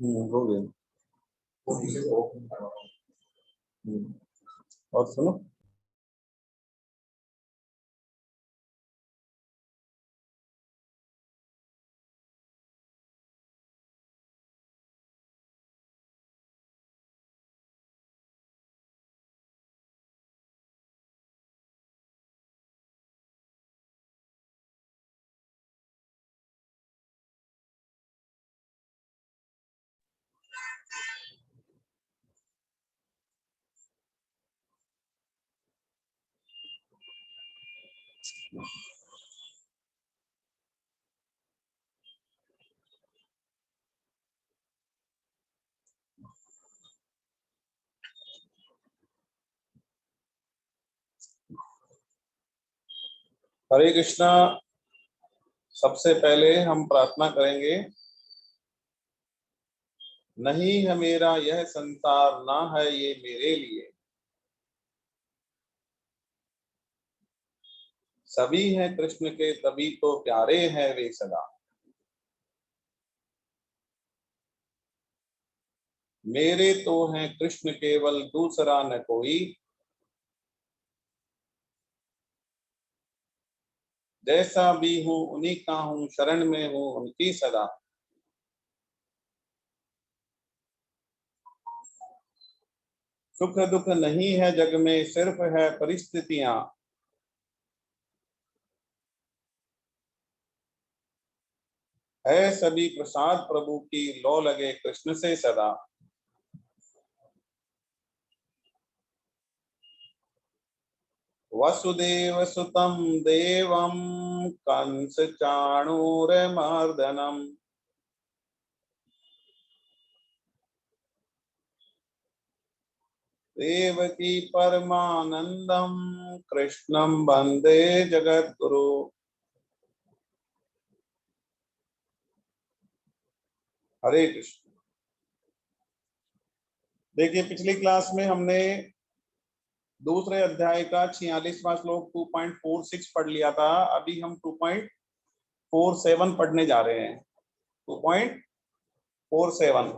हो गया। और सुनो, हरे कृष्णा। सबसे पहले हम प्रार्थना करेंगे, नहीं है मेरा यह संसार, ना है ये मेरे लिए, सभी हैं कृष्ण के तभी तो प्यारे हैं वे सदा। मेरे तो हैं कृष्ण केवल, दूसरा न कोई, जैसा भी हूँ उन्हीं का हूँ, शरण में हूँ उनकी सदा। सुख दुख नहीं है जग में, सिर्फ है परिस्थितियां, है सभी प्रसाद प्रभु की, लो लगे कृष्ण से सदा। वसुदेव सुतं देवं, कंस चाणूरमर्दनम, देवकी परमानंदम, कृष्णं वंदे जगद्गुरु। हरे कृष्ण। देखिए, पिछली क्लास में हमने दूसरे अध्याय का 46वां श्लोक 2.46 पढ़ लिया था। अभी हम 2.47 पढ़ने जा रहे हैं। 2.47,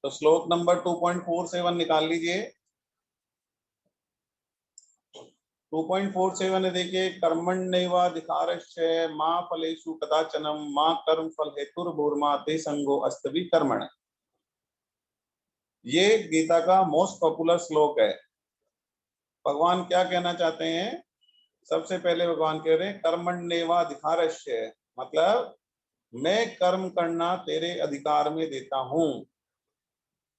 तो श्लोक नंबर 2.47 निकाल लीजिए। 2.47 है, देखिए, कर्मण्येवाधिकारस्य मा फलेषु कदाचनम, मा कर्म फल हेतुर्भूर्मा ते संगो अस्तवि कर्मण। ये गीता का मोस्ट पॉपुलर श्लोक है। भगवान क्या कहना चाहते हैं? सबसे पहले भगवान कह रहे हैं कर्मण्येवाधिकारस्य, मतलब मैं कर्म करना तेरे अधिकार में देता हूं।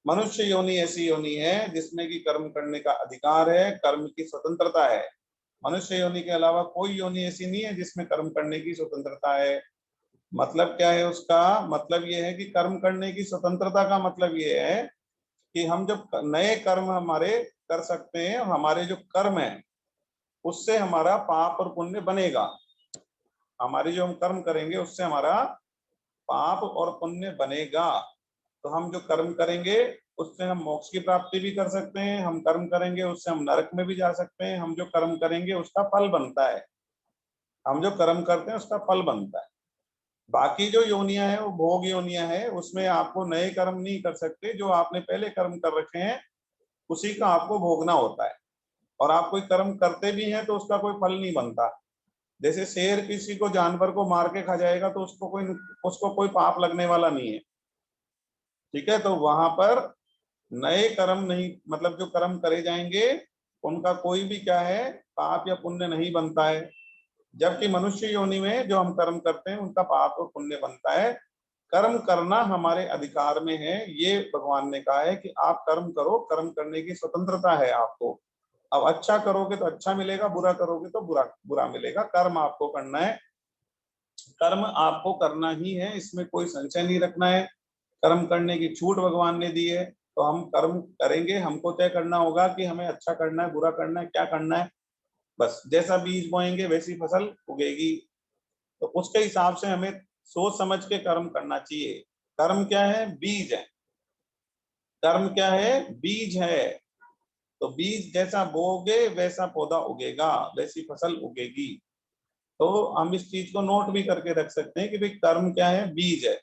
मनुष्य योनि ऐसी योनि है जिसमें कि कर्म करने का अधिकार है, कर्म की स्वतंत्रता है। मनुष्य योनि के अलावा कोई योनि ऐसी नहीं है जिसमें कर्म करने की स्वतंत्रता है। मतलब क्या है उसका? मतलब ये है कि कर्म करने की स्वतंत्रता का मतलब ये है कि हम जब नए कर्म हमारे कर सकते हैं, हमारे जो कर्म है उससे हमारा पाप और पुण्य बनेगा। हमारे जो हम कर्म करेंगे उससे हमारा पाप और पुण्य बनेगा। तो हम जो कर्म करेंगे उससे हम मोक्ष की प्राप्ति भी कर सकते हैं, हम कर्म करेंगे उससे हम नरक में भी जा सकते हैं, हम जो कर्म करेंगे उसका फल बनता है। हम जो कर्म करते हैं उसका फल बनता है। बाकी जो योनियां है वो भोग योनियां है, उसमें आपको नए कर्म नहीं कर सकते। जो आपने पहले कर्म कर रखे हैं उसी का आपको भोगना होता है। और आप कोई कर्म करते भी हैं तो उसका कोई फल नहीं बनता। जैसे शेर किसी को, जानवर को मार के खा जाएगा तो उसको कोई पाप लगने वाला नहीं है। ठीक है, तो वहां पर नए कर्म नहीं, मतलब जो कर्म करे जाएंगे उनका कोई भी क्या है, पाप या पुण्य नहीं बनता है। जबकि मनुष्य योनि में जो हम कर्म करते हैं उनका पाप और पुण्य बनता है। कर्म करना हमारे अधिकार में है, ये भगवान ने कहा है कि आप कर्म करो, कर्म करने की स्वतंत्रता है आपको। अब अच्छा करोगे तो अच्छा मिलेगा, बुरा करोगे तो बुरा बुरा मिलेगा। कर्म आपको करना है, कर्म आपको करना ही है, इसमें कोई संशय नहीं रखना है। कर्म करने की छूट भगवान ने दी है, तो हम कर्म करेंगे। हमको तय करना होगा कि हमें अच्छा करना है, बुरा करना है, क्या करना है। बस जैसा बीज बोएंगे वैसी फसल उगेगी। तो उसके हिसाब से हमें सोच समझ के कर्म करना चाहिए। कर्म क्या है? बीज है। कर्म क्या है? बीज है। तो बीज जैसा बोओगे वैसा पौधा उगेगा, वैसी फसल उगेगी। तो हम इस चीज को नोट भी करके रख सकते हैं कि भाई कर्म क्या है? बीज है।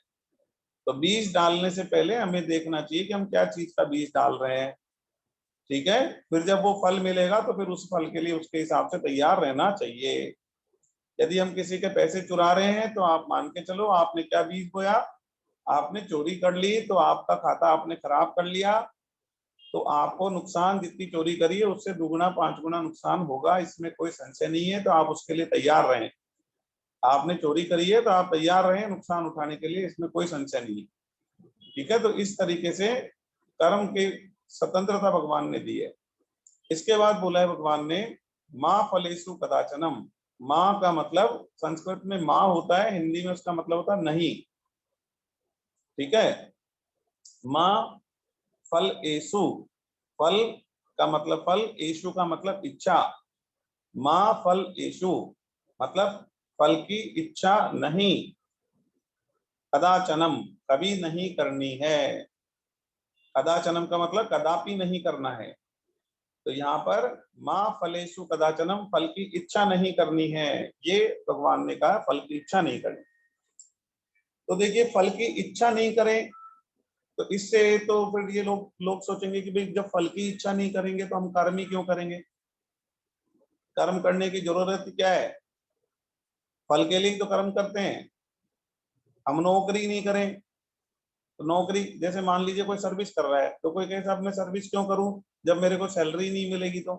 तो बीज डालने से पहले हमें देखना चाहिए कि हम क्या चीज का बीज डाल रहे हैं, ठीक है। फिर जब वो फल मिलेगा तो फिर उस फल के लिए उसके हिसाब से तैयार रहना चाहिए। यदि हम किसी के पैसे चुरा रहे हैं तो आप मान के चलो आपने क्या बीज बोया, आपने चोरी कर ली, तो आपका खाता आपने खराब कर लिया, तो आपको नुकसान जितनी चोरी करी है उससे दुगुना 5 गुना नुकसान होगा, इसमें कोई संशय नहीं है। तो आप उसके लिए तैयार रहें। आपने चोरी करी है तो आप तैयार रहें नुकसान उठाने के लिए, इसमें कोई संशय नहीं है, ठीक है। तो इस तरीके से कर्म की स्वतंत्रता भगवान ने दी है। इसके बाद बोला है भगवान ने माँ फलेषु कदाचनम। माँ का मतलब संस्कृत में माँ होता है, हिंदी में उसका मतलब होता है नहीं, ठीक है। माँ फल एसु, फल का मतलब फल, एशु का मतलब इच्छा। माँ फल एशु मतलब फल की इच्छा नहीं, कदाचनम कभी नहीं करनी है। कदाचनम का मतलब कदापि नहीं करना है। तो यहाँ पर माँ फलेषु कदाचनम, फल की इच्छा नहीं करनी है, ये भगवान ने कहा, फल की इच्छा नहीं करनी। तो देखिए फल की इच्छा नहीं करें, तो इससे तो फिर ये लोग सोचेंगे कि भाई जब फल की इच्छा नहीं करेंगे तो हम कर्म ही क्यों करेंगे, कर्म करने की जरूरत क्या है, फल के लिए तो कर्म करते हैं। हम नौकरी नहीं करें तो नौकरी, जैसे मान लीजिए कोई सर्विस कर रहा है तो कोई कहे साहब मैं सर्विस क्यों करूं जब मेरे को सैलरी नहीं मिलेगी, तो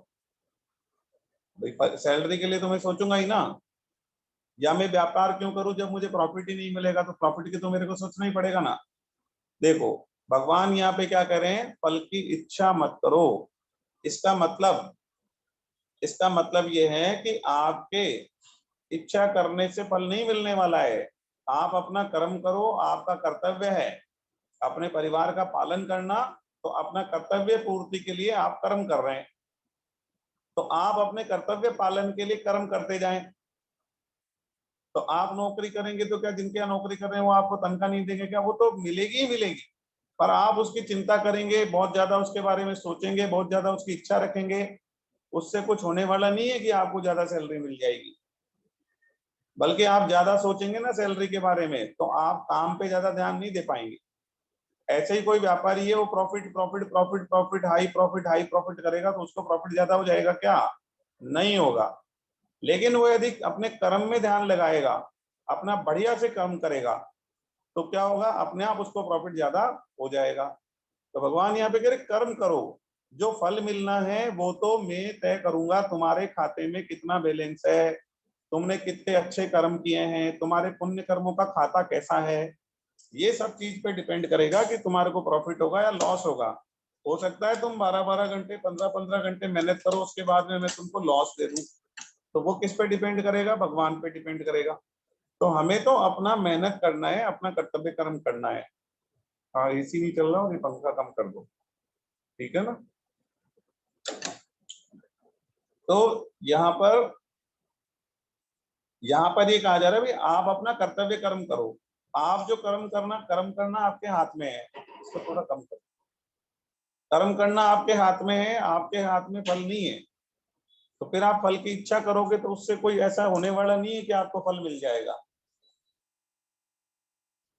भाई सैलरी के लिए तो मैं सोचूंगा ही ना। या मैं व्यापार क्यों करूं जब मुझे प्रॉफिट ही नहीं मिलेगा, तो प्रॉफिट की तो मेरे को सोचना ही पड़ेगा ना। देखो भगवान यहाँ पे क्या कह रहे हैं, फल की इच्छा मत करो। इसका मतलब इसका मतलब ये है कि आपके इच्छा करने से फल नहीं मिलने वाला है। आप अपना कर्म करो, आपका कर्तव्य है अपने परिवार का पालन करना, तो अपना कर्तव्य पूर्ति के लिए आप कर्म कर रहे हैं, तो आप अपने कर्तव्य पालन के लिए कर्म करते जाएं। तो आप नौकरी करेंगे तो क्या जिनके यहाँ नौकरी कर रहे हैं वो आपको तनख्वाह नहीं देंगे क्या, वो तो मिलेगी ही मिलेगी। पर आप उसकी चिंता करेंगे, बहुत ज्यादा उसके बारे में सोचेंगे, बहुत ज्यादा उसकी इच्छा रखेंगे, उससे कुछ होने वाला नहीं है कि आपको ज्यादा सैलरी मिल जाएगी। बल्कि आप ज्यादा सोचेंगे ना सैलरी के बारे में तो आप काम पे ज्यादा ध्यान नहीं दे पाएंगे। ऐसे ही कोई व्यापारी है, वो profit profit profit profit high profit करेगा तो उसको प्रॉफिट ज्यादा हो जाएगा क्या, नहीं होगा। लेकिन वो यदि अपने कर्म में ध्यान लगाएगा, अपना बढ़िया से कर्म करेगा, तो क्या होगा, अपने आप उसको प्रॉफिट ज्यादा हो जाएगा। तो भगवान यहाँ पे कह रहे कर्म करो, जो फल मिलना है वो तो मैं तय करूंगा, तुम्हारे खाते में कितना बैलेंस है, तुमने कितने अच्छे कर्म किए हैं, तुम्हारे पुण्य कर्मों का खाता कैसा है, ये सब चीज पे डिपेंड करेगा कि तुम्हारे को प्रॉफिट होगा या लॉस होगा। हो सकता है तुम 12-12 घंटे 15-15 घंटे मेहनत करो, उसके बाद में मैं तुमको लॉस दे दूं, तो वो किस पे डिपेंड करेगा, भगवान पे डिपेंड करेगा। तो हमें तो अपना मेहनत करना है, अपना कर्तव्य कर्म करना है। हाँ एसी नहीं चल रहा और ये पंखा कम कर दो, ठीक है ना। तो यहाँ पर ये कहा जा रहा है भाई आप अपना कर्तव्य कर्म करो। आप जो कर्म करना आपके हाथ में है, इसको थोड़ा कम करो। कर्म करना आपके हाथ में है, आपके हाथ में फल नहीं है। तो फिर आप फल की इच्छा करोगे तो उससे कोई ऐसा होने वाला नहीं है कि आपको फल मिल जाएगा।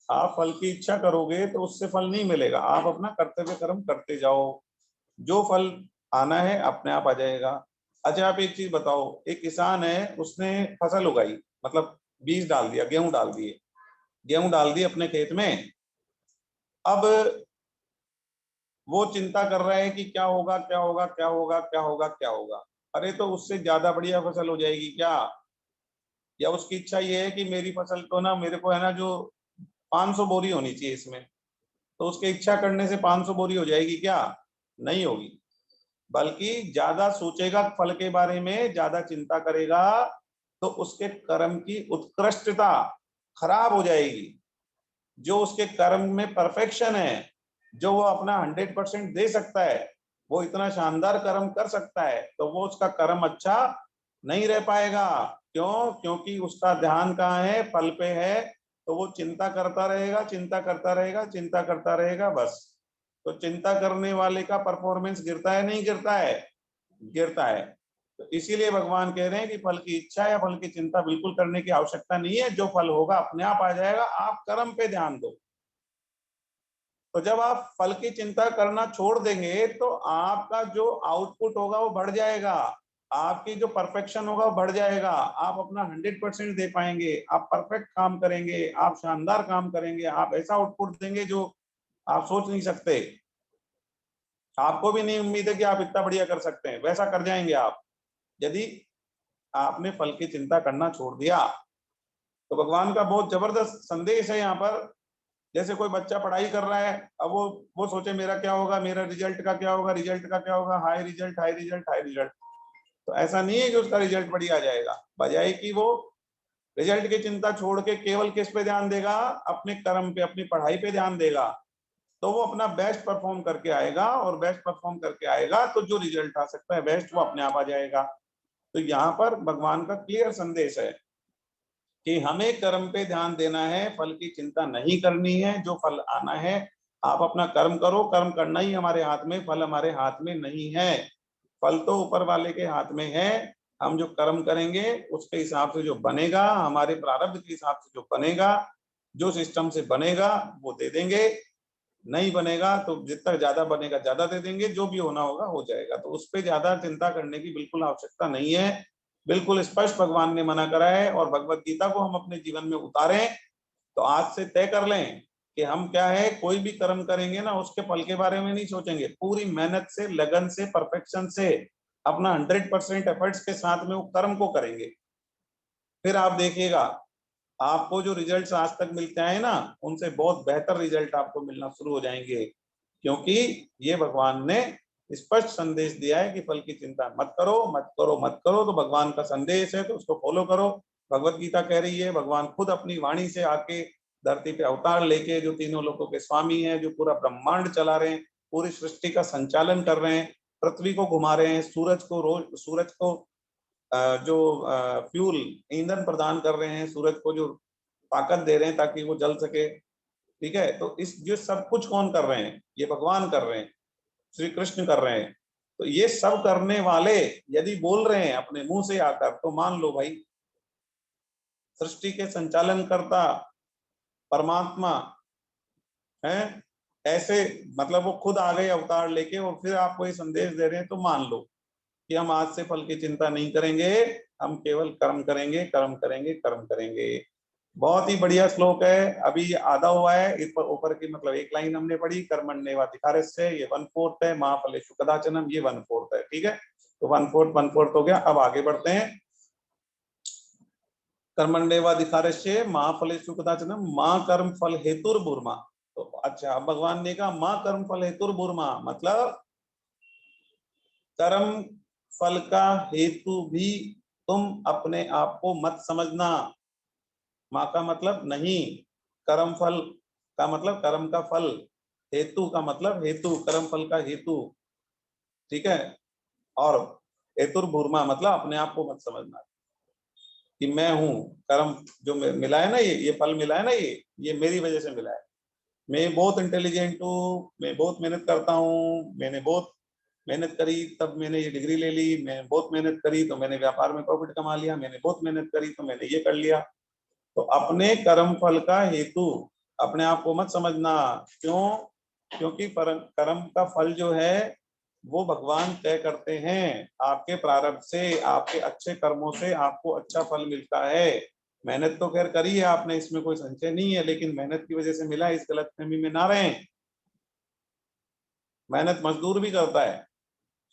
आप फल की इच्छा करोगे तो उससे फल नहीं मिलेगा, आप अपना कर्तव्य कर्म करते जाओ, जो फल आना है अपने आप आ जाएगा। अच्छा आप एक चीज बताओ, एक किसान है उसने फसल उगाई, मतलब बीज डाल दिया, गेहूं डाल दिए अपने खेत में। अब वो चिंता कर रहा है कि क्या होगा क्या होगा क्या होगा क्या होगा क्या होगा, अरे तो उससे ज्यादा बढ़िया फसल हो जाएगी क्या, या उसकी इच्छा ये है कि मेरी फसल को ना, मेरे को है ना जो 500 बोरी होनी चाहिए इसमें, तो उसके इच्छा करने से 500 बोरी हो जाएगी क्या, नहीं होगी। बल्कि ज्यादा सोचेगा फल के बारे में, ज्यादा चिंता करेगा, तो उसके कर्म की उत्कृष्टता खराब हो जाएगी। जो उसके कर्म में परफेक्शन है, जो वो अपना 100% दे सकता है, वो इतना शानदार कर्म कर सकता है, तो वो उसका कर्म अच्छा नहीं रह पाएगा। क्यों, क्योंकि उसका ध्यान कहाँ है, फल पे है। तो वो चिंता करता रहेगा, चिंता करता रहेगा, चिंता करता रहेगा बस। तो चिंता करने वाले का परफॉर्मेंस गिरता है नहीं गिरता है, गिरता है। तो इसीलिए भगवान कह रहे हैं कि फल की इच्छा या फल की चिंता बिल्कुल करने की आवश्यकता नहीं है, जो फल होगा अपने आप आ जाएगा, आप कर्म पे ध्यान दो। तो जब आप फल की चिंता करना छोड़ देंगे तो आपका जो आउटपुट होगा वो बढ़ जाएगा, आपकी जो परफेक्शन होगा वो बढ़ जाएगा, आप अपना 100% दे पाएंगे, आप परफेक्ट काम करेंगे, आप शानदार काम करेंगे, आप ऐसा आउटपुट देंगे जो आप सोच नहीं सकते, आपको भी नहीं उम्मीद है कि आप इतना बढ़िया कर सकते हैं, वैसा कर जाएंगे आप यदि आपने फल की चिंता करना छोड़ दिया। तो भगवान का बहुत जबरदस्त संदेश है यहाँ पर। जैसे कोई बच्चा पढ़ाई कर रहा है, अब वो सोचे मेरा क्या होगा, मेरा रिजल्ट का क्या होगा, रिजल्ट का क्या होगा, high result high result high result. तो ऐसा नहीं है कि उसका रिजल्ट बढ़िया आ जाएगा, बजाय कि वो रिजल्ट की चिंता छोड़ के केवल किस पे ध्यान देगा, अपने कर्म पे, अपनी पढ़ाई पे ध्यान देगा, तो वो अपना बेस्ट परफॉर्म करके आएगा, और बेस्ट परफॉर्म करके आएगा तो जो रिजल्ट आ सकता है बेस्ट वो अपने आप आ जाएगा। तो यहाँ पर भगवान का क्लियर संदेश है कि हमें कर्म पे ध्यान देना है, फल की चिंता नहीं करनी है, जो फल आना है आप अपना कर्म करो, कर्म करना ही हमारे हाथ में, फल हमारे हाथ में नहीं है, फल तो ऊपर वाले के हाथ में है। हम जो कर्म करेंगे उसके हिसाब से जो बनेगा, हमारे प्रारब्ध के हिसाब से जो बनेगा, जो सिस्टम से बनेगा वो दे देंगे, नहीं बनेगा तो जितना ज्यादा बनेगा ज्यादा दे देंगे, जो भी होना होगा हो जाएगा। तो उस पर ज्यादा चिंता करने की बिल्कुल आवश्यकता नहीं है, बिल्कुल स्पष्ट भगवान ने मना करा है। और भगवत गीता को हम अपने जीवन में उतारें तो आज से तय कर लें कि हम क्या है, कोई भी कर्म करेंगे ना उसके फल के बारे में नहीं सोचेंगे, पूरी मेहनत से, लगन से, परफेक्शन से, अपना 100% एफर्ट्स के साथ में वो कर्म को करेंगे। फिर आप देखिएगा आपको जो रिजल्ट्स आज तक मिलते हैं ना, उनसे बहुत बेहतर रिजल्ट आपको मिलना शुरू हो जाएंगे, क्योंकि ये भगवान ने स्पष्ट संदेश दिया है कि फल की चिंता मत करो, मत करो, मत करो। तो भगवान का संदेश है तो उसको फॉलो करो। भगवत गीता कह रही है, भगवान खुद अपनी वाणी से आके धरती पे अवतार लेके, जो तीनों लोकों के स्वामी हैं, जो पूरा ब्रह्मांड चला रहे हैं, पूरी सृष्टि का संचालन कर रहे हैं, पृथ्वी को घुमा रहे हैं, सूरज को जो फ्यूल, ईंधन प्रदान कर रहे हैं, सूरज को जो ताकत दे रहे हैं ताकि वो जल सके, ठीक है। तो इस ये सब कुछ कौन कर रहे हैं, ये भगवान कर रहे हैं, श्री कृष्ण कर रहे हैं। तो ये सब करने वाले यदि बोल रहे हैं अपने मुंह से आकर, तो मान लो भाई सृष्टि के संचालन करता परमात्मा है, ऐसे मतलब वो खुद आ गए अवतार लेके और फिर आपको ये संदेश दे रहे हैं, तो मान लो कि हम आज से फल की चिंता नहीं करेंगे, हम केवल कर्म करेंगे, कर्म करेंगे, कर्म करेंगे। बहुत ही बढ़िया श्लोक है। अभी ये आधा हुआ है, इस पर ऊपर की मतलब एक लाइन हमने पढ़ी, कर्मण्येवाधिकारस्य, ये 1/4 है, महाफलेषु कदाचनम, ये 1/4 है, ठीक है। तो 1/4 हो गया। अब आगे बढ़ते हैं। कर्मण्येवाधिकारस्य महाफलेषु कदाचनम माँ कर्म फल हेतुर्भुर्मा। तो अच्छा, अब भगवान ने कहा माँ कर्म फल हेतुर्भुर्मा, मतलब कर्म फल का हेतु भी तुम अपने आप को मत समझना। माँ का मतलब नहीं, कर्म फल का मतलब कर्म का फल, हेतु का मतलब हेतु, कर्म फल का हेतु, ठीक है। और हेतुर्भूर्मा मतलब अपने आप को मत समझना कि मैं हूं, कर्म जो मिला है ना, ये फल मिला है ना, ये मेरी वजह से मिला है, मैं बहुत इंटेलिजेंट हूँ, मैं बहुत मेहनत करता हूँ, मैंने बहुत मेहनत करी तब मैंने ये डिग्री ले ली, मैंने बहुत मेहनत करी तो मैंने व्यापार में प्रॉफिट कमा लिया, मैंने बहुत मेहनत करी तो मैंने ये कर लिया। तो अपने कर्म फल का हेतु अपने आप को मत समझना। क्यों? क्योंकि कर्म का फल जो है वो भगवान तय करते हैं, आपके प्रारब्ध से, आपके अच्छे कर्मों से आपको अच्छा फल मिलता है। मेहनत तो खैर करी है आपने, इसमें कोई संशय नहीं है, लेकिन मेहनत की वजह से मिला, इस गलतफहमी में ना रहें। मेहनत मजदूर भी करता है,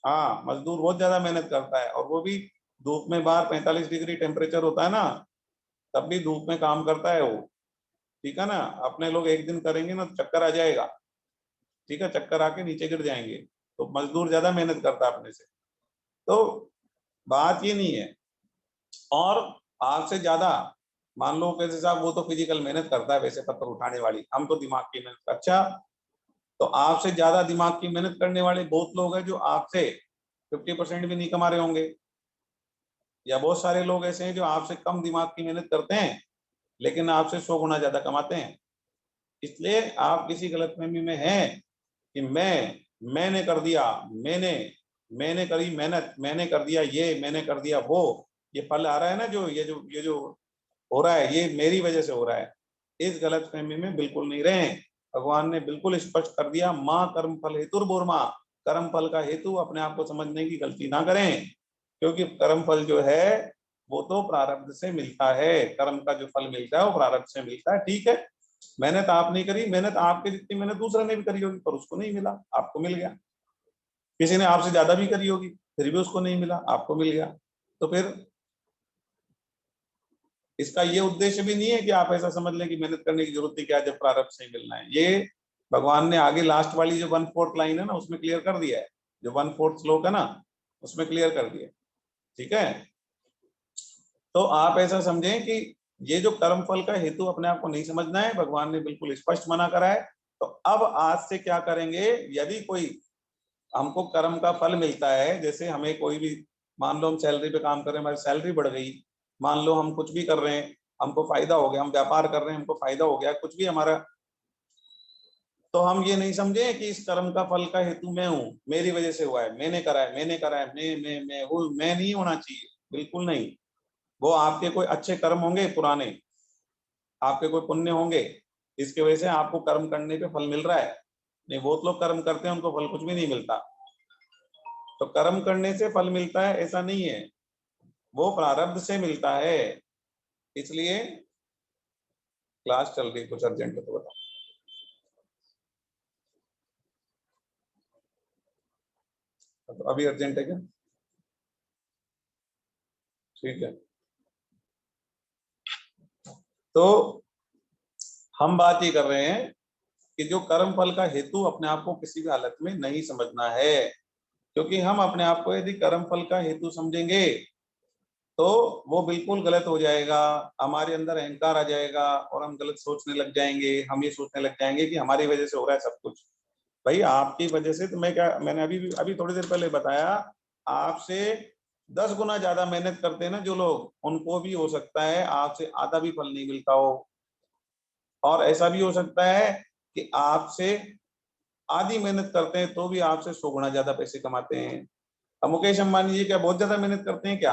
हाँ मजदूर बहुत ज्यादा मेहनत करता है, और वो भी धूप में, बाहर 45 डिग्री टेम्परेचर होता है ना, तब भी धूप में काम करता है वो, ठीक है ना। अपने लोग एक दिन करेंगे ना तो चक्कर आ जाएगा, ठीक है, चक्कर आके नीचे गिर जाएंगे। तो मजदूर ज्यादा मेहनत करता है अपने से। तो बात ये नहीं है। और आपसे ज्यादा मान लो कैसे साहब, वो तो फिजिकल मेहनत करता है वैसे पत्थर उठाने वाली, हम तो दिमाग की मेहनत। अच्छा, तो आपसे ज्यादा दिमाग की मेहनत करने वाले बहुत लोग हैं जो आपसे 50% भी नहीं कमा रहे होंगे, या बहुत सारे लोग ऐसे हैं जो आपसे कम दिमाग की मेहनत करते हैं लेकिन आपसे 100 गुना ज्यादा कमाते हैं। इसलिए आप किसी गलतफहमी में हैं कि मैंने कर दिया, मैंने करी मेहनत, मैंने कर दिया ये, मैंने कर दिया वो, ये फल आ रहा है ना, जो हो रहा है ये मेरी वजह से हो रहा है, इस गलतफहमी में बिल्कुल नहीं रहें। भगवान ने बिल्कुल स्पष्ट कर दिया, माँ कर्म फल हेतुर्भुर्मा, कर्म फल का हेतु अपने आप को समझने की गलती ना करें, क्योंकि कर्म फल जो है वो तो प्रारब्ध से मिलता है, कर्म का जो फल मिलता है वो प्रारब्ध से मिलता है। ठीक है, मेहनत आप नहीं करी, मेहनत आपके जितनी मेहनत दूसरे ने भी करी होगी पर उसको नहीं मिला, आपको मिल गया। किसी ने आपसे ज्यादा भी करी होगी फिर भी उसको नहीं मिला, आपको मिल गया। तो फिर इसका ये उद्देश्य भी नहीं है कि आप ऐसा समझ लें कि मेहनत करने की जरूरत ही क्या है जब प्रारब्ध से ही मिलना है। ये भगवान ने आगे लास्ट वाली जो 1/4 लाइन है ना उसमें क्लियर कर दिया है, जो 1/4 श्लोक है ना उसमें क्लियर कर दिया। ठीक है, तो आप ऐसा समझें कि ये जो कर्म फल का हेतु अपने आप को नहीं समझना है, भगवान ने बिल्कुल स्पष्ट मना करा है। तो अब आज से क्या करेंगे, यदि कोई हमको कर्म का फल मिलता है, जैसे हमें कोई भी, मान लो हम सैलरी पे काम कर रहे हैं, हमारी सैलरी बढ़ गई, मान लो हम कुछ भी कर रहे हैं हमको फायदा हो गया, हम व्यापार कर रहे हैं हमको फायदा हो गया, कुछ भी हमारा, तो हम ये नहीं समझे कि इस कर्म का फल का हेतु मैं हूँ, मेरी वजह से हुआ है, मैंने करा है, मैंने करा है, मैं वो मैं नहीं होना चाहिए, बिल्कुल नहीं। वो आपके कोई अच्छे कर्म होंगे पुराने, आपके कोई पुण्य होंगे, इसकी वजह से आपको कर्म करने पे फल मिल रहा है। नहीं, बहुत लोग कर्म करते हैं उनको फल कुछ भी नहीं मिलता। तो कर्म करने से फल मिलता है ऐसा नहीं है, वो प्रारब्ध से मिलता है। इसलिए क्लास चल रही, कुछ अर्जेंट है तो बताओ। तो अभी अर्जेंट है क्या? ठीक है, तो हम बात ये कर रहे हैं कि जो कर्म फल का हेतु अपने आप को किसी भी हालत में नहीं समझना है, क्योंकि हम अपने आप को यदि कर्म फल का हेतु समझेंगे तो वो बिल्कुल गलत हो जाएगा, हमारे अंदर अहंकार आ जाएगा और हम गलत सोचने लग जाएंगे, हम ये सोचने लग जाएंगे कि हमारी वजह से हो रहा है सब कुछ। भाई आपकी वजह से तो मैं क्या, मैंने अभी थोड़ी देर पहले बताया, आपसे 10 गुना ज्यादा मेहनत करते हैं ना जो लोग, उनको भी हो सकता है आपसे आधा भी फल नहीं मिलता हो, और ऐसा भी हो सकता है कि आपसे आधी मेहनत करते हैं तो भी आपसे 100 गुना ज्यादा पैसे कमाते हैं। अब मुकेश अंबानी जी क्या बहुत ज्यादा मेहनत करते हैं क्या?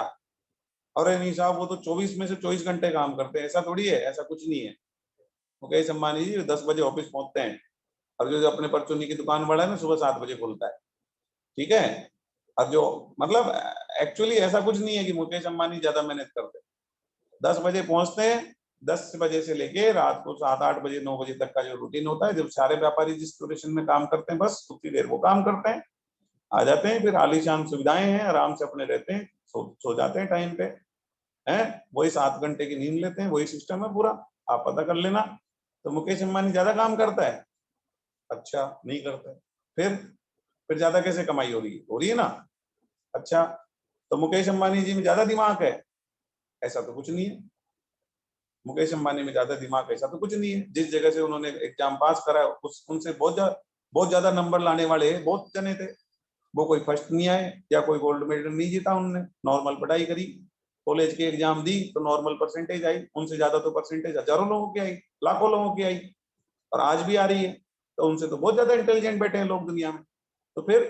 अरे नहीं साहब, वो तो 24 में से 24 घंटे काम करते हैं, ऐसा थोड़ी है, ऐसा कुछ नहीं है। मुकेश अंबानी जी 10 बजे ऑफिस पहुंचते हैं, और जो अपने परचूनी की दुकान वाला है ना सुबह 7 बजे खुलता है। ठीक है, अब जो, मतलब एक्चुअली ऐसा कुछ नहीं है कि मुकेश अंबानी ज्यादा मेहनत करते हैं। 10 बजे पहुंचते हैं, 10 बजे से लेके रात को 7-8 बजे 9 बजे तक का जो रूटीन होता है, जब सारे व्यापारी जिस ड्यूरेशन में काम करते हैं बस उतनी देर वो काम करते हैं, आ जाते हैं, फिर आलीशान सुविधाएं हैं, आराम से अपने रहते हैं, सो जाते हैं टाइम पे, हैं, वही 7 घंटे की नींद लेते हैं, वही सिस्टम है पूरा, आप पता कर लेना। तो मुकेश अंबानी ज्यादा काम करता है? अच्छा, नहीं करता है। फिर ज्यादा कैसे कमाई हो रही है ना। अच्छा, तो मुकेश अंबानी जी में ज्यादा दिमाग है? ऐसा तो कुछ नहीं है, मुकेश अंबानी में ज्यादा दिमाग ऐसा तो कुछ नहीं है। जिस जगह से उन्होंने एग्जाम पास करा है उस उनसे बहुत ज्यादा नंबर लाने वाले बहुत जने थे, वो कोई फर्स्ट नहीं आए या कोई गोल्ड मेडल नहीं जीता उन्होंने, नॉर्मल पढ़ाई करी, कॉलेज की एग्जाम दी तो नॉर्मल परसेंटेज आई, उनसे ज्यादा तो परसेंटेज हजारों लोगों की आई, लाखों लोगों की आई, और आज भी आ रही है। तो उनसे तो बहुत ज्यादा इंटेलिजेंट बैठे हैं लोग दुनिया में। तो फिर,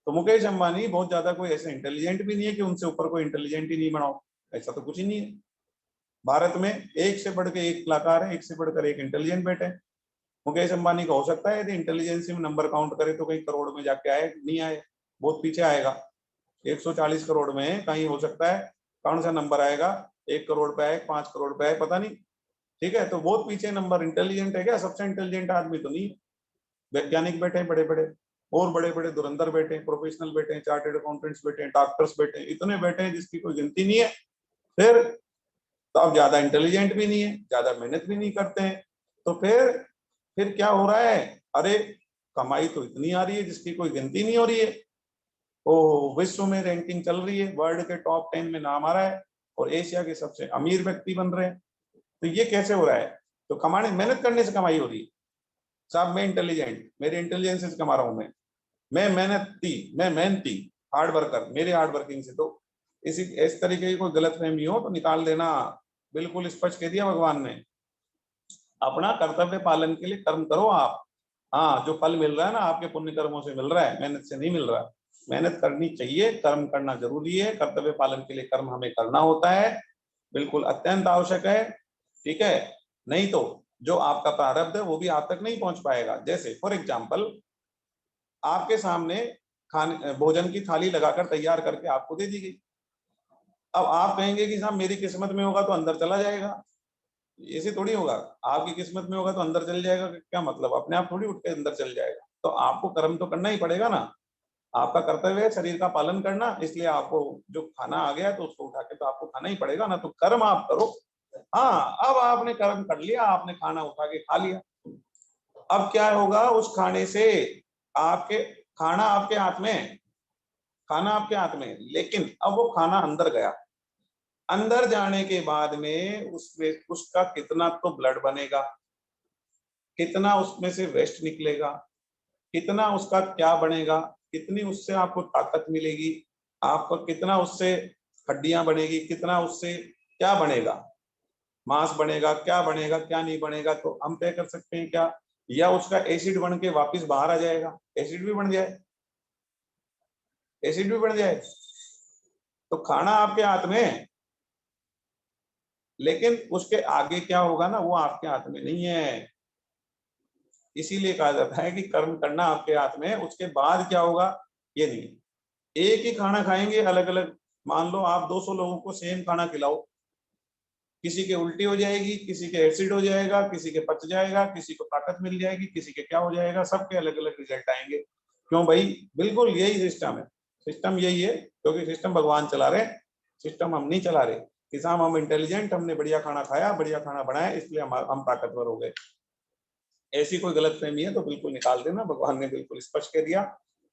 तो मुकेश अंबानी बहुत ज्यादा कोई ऐसे इंटेलिजेंट भी नहीं है कि उनसे ऊपर कोई इंटेलिजेंट ही नहीं बनाओ, ऐसा तो कुछ ही नहीं है। भारत में एक से बढ़ के एक कलाकार है, एक से बढ़कर एक इंटेलिजेंट बैठे हैं। मुकेश अंबानी का हो सकता है यदि इंटेलिजेंस में नंबर काउंट करे तो कहीं करोड़ में जाके आए, नहीं आए, बहुत पीछे आएगा। 140 करोड़ में कहीं हो सकता है कौन सा नंबर आएगा, 1 करोड़ पे आए, 5 करोड़ पे आए, पता नहीं। ठीक है, तो बहुत पीछे नंबर। इंटेलिजेंट है क्या? सबसे इंटेलिजेंट आदमी तो नहीं। वैज्ञानिक बैठे हैं बड़े बड़े, और बड़े बड़े धुरंधर बैठे हैं, प्रोफेशनल बैठे हैं, चार्टेड अकाउंटेंट्स बैठे हैं, डॉक्टर्स बैठे हैं, इतने बैठे हैं जिसकी कोई गिनती नहीं है। फिर तो आप ज्यादा इंटेलिजेंट भी नहीं है, ज्यादा मेहनत भी नहीं करते हैं, तो फिर क्या हो रहा है? अरे कमाई तो इतनी आ रही है जिसकी कोई गिनती नहीं हो रही है, ओ विश्व में रैंकिंग चल रही है, वर्ल्ड के टॉप 10 में नाम आ रहा है, और एशिया के सबसे अमीर व्यक्ति बन रहे हैं। तो ये कैसे हो रहा है? तो कमाने, मेहनत करने से कमाई हो रही है साहब। मैं इंटेलिजेंट, मेरे इंटेलिजेंस से कमा रहा हूं मैं मेहनती, मैं मेहनती, हार्ड वर्कर, मेरे हार्ड वर्किंग से। तो इस तरीके की कोई गलत फहमी हो तो निकाल देना। बिल्कुल स्पष्ट कह दिया भगवान ने, अपना कर्तव्य पालन के लिए कर्म करो आप। हाँ, जो फल मिल रहा है ना आपके पुण्य कर्मों से मिल रहा है, मेहनत से नहीं मिल रहा। मेहनत करनी चाहिए, कर्म करना जरूरी है, कर्तव्य पालन के लिए कर्म हमें करना होता है, बिल्कुल अत्यंत आवश्यक है। ठीक है, नहीं तो जो आपका प्रारब्ध है वो भी आप तक नहीं पहुंच पाएगा। जैसे फॉर एग्जाम्पल, आपके सामने खाने भोजन की थाली लगाकर तैयार करके आपको दे दी गई। अब आप कहेंगे कि साहब मेरी किस्मत में होगा तो अंदर चला जाएगा, ऐसे थोड़ी होगा। आपकी किस्मत में होगा तो अंदर चल जाएगा, क्या मतलब अपने आप थोड़ी उठ के अंदर चल जाएगा। तो आपको कर्म तो करना ही पड़ेगा ना। आपका कर्तव्य है शरीर का पालन करना, इसलिए आपको जो खाना आ गया तो उसको उठा के तो आपको खाना ही पड़ेगा ना, तो कर्म आप करो। हाँ, अब आपने कर्म कर लिया, आपने खाना उठा के खा लिया। अब क्या होगा उस खाने से? आपके खाना आपके हाथ में है, खाना आपके हाथ में है, लेकिन अब वो खाना अंदर गया। अंदर जाने के बाद में उसमें उसका कितना तो ब्लड बनेगा, कितना उसमें से वेस्ट निकलेगा, कितना उसका क्या बनेगा, कितनी उससे आपको ताकत मिलेगी, आपको कितना उससे हड्डियां बनेगी, कितना उससे क्या बनेगा, मांस बनेगा, क्या बनेगा क्या नहीं बनेगा, तो हम तय कर सकते हैं क्या? या उसका एसिड बन के वापस बाहर आ जाएगा, एसिड भी बन जाए, एसिड भी बन जाए। तो खाना आपके हाथ में है, लेकिन उसके आगे क्या होगा ना, वो आपके हाथ में नहीं है। इसीलिए कहा जाता है कि कर्म करना आपके हाथ में है, उसके बाद क्या होगा ये नहीं। एक ही खाना खाएंगे अलग अलग, मान लो आप 200 लोगों को सेम खाना खिलाओ, किसी के उल्टी हो जाएगी, किसी के एसिड हो जाएगा, किसी के पच जाएगा, किसी को ताकत मिल जाएगी, किसी के क्या हो जाएगा, सबके अलग अलग रिजल्ट आएंगे। क्यों भाई? बिल्कुल यही सिस्टम है, सिस्टम यही है, क्योंकि सिस्टम भगवान चला रहे, सिस्टम हम नहीं चला रहे। कि साहब हम इंटेलिजेंट, हमने बढ़िया खाना खाया, बढ़िया खाना बनाया, इसलिए हम ताकतवर हो गए। ऐसी कोई गलत फहमी है तो बिल्कुल निकाल देना, भगवान ने बिल्कुल स्पष्ट कह दिया,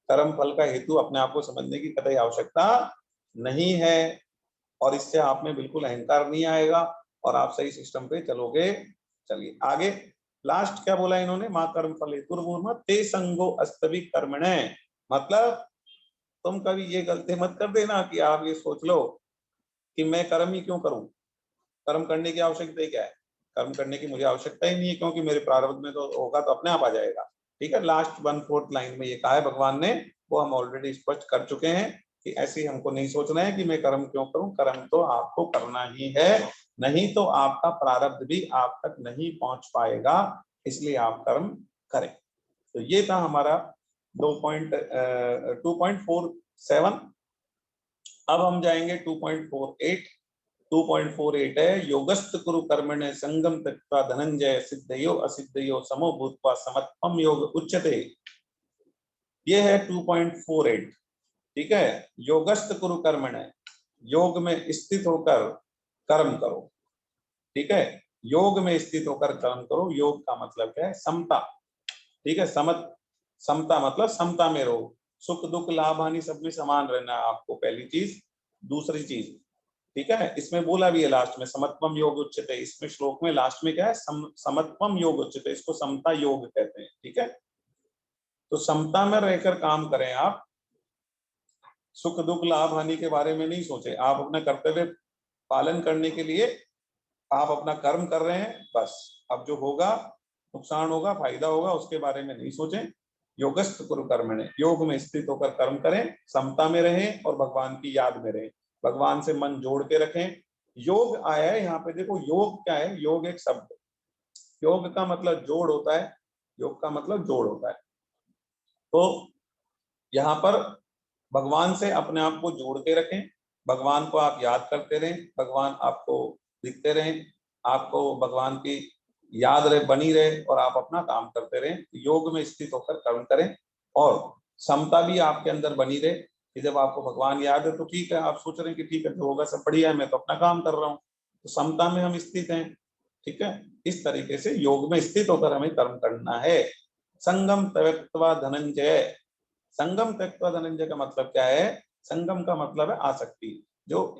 कर्म फल का हेतु अपने आप को समझने की कतई आवश्यकता नहीं है, और इससे आप में बिल्कुल अहंकार नहीं आएगा और आप सही सिस्टम पे चलोगे। चलिए आगे, लास्ट क्या बोला इन्होंने, माँ कर्म फल हेतुर्भूर्म ते संगो अस्तवि कर्मणे। मतलब तुम कभी ये गलती मत कर देना कि आप ये सोच लो कि मैं कर्म ही क्यों करूं, कर्म करने की आवश्यकता ही क्या है, कर्म करने की मुझे आवश्यकता ही नहीं है, क्योंकि मेरे प्रारब्ध में तो होगा तो अपने आप आ जाएगा। ठीक है, लास्ट 1/4 लाइन में ये कहा है भगवान ने, वो हम ऑलरेडी स्पष्ट कर चुके हैं कि ऐसे हमको नहीं सोचना है कि मैं कर्म क्यों करूं, कर्म तो आपको करना ही है, नहीं तो आपका प्रारब्ध भी आप तक नहीं पहुंच पाएगा, इसलिए आप कर्म करें। तो ये था हमारा 2.47। अब हम जाएंगे 2.48। 2.48 है, योगस्थ कुरु कर्मणे संगम त्यक्त्वा धनंजय सिद्धयो असिद्धयो समो भूत्वा समत्वम योग उच्यते। ये है 2.48। ठीक है, योगस्थ कुरु कर्मणे, योग में स्थित होकर कर्म करो। ठीक है, योग में स्थित होकर कर्म करो, योग का मतलब क्या है? समता। ठीक है, समता मतलब समता में रहो, सुख दुख लाभ हानि सब में समान रहना है आपको, पहली चीज। दूसरी चीज, ठीक है, इसमें बोला भी है लास्ट में समत्वम योग उच्यते, इसमें श्लोक में लास्ट में क्या है? समत्वम योग उच्यते, इसको समता योग कहते हैं। ठीक है, तो समता में रहकर काम करें आप, सुख दुख लाभ हानि के बारे में नहीं सोचे, आप अपना कर्तव्य पालन करने के लिए आप अपना कर्म कर रहे हैं बस। अब जो होगा, नुकसान होगा फायदा होगा, उसके बारे में नहीं सोचें। योगस्थ कुरु कर्मणे, योग में स्थित होकर कर्म करें, समता में रहें और भगवान की याद में रहें, भगवान से मन जोड़ के रखें। योग आया है यहाँ पे, देखो योग क्या है, योग एक शब्द, योग का मतलब जोड़ होता है, योग का मतलब जोड़ होता है। तो यहाँ पर भगवान से अपने आप को जोड़ के रखें, भगवान को आप याद करते रहें, भगवान आपको दिखते रहें, आपको भगवान की याद रहे, बनी रहे, और आप अपना काम करते रहें, योग में स्थित होकर कर्म करें। और समता भी आपके अंदर बनी रहे कि जब आपको भगवान याद है तो ठीक है, आप सोच रहे हैं कि ठीक है जो होगा सब बढ़िया है, मैं तो अपना काम कर रहा हूँ, तो समता में हम स्थित हैं। ठीक है, इस तरीके से योग में स्थित होकर हमें कर्म करना है। संगम त्यक्त्वा धनंजय, संगम त्यक्त्वा धनंजय का मतलब क्या है? संगम का मतलब है आसक्ति, जो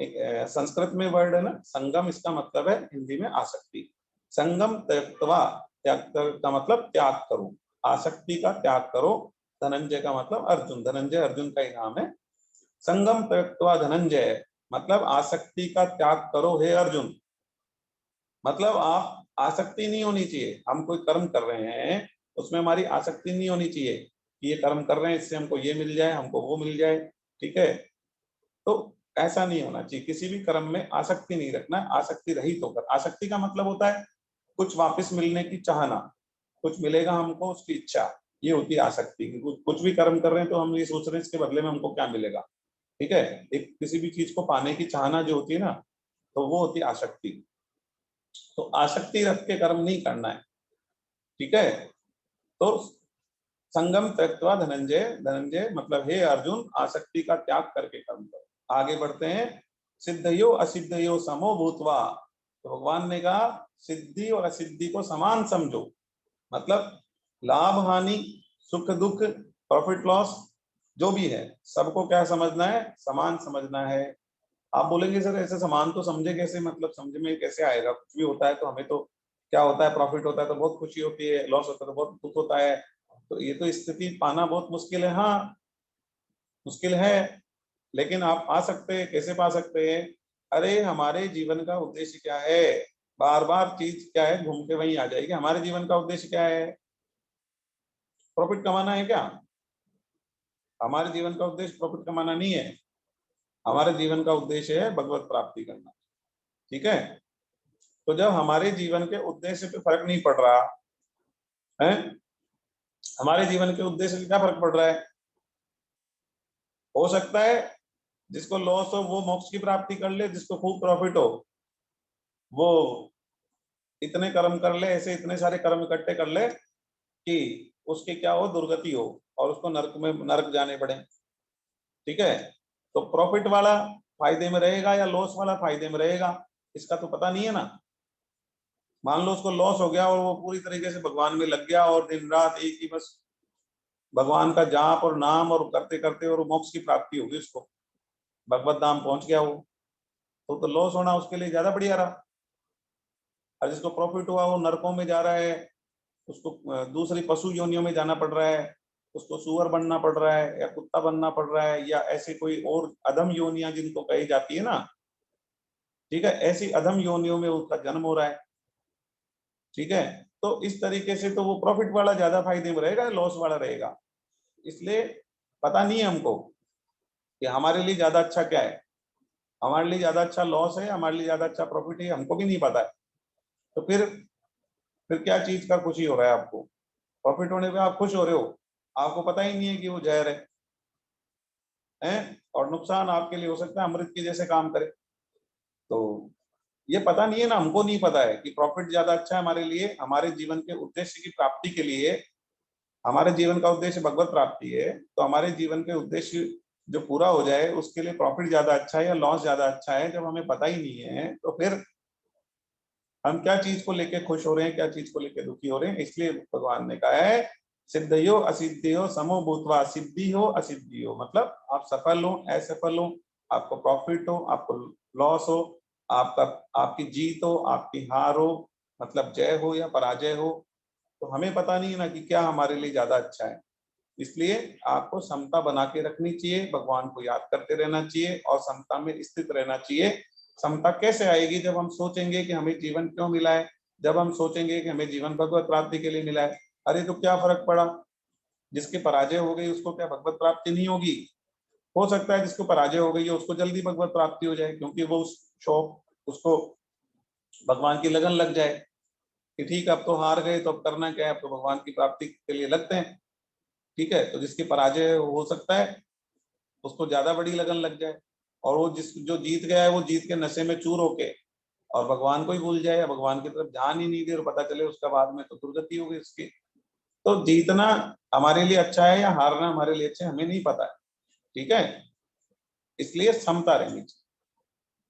संस्कृत में वर्ड है ना संगम, इसका मतलब है हिंदी में आसक्ति। संगम त्यक्त्वा, त्याग का मतलब त्याग करो, आसक्ति का त्याग करो। धनंजय का मतलब अर्जुन, धनंजय अर्जुन का ही नाम है। संगम त्यक्त्वा धनंजय मतलब आसक्ति का त्याग करो हे अर्जुन। मतलब आप आसक्ति नहीं होनी चाहिए, हम कोई कर्म कर रहे हैं उसमें हमारी आसक्ति नहीं होनी चाहिए कि ये कर्म कर रहे हैं इससे हमको ये मिल जाए, हमको वो मिल जाए। ठीक है, तो ऐसा नहीं होना चाहिए, किसी भी कर्म में आसक्ति नहीं रखना, आसक्ति रहित होकर। आसक्ति का मतलब होता है कुछ वापस मिलने की चाहना, कुछ मिलेगा हमको उसकी इच्छा, ये होती है आसक्ति। कुछ भी कर्म कर रहे हैं तो हम ये सोच रहे हैं इसके बदले में हमको क्या मिलेगा। ठीक है, एक किसी भी चीज को पाने की चाहना जो होती है ना, तो वो होती है आसक्ति। तो आसक्ति रख के कर्म नहीं करना है। ठीक है, तो संगम त्यक्त्वा धनंजय, धनंजय मतलब हे अर्जुन, आसक्ति का त्याग करके कर्म करो। आगे बढ़ते हैं, सिद्धयो असिद्धयो समो भूतवा। तो भगवान ने कहा सिद्धि और असिद्धि को समान समझो, मतलब लाभ हानि, सुख दुख, प्रॉफिट लॉस जो भी है सबको क्या समझना है, समान समझना है। आप बोलेंगे सर ऐसे समान तो समझे कैसे, मतलब समझ में कैसे आएगा, कुछ भी होता है तो हमें तो क्या होता है, प्रॉफिट होता है तो बहुत खुशी होती है, लॉस होता है तो बहुत दुख होता है, तो ये तो स्थिति पाना बहुत मुश्किल है। हाँ मुश्किल है, लेकिन आप पा सकते हैं। कैसे पा सकते हैं? अरे हमारे जीवन का उद्देश्य क्या है, बार बार चीज क्या है घूम के वहीं आ जाएगी। हमारे जीवन का उद्देश्य क्या है? प्रॉफिट कमाना है क्या? हमारे जीवन का उद्देश्य प्रॉफिट कमाना नहीं है, हमारे जीवन का उद्देश्य है भगवत प्राप्ति करना। ठीक है, तो जब हमारे जीवन के उद्देश्य पे फर्क नहीं पड़ रहा है, हमारे जीवन के उद्देश्य से क्या फर्क पड़ रहा है? हो सकता है जिसको लॉस हो वो मोक्ष की प्राप्ति कर ले, जिसको खूब प्रॉफिट हो वो इतने कर्म कर ले, ऐसे इतने सारे कर्म इकट्ठे कर ले कि उसके क्या हो, दुर्गति हो और उसको नरक जाने पड़े। ठीक है, तो प्रॉफिट वाला फायदे में रहेगा या लॉस वाला फायदे में रहेगा, इसका तो पता नहीं है ना। मान लो उसको लॉस हो गया और वो पूरी तरीके से भगवान में लग गया और दिन रात एक ही बस भगवान का जाप और नाम और करते करते और मोक्ष की प्राप्ति होगी, उसको भगवत धाम पहुंच गया वो, तो लॉस होना उसके लिए ज्यादा बढ़िया रहा। और जिसको प्रॉफिट हुआ वो नरकों में जा रहा है, उसको दूसरी पशु योनियों में जाना पड़ रहा है, उसको सुअर बनना पड़ रहा है या कुत्ता बनना पड़ रहा है, या ऐसे कोई और अधम योनियां जिनको कही जाती है ना, ठीक है, ऐसी अधम योनियों में उसका जन्म हो रहा है। ठीक है, तो इस तरीके से तो वो प्रॉफिट वाला ज्यादा फायदे में रहेगा, लॉस वाला रहेगा। इसलिए पता नहीं है हमको कि हमारे लिए ज्यादा अच्छा क्या है, हमारे लिए ज्यादा अच्छा लॉस है, हमारे लिए ज्यादा अच्छा प्रॉफिट है, हमको भी नहीं पता है। तो फिर क्या चीज का खुशी हो रहा है आपको? प्रॉफिट होने पे आप खुश हो रहे हो, आपको पता ही नहीं है कि वो जहर है, और नुकसान आपके लिए हो सकता है अमृत के जैसे काम करे। तो ये पता नहीं है ना, हमको नहीं पता है कि प्रॉफिट ज्यादा अच्छा है हमारे लिए, हमारे जीवन के उद्देश्य की प्राप्ति के लिए। हमारे जीवन का उद्देश्य भगवत प्राप्ति है, तो हमारे जीवन के उद्देश्य जो पूरा हो जाए उसके लिए प्रॉफिट ज्यादा अच्छा है या लॉस ज्यादा अच्छा है, जब हमें पता ही नहीं है तो फिर हम क्या चीज को लेके खुश हो रहे हैं, क्या चीज को लेके दुखी हो रहे हैं। इसलिए भगवान ने कहा है सिद्धयो असिद्धयो समो भूतवा, सिद्धि हो असिद्धि हो मतलब आप सफल हो असफल हो, आपको प्रॉफिट हो आपको लॉस हो, आपका आपकी जीत हो आपकी हार हो, मतलब जय हो या पराजय हो, तो हमें पता नहीं है ना कि क्या हमारे लिए ज्यादा अच्छा है। इसलिए आपको समता बना के रखनी चाहिए, भगवान को याद करते रहना चाहिए और समता में स्थित रहना चाहिए। समता कैसे आएगी? जब हम सोचेंगे कि हमें जीवन क्यों मिला है, जब हम सोचेंगे कि हमें जीवन भगवत प्राप्ति के लिए मिला है। अरे तो क्या फर्क पड़ा, जिसकी पराजय हो गई उसको क्या भगवत प्राप्ति नहीं होगी? हो सकता है जिसको पराजय हो गई है उसको जल्दी भगवत प्राप्ति हो जाए, क्योंकि वो उस शौक उसको भगवान की लगन लग जाए कि ठीक है अब तो हार गए तो अब करना क्या है, अब तो भगवान की प्राप्ति के लिए लगते हैं। ठीक है, तो जिसकी पराजय हो सकता है उसको ज्यादा बड़ी लगन लग जाए, और वो जो जीत गया है वो जीत के नशे में चूर होके और भगवान को ही भूल जाए या भगवान की तरफ ध्यान ही नहीं दे और पता चले उसका बाद में तो दुर्गति होगी उसकी। तो जीतना हमारे लिए अच्छा है या हारना हमारे लिए अच्छा है हमें नहीं पता है। ठीक है, इसलिए समता रहनी चाहिए।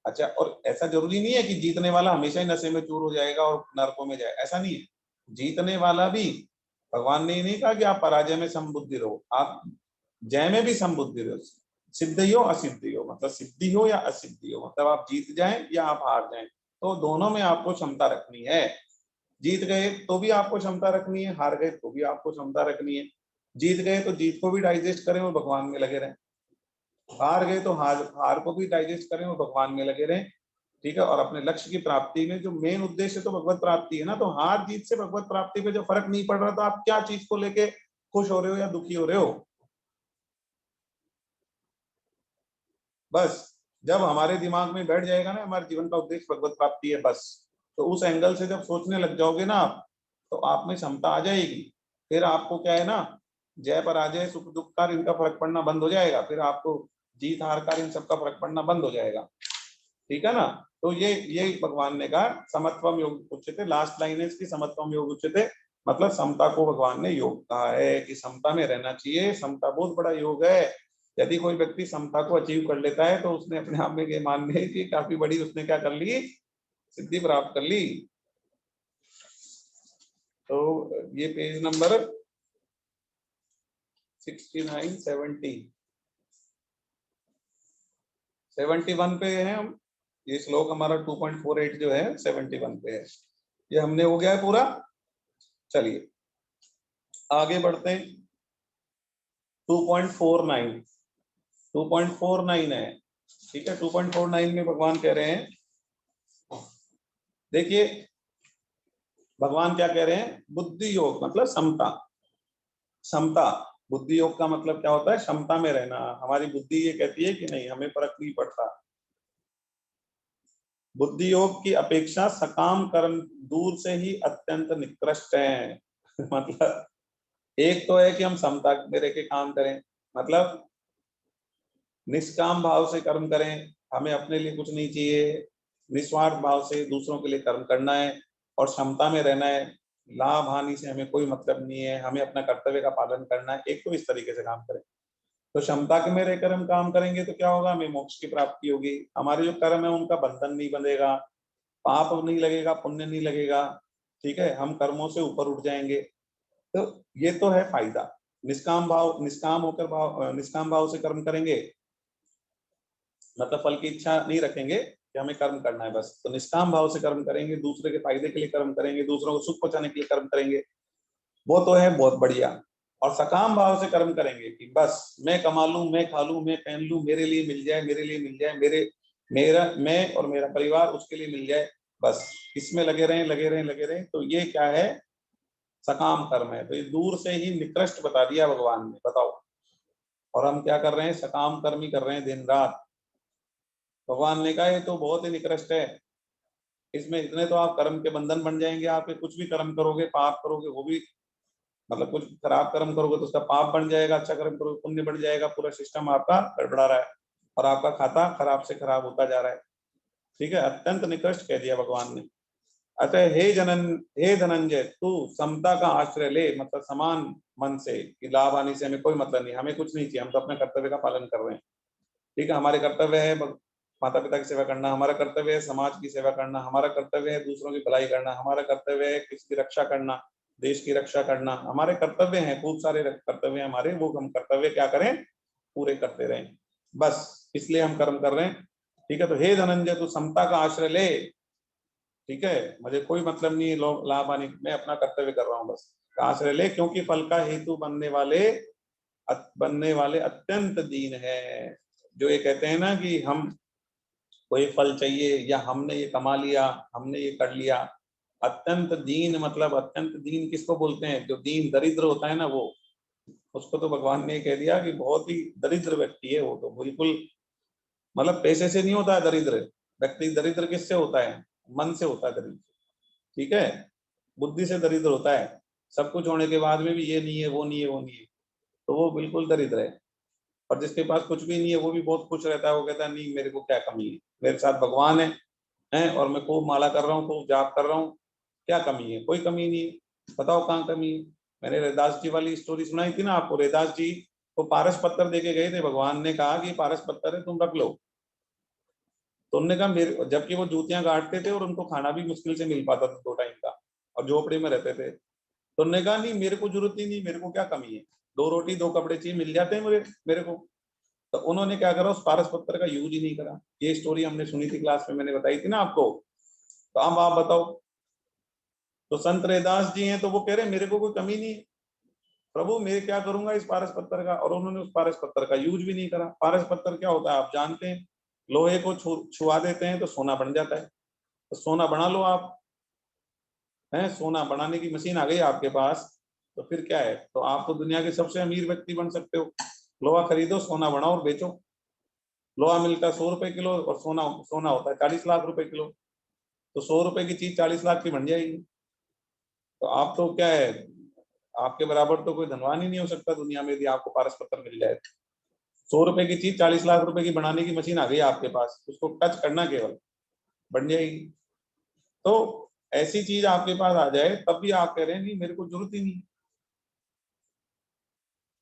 अच्छा, और ऐसा जरूरी नहीं है कि जीतने वाला हमेशा ही नशे में चूर हो जाएगा और नरकों में जाए, ऐसा नहीं है। जीतने वाला भी, भगवान ने नहीं कहा कि आप पराजय में समबुद्धि रहो, आप जय में भी समबुद्धि रहो। सिद्धि हो असिद्धि हो मतलब सिद्धि हो या असिद्धि हो, मतलब आप जीत जाएं या आप हार जाएं, तो दोनों में आपको क्षमता रखनी है। जीत गए तो भी आपको क्षमता रखनी है, हार गए तो भी आपको क्षमता रखनी है। जीत गए तो जीत को भी डाइजेस्ट करें और भगवान में लगे रहें, हार गए तो हार हार को भी डाइजेस्ट करें और भगवान में लगे रहें। ठीक है, और अपने लक्ष्य की प्राप्ति में जो मेन उद्देश्य तो भगवत प्राप्ति है ना, तो हार जीत से भगवत प्राप्ति पे जो फर्क नहीं पड़ रहा, तो आप क्या चीज को लेके खुश हो रहे हो या दुखी हो रहे हो? बस जब हमारे दिमाग में बैठ जाएगा ना हमारे जीवन का उद्देश्य भगवत प्राप्ति है, बस तो उस एंगल से जब सोचने लग जाओगे ना आप, तो आप में क्षमता आ जाएगी। फिर आपको क्या है ना, जय पराजय सुख दुख का इनका फर्क पड़ना बंद हो जाएगा, फिर आपको जीत हार का इन सबका फर्क पड़ना बंद हो जाएगा। ठीक है ना। तो ये भगवान ने कहा समत्वम योग उच्यते, लास्ट लाइन है इसकी, समत्वम योग उच्यते, मतलब समता को भगवान ने योग कहा है कि समता में रहना चाहिए। समता बहुत बड़ा योग है। यदि कोई व्यक्ति समता को अचीव कर लेता है तो उसने अपने आप में ये मान ली कि काफी बड़ी उसने क्या कर ली, सिद्धि प्राप्त कर ली। तो ये पेज नंबर 69 70 71 पे है हम। ये श्लोक हमारा 2.48 जो है 71 पे है। ये हमने हो गया है पूरा। चलिए आगे बढ़ते हैं। 2.49 2.49 है। ठीक है, 2.49 में भगवान कह रहे हैं, देखिए भगवान क्या कह रहे हैं, बुद्धि योग मतलब समता। समता, बुद्धि योग का मतलब क्या होता है, क्षमता में रहना। हमारी बुद्धि ये कहती है कि नहीं, हमें फर्क नहीं पड़ता। बुद्धि योग की अपेक्षा सकाम कर्म दूर से ही अत्यंत निकृष्ट है। मतलब एक तो है कि हम समता में रह के काम करें, मतलब निष्काम भाव से कर्म करें, हमें अपने लिए कुछ नहीं चाहिए, निस्वार्थ भाव से दूसरों के लिए कर्म करना है और क्षमता में रहना है। लाभ हानि से हमें कोई मतलब नहीं है, हमें अपना कर्तव्य का पालन करना है। एक तो इस तरीके से काम करें। तो क्षमता के में रहकर हम काम करेंगे तो क्या होगा, हमें मोक्ष की प्राप्ति होगी। हमारे जो कर्म है उनका बंधन नहीं बंधेगा, पाप नहीं लगेगा, पुण्य नहीं लगेगा। ठीक है, हम कर्मों से ऊपर उठ जाएंगे। तो ये तो है फायदा। निष्काम भाव, निष्काम भाव से कर्म करेंगे, मतलब फल की इच्छा नहीं रखेंगे कि हमें कर्म करना है बस। तो निष्काम भाव से कर्म करेंगे, दूसरे के फायदे के लिए कर्म करेंगे, दूसरों को सुख पहुंचाने के लिए कर्म करेंगे, वो तो है बहुत बढ़िया। और सकाम भाव से कर्म करेंगे कि बस मैं कमा लूं, मैं खा लूं, मैं पहन लूं, मेरे लिए मिल जाए, मेरे लिए मिल जाए, मेरा मैं और मेरा परिवार उसके लिए मिल जाए, बस इसमें लगे रहें लगे रहें लगे रहें। तो ये क्या है, सकाम कर्म है। तो ये दूर से ही निकृष्ट बता दिया भगवान ने, बताओ। और हम क्या कर रहे हैं, सकाम कर्म ही कर रहे हैं दिन रात। भगवान ने कहा ये तो बहुत ही निकृष्ट है, इसमें इतने तो आप कर्म के बंधन बन जाएंगे। आप कुछ भी कर्म करोगे, पाप करोगे वो भी, मतलब कुछ खराब कर्म करोगे तो उसका पाप बन जाएगा, अच्छा कर्म करोगे पुण्य बढ़ जाएगा। पूरा सिस्टम आपका गड़बड़ा रहा है और आपका खाता खराब से खराब होता जा रहा है। ठीक है, अत्यंत निकृष्ट कह दिया भगवान ने। अतः हे धनंजय तू समता का आश्रय ले, मतलब समान मन से, कि लाभ आने से हमें कोई मतलब नहीं, हमें कुछ नहीं चाहिए, हम तो अपने कर्तव्य का पालन कर रहे हैं। ठीक है, हमारे कर्तव्य है माता पिता की सेवा करना, हमारा कर्तव्य है समाज की सेवा करना, हमारा कर्तव्य है दूसरों की भलाई करना, हमारा कर्तव्य है किसी की रक्षा करना, देश की रक्षा करना। हमारे कर्तव्य हैं, खूब सारे कर्तव्य हैं हमारे, वो हम कर्तव्य क्या करें, पूरे करते रहें, बस इसलिए हम कर्म कर रहे हैं। ठीक है, तो हे धनंजय तू समता का आश्रय ले। ठीक है, मुझे कोई मतलब नहीं है लाभ आने, मैं अपना कर्तव्य कर रहा हूँ बस। आश्रय ले क्योंकि फल का हेतु बनने वाले अत्यंत दीन है। जो ये कहते हैं ना कि हम कोई फल चाहिए या हमने ये कमा लिया, हमने ये कर लिया, अत्यंत दीन, मतलब अत्यंत दीन किसको बोलते हैं, जो दीन दरिद्र होता है ना वो, उसको तो भगवान ने कह दिया कि बहुत ही दरिद्र व्यक्ति है वो, तो बिल्कुल, मतलब पैसे से नहीं होता है दरिद्र व्यक्ति। दरिद्र किससे होता है, मन से होता है दरिद्र। ठीक है, बुद्धि से दरिद्र होता है, सब कुछ होने के बाद में भी ये नहीं है वो नहीं है वो नहीं है, तो वो बिल्कुल दरिद्र है। और जिसके पास कुछ भी नहीं है वो भी बहुत खुश रहता है, वो कहता है नहीं मेरे को क्या कमी है, मेरे साथ भगवान है और मैं खूब माला कर रहा हूँ, खूब जाप कर रहा हूँ, क्या कमी है, कोई कमी नहीं है। बताओ कहाँ कमी है। मैंने रैदास जी वाली स्टोरी सुनाई थी ना आपको, रैदास जी को पारस पत्थर देके गए थे, भगवान ने कहा कि पारस पत्थर है तुम रख लो। तो उन्होंने कहा मेरे, जबकि वो जूतियां गाड़ते थे और उनको खाना भी मुश्किल से मिल पाता था 2 टाइम का, और झोपड़े में रहते थे। तो उन्होंने कहा नहीं मेरे को जरूरत ही नहीं, मेरे को क्या कमी है, 2 रोटी 2 कपड़े चाहिए, मिल जाते हैं मेरे मेरे को। तो उन्होंने क्या करा, उस पारस पत्थर का यूज ही नहीं करा। ये स्टोरी हमने सुनी थी क्लास में, मैंने बताई थी ना आपको। तो अब आप बताओ। तो संत रैदास जी हैं तो वो कह रहे हैं मेरे को कोई कमी नहीं है, प्रभु मैं क्या करूंगा इस पारस पत्थर का। और उन्होंने उस पारस पत्थर का यूज भी नहीं करा। पारस पत्थर क्या होता है आप जानते हैं, लोहे को छुआ देते हैं तो सोना बन जाता है। तो सोना बना लो आप, है सोना बनाने की मशीन आ गई आपके पास, तो फिर क्या है, तो आप तो दुनिया के सबसे अमीर व्यक्ति बन सकते हो। लोहा खरीदो, सोना बनाओ और बेचो। लोहा मिलता है 100 रुपए किलो और सोना सोना होता है 40 लाख रुपए किलो। तो 100 रुपए की चीज 40 लाख की बन जाएगी। तो आप तो क्या है, आपके बराबर तो कोई धनवान ही नहीं हो सकता दुनिया में, यदि आपको पारस पत्र मिल जाए। 100 रुपए की चीज 40 लाख रुपए की बनाने की मशीन आ गई आपके पास, उसको टच करना केवल, बन जाएगी। तो ऐसी चीज आपके पास आ जाए तब भी आप कह रहे हैं नहीं मेरे को जरूरत ही नहीं।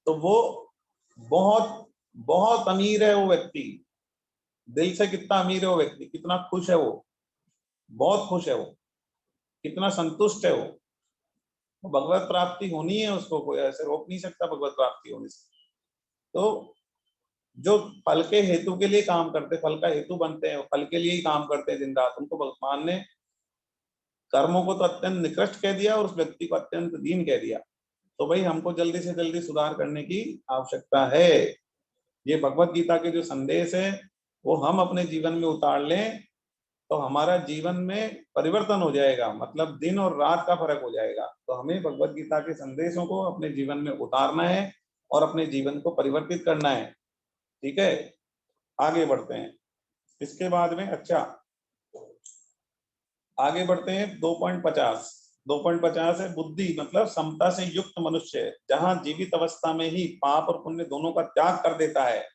तो वो बहुत बहुत अमीर है वो व्यक्ति, दिल से कितना अमीर है वो व्यक्ति, कितना खुश है वो, बहुत खुश है वो, कितना संतुष्ट है वो। तो भगवत प्राप्ति होनी है उसको, कोई ऐसे रोक नहीं सकता भगवत प्राप्ति होने से। तो जो फल के हेतु के लिए काम करते, फल का हेतु बनते हैं, फल के लिए ही काम करते हैं दिन रात, उनको भगवान ने कर्मों को तो अत्यंत निकृष्ट कह दिया और उस व्यक्ति को अत्यंत दीन कह दिया। तो भाई हमको जल्दी से जल्दी सुधार करने की आवश्यकता है। ये भगवत गीता के जो संदेश है वो हम अपने जीवन में उतार लें तो हमारा जीवन में परिवर्तन हो जाएगा, मतलब दिन और रात का फर्क हो जाएगा। तो हमें भगवत गीता के संदेशों को अपने जीवन में उतारना है और अपने जीवन को परिवर्तित करना है। ठीक है, आगे बढ़ते हैं इसके बाद में। अच्छा, आगे बढ़ते हैं 2.50। 2.50 है बुद्धि मतलब समता से युक्त मनुष्य जहां जीवित अवस्था में ही पाप और पुण्य दोनों का त्याग कर देता है।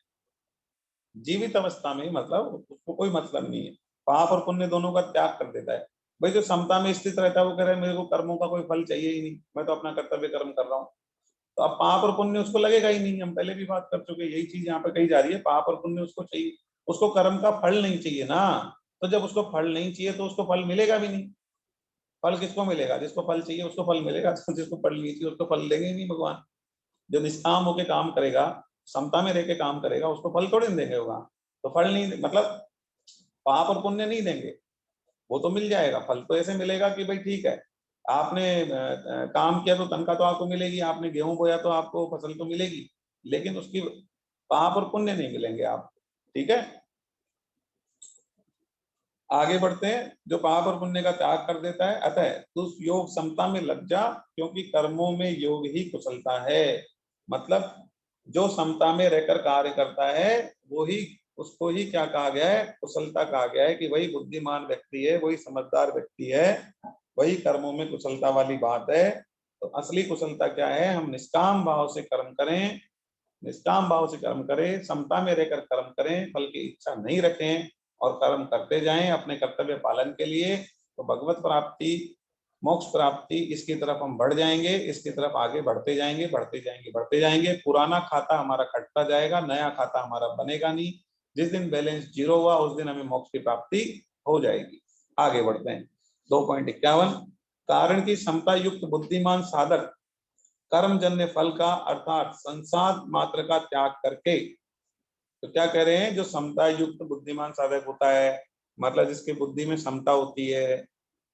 जीवित अवस्था में मतलब उसको कोई मतलब नहीं है, पाप और पुण्य दोनों का त्याग कर देता है। भाई जो समता में स्थित रहता है वो कह रहा है मेरे को कर्मों का कोई फल चाहिए ही नहीं, मैं तो अपना कर्तव्य कर्म कर रहा हूँ। तो अब पाप और पुण्य उसको लगेगा ही नहीं, हम पहले भी बात कर चुके, यही चीज यहाँ पे कही जा रही है, पाप और पुण्य उसको चाहिए, उसको कर्म का फल नहीं चाहिए ना। तो जब उसको फल नहीं चाहिए तो उसको फल मिलेगा भी नहीं। फल किसको मिलेगा, जिसको फल चाहिए उसको फल मिलेगा, तो जिसको फल नहीं चाहिए उसको फल देंगे ही नहीं भगवान। जो निष्काम होकर काम करेगा, समता में रह के काम करेगा, उसको फल थोड़े नहीं देंगे भगवान। तो फल नहीं मतलब पाप और पुण्य नहीं देंगे, वो तो मिल जाएगा। फल तो ऐसे मिलेगा कि भाई ठीक है, आपने काम किया तो तनख्वाह तो आपको मिलेगी, आपने गेहूं बोया तो आपको फसल तो मिलेगी, लेकिन उसकी पाप और पुण्य नहीं मिलेंगे आपको। ठीक है, आगे बढ़ते हैं। जो पाप और पुण्य का त्याग कर देता है, अतः तू योग समता में लग जा, क्योंकि कर्मों में योग ही कुशलता है। मतलब जो समता में रहकर कार्य करता है वो ही, उसको ही क्या कहा गया है, कुशलता कहा गया है। कि वही बुद्धिमान व्यक्ति है, वही समझदार व्यक्ति है, वही कर्मों में कुशलता वाली बात है। तो असली कुशलता क्या है, हम निष्काम भाव से कर्म करें, निष्काम भाव से कर्म करें, समता में रहकर कर्म करें, फल की इच्छा नहीं रखें और कर्म करते जाएं अपने कर्तव्य पालन के लिए। तो भगवत प्राप्ति, मोक्ष प्राप्ति, इसकी तरफ हम बढ़ जाएंगे, इसकी तरफ आगे बढ़ते जाएंगे, बढ़ते जाएंगे, बढ़ते जाएंगे। पुराना खाता हमारा कटता जाएगा, नया खाता हमारा बनेगा नहीं। जिस दिन बैलेंस 0 हुआ उस दिन हमें मोक्ष की प्राप्ति हो जाएगी। आगे बढ़ते हैं 2.51। कारण की समता युक्त बुद्धिमान साधक कर्मजन्य फल का अर्थात संसार मात्र का त्याग करके, तो क्या कह रहे हैं, जो समता युक्त बुद्धिमान साधक होता है, मतलब जिसकी बुद्धि में समता होती है,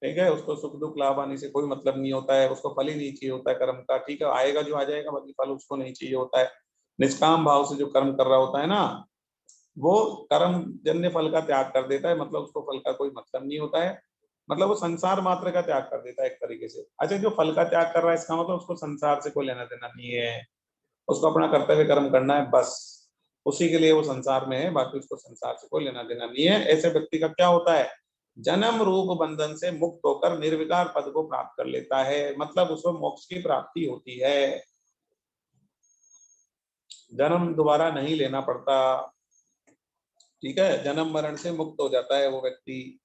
ठीक है, उसको सुख दुख लाभ आने से कोई मतलब नहीं होता है, उसको फल ही नहीं चाहिए होता है कर्म का। ठीक है, आएगा जो आ जाएगा, बाकी फल उसको नहीं चाहिए होता है। निष्काम भाव से जो कर्म कर रहा होता है ना, वो कर्म जन्य फल का त्याग कर देता है, मतलब उसको फल का कोई मतलब नहीं होता है, मतलब वो संसार मात्र का त्याग कर देता है एक तरीके से। अच्छा, जो फल का त्याग कर रहा है इसका मतलब उसको संसार से कोई लेना देना नहीं है, उसको अपना कर्तव्य कर्म करना है बस, उसी के लिए वो संसार में है, बाकी उसको संसार से कोई लेना देना नहीं है। ऐसे व्यक्ति का क्या होता है, जन्म रूप बंधन से मुक्त होकर निर्विकार पद को प्राप्त कर लेता है, मतलब उसको मोक्ष की प्राप्ति होती है, जन्म दोबारा नहीं लेना पड़ता। ठीक है, जन्म मरण से मुक्त हो जाता है वो व्यक्ति।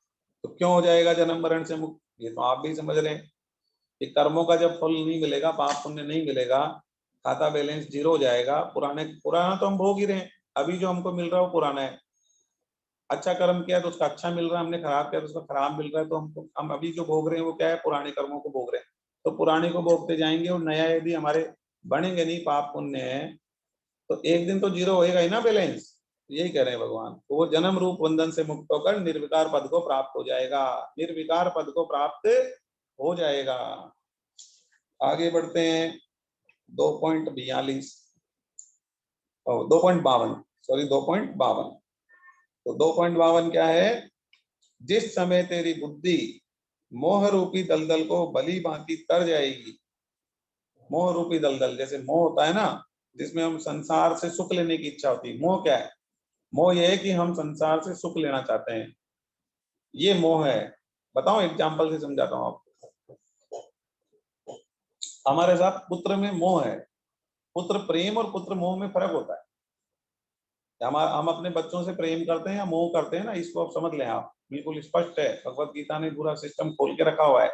तो क्यों हो जाएगा जन्म मरण से मुक्त, ये तो आप भी समझ रहे हैं कि कर्मों का जब फल नहीं मिलेगा, पाप पुण्य नहीं मिलेगा, खाता बैलेंस 0 हो जाएगा। पुराना तो हम भोग ही रहे हैं, अभी जो हमको मिल रहा है वो पुराना है। अच्छा कर्म किया तो उसका अच्छा मिल रहा है, हमने खराब किया तो उसका खराब मिल रहा है। तो हम अभी जो भोग रहे हैं वो क्या है, पुराने कर्मों को भोग रहे हैं। तो पुराने को भोगते जाएंगे और नया यदि हमारे बनेंगे नहीं, पाप पुण्य है, तो एक दिन तो 0 होएगा ही ना बैलेंस। यही कह रहे हैं भगवान, तो वो जन्म रूप बंधन से मुक्त होकर निर्विकार पद को प्राप्त हो जाएगा, निर्विकार पद को प्राप्त हो जाएगा। आगे बढ़ते हैं 2.42 और 2.52, सॉरी 2.52। तो 2.52 क्या है, जिस समय तेरी बुद्धि मोह रूपी दलदल को भली भांति तर जाएगी। मोह रूपी दलदल, जैसे मोह होता है ना, जिसमें हम संसार से सुख लेने की इच्छा होती है। मोह क्या है, मोह यह है कि हम संसार से सुख लेना चाहते हैं, ये मोह है। बताओ, एग्जाम्पल से समझाता हूँ आपको। हमारे साथ पुत्र में मोह है, पुत्र प्रेम और पुत्र मोह में फर्क होता है। हम अपने बच्चों से प्रेम करते हैं या मोह करते हैं ना, इसको आप समझ लें। आप बिल्कुल स्पष्ट है, भगवत गीता ने पूरा सिस्टम खोल के रखा हुआ है,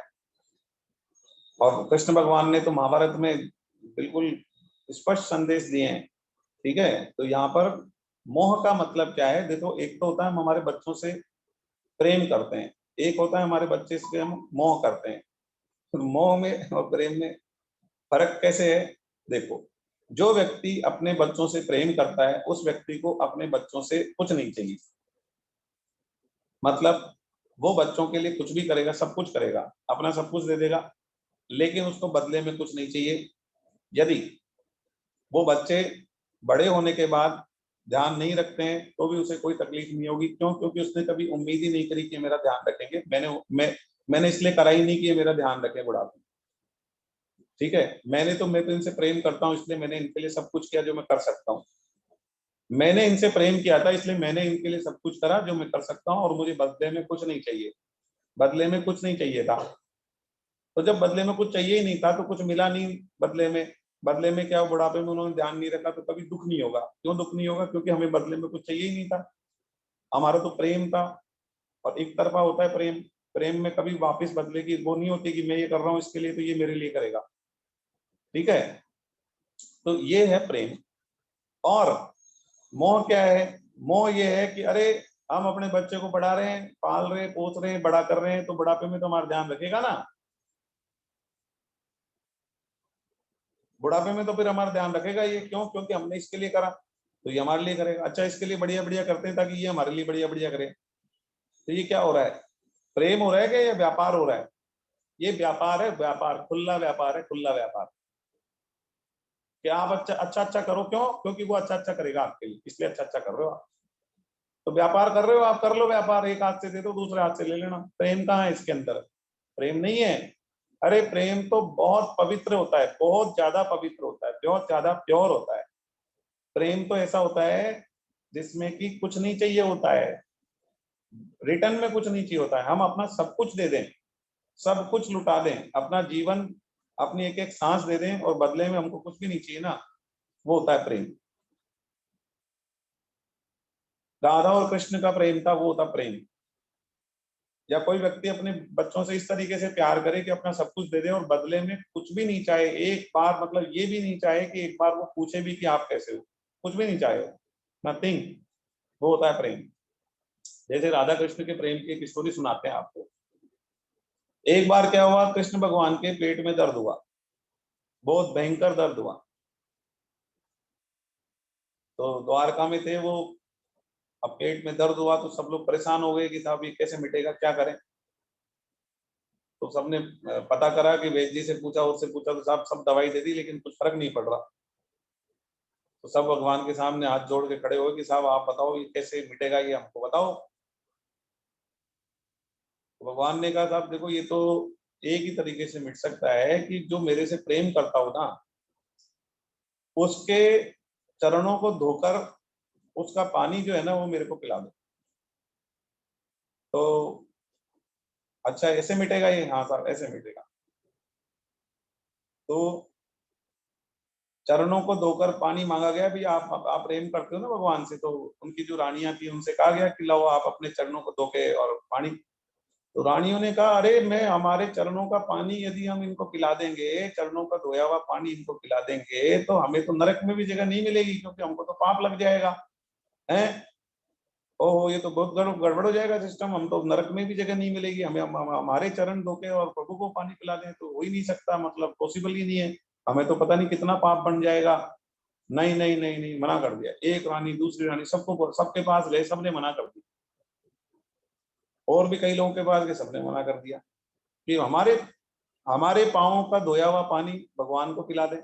और कृष्ण भगवान ने तो महाभारत में बिल्कुल स्पष्ट संदेश दिए हैं। ठीक है, तो यहाँ पर मोह का मतलब क्या है? देखो, एक तो होता है हम हमारे बच्चों से प्रेम करते हैं, एक होता है हमारे बच्चे से हम मोह करते हैं। तो मोह में और प्रेम में फर्क कैसे है? देखो, जो व्यक्ति अपने बच्चों से प्रेम करता है उस व्यक्ति को अपने बच्चों से कुछ नहीं चाहिए। मतलब वो बच्चों के लिए कुछ भी करेगा, सब कुछ करेगा, अपना सब कुछ दे देगा, लेकिन उसको बदले में कुछ नहीं चाहिए। यदि वो बच्चे बड़े होने के बाद ध्यान नहीं रखते हैं तो भी उसे कोई तकलीफ नहीं होगी। क्यों? क्योंकि उसने कभी उम्मीद ही नहीं करी कि मेरा ध्यान रखेंगे। मैंने इसलिए करा ही नहीं कि ये मेरा ध्यान रखे बुढ़ापे। ठीक है, मैं तो इनसे प्रेम करता हूँ, इसलिए मैंने इनके लिए सब कुछ किया जो मैं कर सकता हूँ। मैंने इनसे प्रेम किया था, इसलिए मैंने इनके लिए सब कुछ करा जो मैं कर सकता हूँ, और मुझे बदले में कुछ नहीं चाहिए। बदले में कुछ नहीं चाहिए था। तो जब बदले में कुछ चाहिए ही नहीं था तो कुछ मिला नहीं बदले में। बदले में क्या, बुढ़ापे में उन्होंने ध्यान नहीं रखा, तो कभी दुख नहीं होगा। क्यों दुख नहीं होगा? क्योंकि हमें बदले में कुछ चाहिए ही नहीं था। हमारा तो प्रेम था, और एक तरफा होता है प्रेम। प्रेम में कभी वापस बदले की वो नहीं होती कि मैं ये कर रहा हूँ इसके लिए तो ये मेरे लिए करेगा। ठीक है, तो ये है प्रेम। और मोह क्या है? मोह ये है कि अरे, हम अपने बच्चे को पढ़ा रहे हैं, पाल रहे हैं, पोस रहे हैं, बड़ा कर रहे हैं, तो बुढ़ापे में तो हमारा ध्यान रखेगा ना। बुढ़ापे में तो फिर हमारा ध्यान रखेगा ये। क्यों? क्योंकि हमने इसके लिए करा तो ये हमारे लिए करेगा। अच्छा, इसके लिए बढ़िया बढ़िया करते हैं ताकि ये हमारे लिए बढ़िया बढ़िया करे। तो ये क्या हो रहा है? प्रेम हो रहा है क्या, या व्यापार हो रहा है? ये व्यापार है, व्यापार, खुला व्यापार है, खुला व्यापार। कि आप अच्छा अच्छा अच्छा करो। क्यों? क्योंकि वो अच्छा अच्छा करेगा आपके लिए, इसलिए अच्छा अच्छा कर रहे हो आप। तो व्यापार कर रहे हो आप, कर लो व्यापार। एक हाथ से दे दो, दूसरे हाथ से ले लेना। प्रेम कहाँ है इसके अंदर? प्रेम नहीं है। अरे, प्रेम तो बहुत पवित्र होता है, बहुत ज्यादा पवित्र होता है, बहुत ज्यादा प्योर होता है। प्रेम तो ऐसा होता है जिसमें कि कुछ नहीं चाहिए होता है, रिटर्न में कुछ नहीं चाहिए होता है। हम अपना सब कुछ दे दें, सब कुछ लुटा दें, अपना जीवन, अपनी एक एक सांस दे दें, और बदले में हमको कुछ भी नहीं चाहिए ना, वो होता है प्रेम। राधा और कृष्ण का प्रेम था, वो होता प्रेम। या कोई व्यक्ति अपने बच्चों से इस तरीके से प्यार करे कि अपना सब कुछ दे दे और बदले में कुछ भी नहीं चाहे, एक बार, मतलब ये भी नहीं चाहे कि एक बार वो पूछे भी कि आप कैसे हो, कुछ भी नहीं चाहे, नथिंग, वो होता है प्रेम। जैसे राधा कृष्ण के प्रेम की एक स्टोरी सुनाते हैं आपको। एक बार क्या हुआ, कृष्ण भगवान के पेट में दर्द हुआ, बहुत भयंकर दर्द हुआ। तो द्वारका में थे वो। अब पेट में दर्द हुआ तो सब लोग परेशान हो गए कि साहब ये कैसे मिटेगा, क्या करें। तो सबने पता करा कि वैद्य जी से पूछा, उससे पूछा, तो साहब सब दवाई दे दी लेकिन कुछ फर्क नहीं पड़ रहा। तो सब भगवान के सामने हाथ जोड़ के खड़े हुए कि साहब आप बताओ ये कैसे मिटेगा, ये हमको बताओ। तो भगवान ने कहा, साहब देखो, ये तो एक ही तरीके से मिट सकता है कि जो मेरे से प्रेम करता हो ना, उसके चरणों को धोकर उसका पानी जो है ना वो मेरे को पिला दो। तो अच्छा, ऐसे मिटेगा ये? हाँ साहब, ऐसे मिटेगा। तो चरणों को धोकर पानी मांगा गया। भी आप प्रेम करते हो ना भगवान से, तो उनकी जो रानियां थी उनसे कहा गया कि लाओ आप अपने चरणों को धो के और पानी। तो रानियों ने कहा, अरे मैं, हमारे चरणों का पानी यदि हम इनको पिला देंगे, चरणों का धोया हुआ पानी इनको पिला देंगे, तो हमें तो नरक में भी जगह नहीं मिलेगी, क्योंकि हमको तो पाप लग जाएगा है। ओहो, ये तो बहुत गड़बड़ हो जाएगा सिस्टम, हम तो नरक में भी जगह नहीं मिलेगी हमें। हमारे चरण धो के और प्रभु को पानी पिला दें तो हो ही नहीं सकता, मतलब पॉसिबल ही नहीं है। हमें तो पता नहीं कितना पाप बन जाएगा। नहीं नहीं नहीं नहीं, मना कर दिया। एक रानी, दूसरी रानी, सबको, सबके पास गए, सबने मना कर दिया। और भी कई लोगों के पास गए, सबने मना कर दिया कि हमारे हमारे पाँव का धोया हुआ पानी भगवान को पिला दे,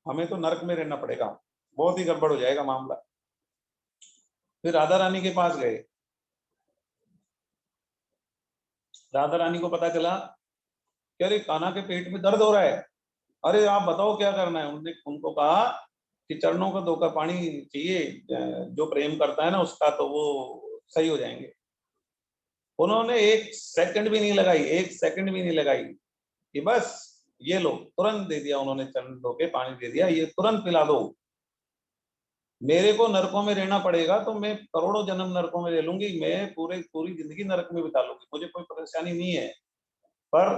हमें तो नरक में रहना पड़ेगा, बहुत ही गड़बड़ हो जाएगा मामला। फिर राधा रानी के पास गए। राधा रानी को पता चला कि अरे, कान्हा के पेट में दर्द हो रहा है। अरे आप बताओ क्या करना है। उन्होंने उनको कहा कि चरणों का धोकर पानी चाहिए, जो प्रेम करता है ना उसका, तो वो सही हो जाएंगे। उन्होंने 1 सेकंड भी नहीं लगाई, 1 सेकंड भी नहीं लगाई कि बस ये लो, तुरंत दे दिया उन्होंने, चरण धो के पानी दे दिया, ये तुरंत पिला दो। मेरे को नरकों में रहना पड़ेगा तो मैं करोड़ों जन्म नरकों में रह लूंगी, मैं पूरी जिंदगी नरक में बिता लूंगी, मुझे कोई परेशानी नहीं है, पर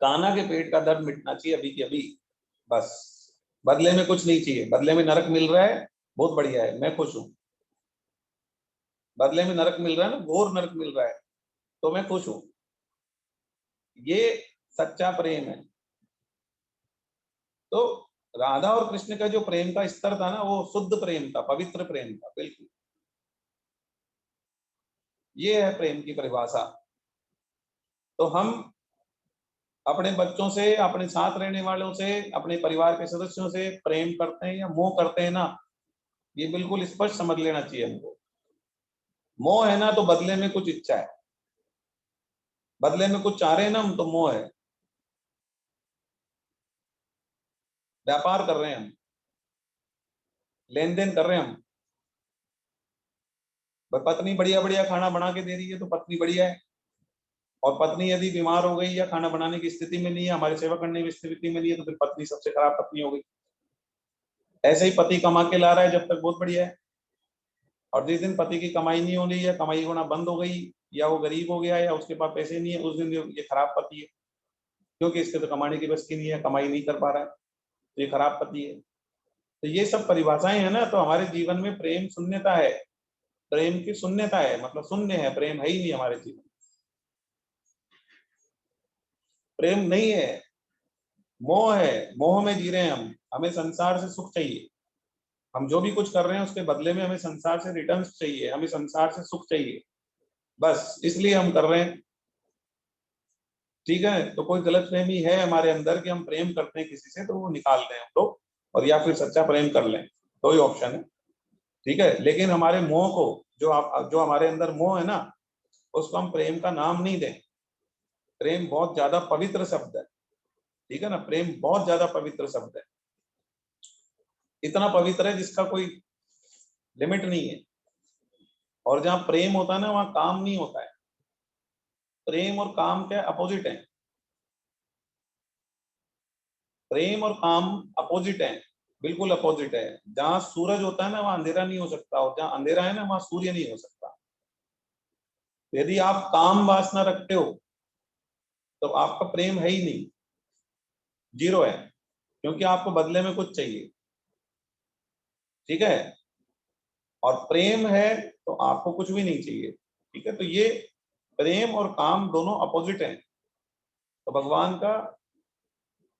कान्हा के पेट का दर्द मिटना चाहिए अभी के अभी, बस। बदले में कुछ नहीं चाहिए, बदले में नरक मिल रहा है, बहुत बढ़िया है, मैं खुश हूँ। बदले में नरक मिल रहा है ना, घोर नरक मिल रहा है, तो मैं खुश हूँ। ये सच्चा प्रेम है। तो राधा और कृष्ण का जो प्रेम का स्तर था ना, वो शुद्ध प्रेम था, पवित्र प्रेम था, बिल्कुल। ये है प्रेम की परिभाषा। तो हम अपने बच्चों से, अपने साथ रहने वालों से, अपने परिवार के सदस्यों से प्रेम करते हैं या मोह करते हैं ना, ये बिल्कुल स्पष्ट समझ लेना चाहिए हमको। मोह है ना तो बदले में कुछ इच्छा है, बदले में कुछ चाह रहे हैं ना हम, तो मोह है। व्यापार कर रहे हैं हम, लेन देन कर रहे हैं हम। पत्नी बढ़िया बढ़िया खाना बना के दे रही है तो पत्नी बढ़िया है, और पत्नी यदि बीमार हो गई या खाना बनाने की स्थिति में नहीं है, हमारी सेवा करने की स्थिति में नहीं है, तो फिर पत्नी सबसे खराब पत्नी हो गई। ऐसे ही पति कमा के ला रहा है जब तक बहुत बढ़िया है, और जिस दिन पति की कमाई नहीं हो रही है, कमाई होना बंद हो गई, या वो गरीब हो गया, या उसके पास पैसे नहीं है, उस दिन ये खराब पति है, क्योंकि इसके तो कमाने की बस की नहीं है, कमाई नहीं कर पा रहा है, तो ये खराब पति है। तो ये सब परिभाषाएं है ना, तो हमारे जीवन में प्रेम शून्यता है, प्रेम की शून्यता है, मतलब शून्य है, प्रेम है ही नहीं हमारे जीवन, प्रेम नहीं है, मोह है। मोह में जी रहे हैं हम, हमें संसार से सुख चाहिए, हम जो भी कुछ कर रहे हैं उसके बदले में हमें संसार से रिटर्न्स चाहिए, हमें संसार से सुख चाहिए, बस इसलिए हम कर रहे हैं। ठीक है, तो कोई गलतफहमी है हमारे अंदर कि हम प्रेम करते हैं किसी से, तो वो निकाल दें हम लोग, और या फिर सच्चा प्रेम कर लें, दो ही ऑप्शन है। ठीक है, लेकिन हमारे मोह को, जो हमारे अंदर मोह है ना, उसको हम प्रेम का नाम नहीं दें। प्रेम बहुत ज्यादा पवित्र शब्द है, ठीक है ना, प्रेम बहुत ज्यादा पवित्र शब्द है, इतना पवित्र है जिसका कोई लिमिट नहीं है। और जहाँ प्रेम होता है ना, वहाँ काम नहीं होता है। प्रेम और काम क्या अपोजिट है, प्रेम और काम अपोजिट है, बिल्कुल अपोजिट है। जहाँ सूरज होता है ना, वहाँ अंधेरा नहीं हो सकता, और जहाँ अंधेरा है ना, वहाँ सूर्य नहीं हो सकता। यदि आप काम वासना रखते हो तो आपका प्रेम है ही नहीं, जीरो है, क्योंकि आपको बदले में कुछ चाहिए। ठीक है, और प्रेम है तो आपको कुछ भी नहीं चाहिए। ठीक है, तो ये प्रेम और काम दोनों अपोजिट हैं। तो भगवान का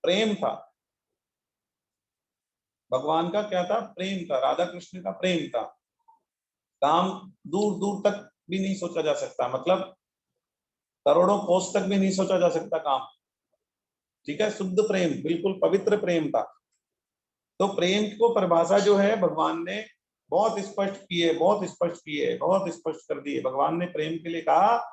प्रेम था, भगवान का क्या था, प्रेम था, राधा कृष्ण का प्रेम था। काम दूर दूर तक भी नहीं सोचा जा सकता, मतलब करोड़ों कोस तक भी नहीं सोचा जा सकता काम। ठीक है, शुद्ध प्रेम, बिल्कुल पवित्र प्रेम था। तो प्रेम को परिभाषा जो है भगवान ने बहुत स्पष्ट की है, बहुत स्पष्ट की है, बहुत स्पष्ट कर दी है। भगवान ने प्रेम के लिए कहा,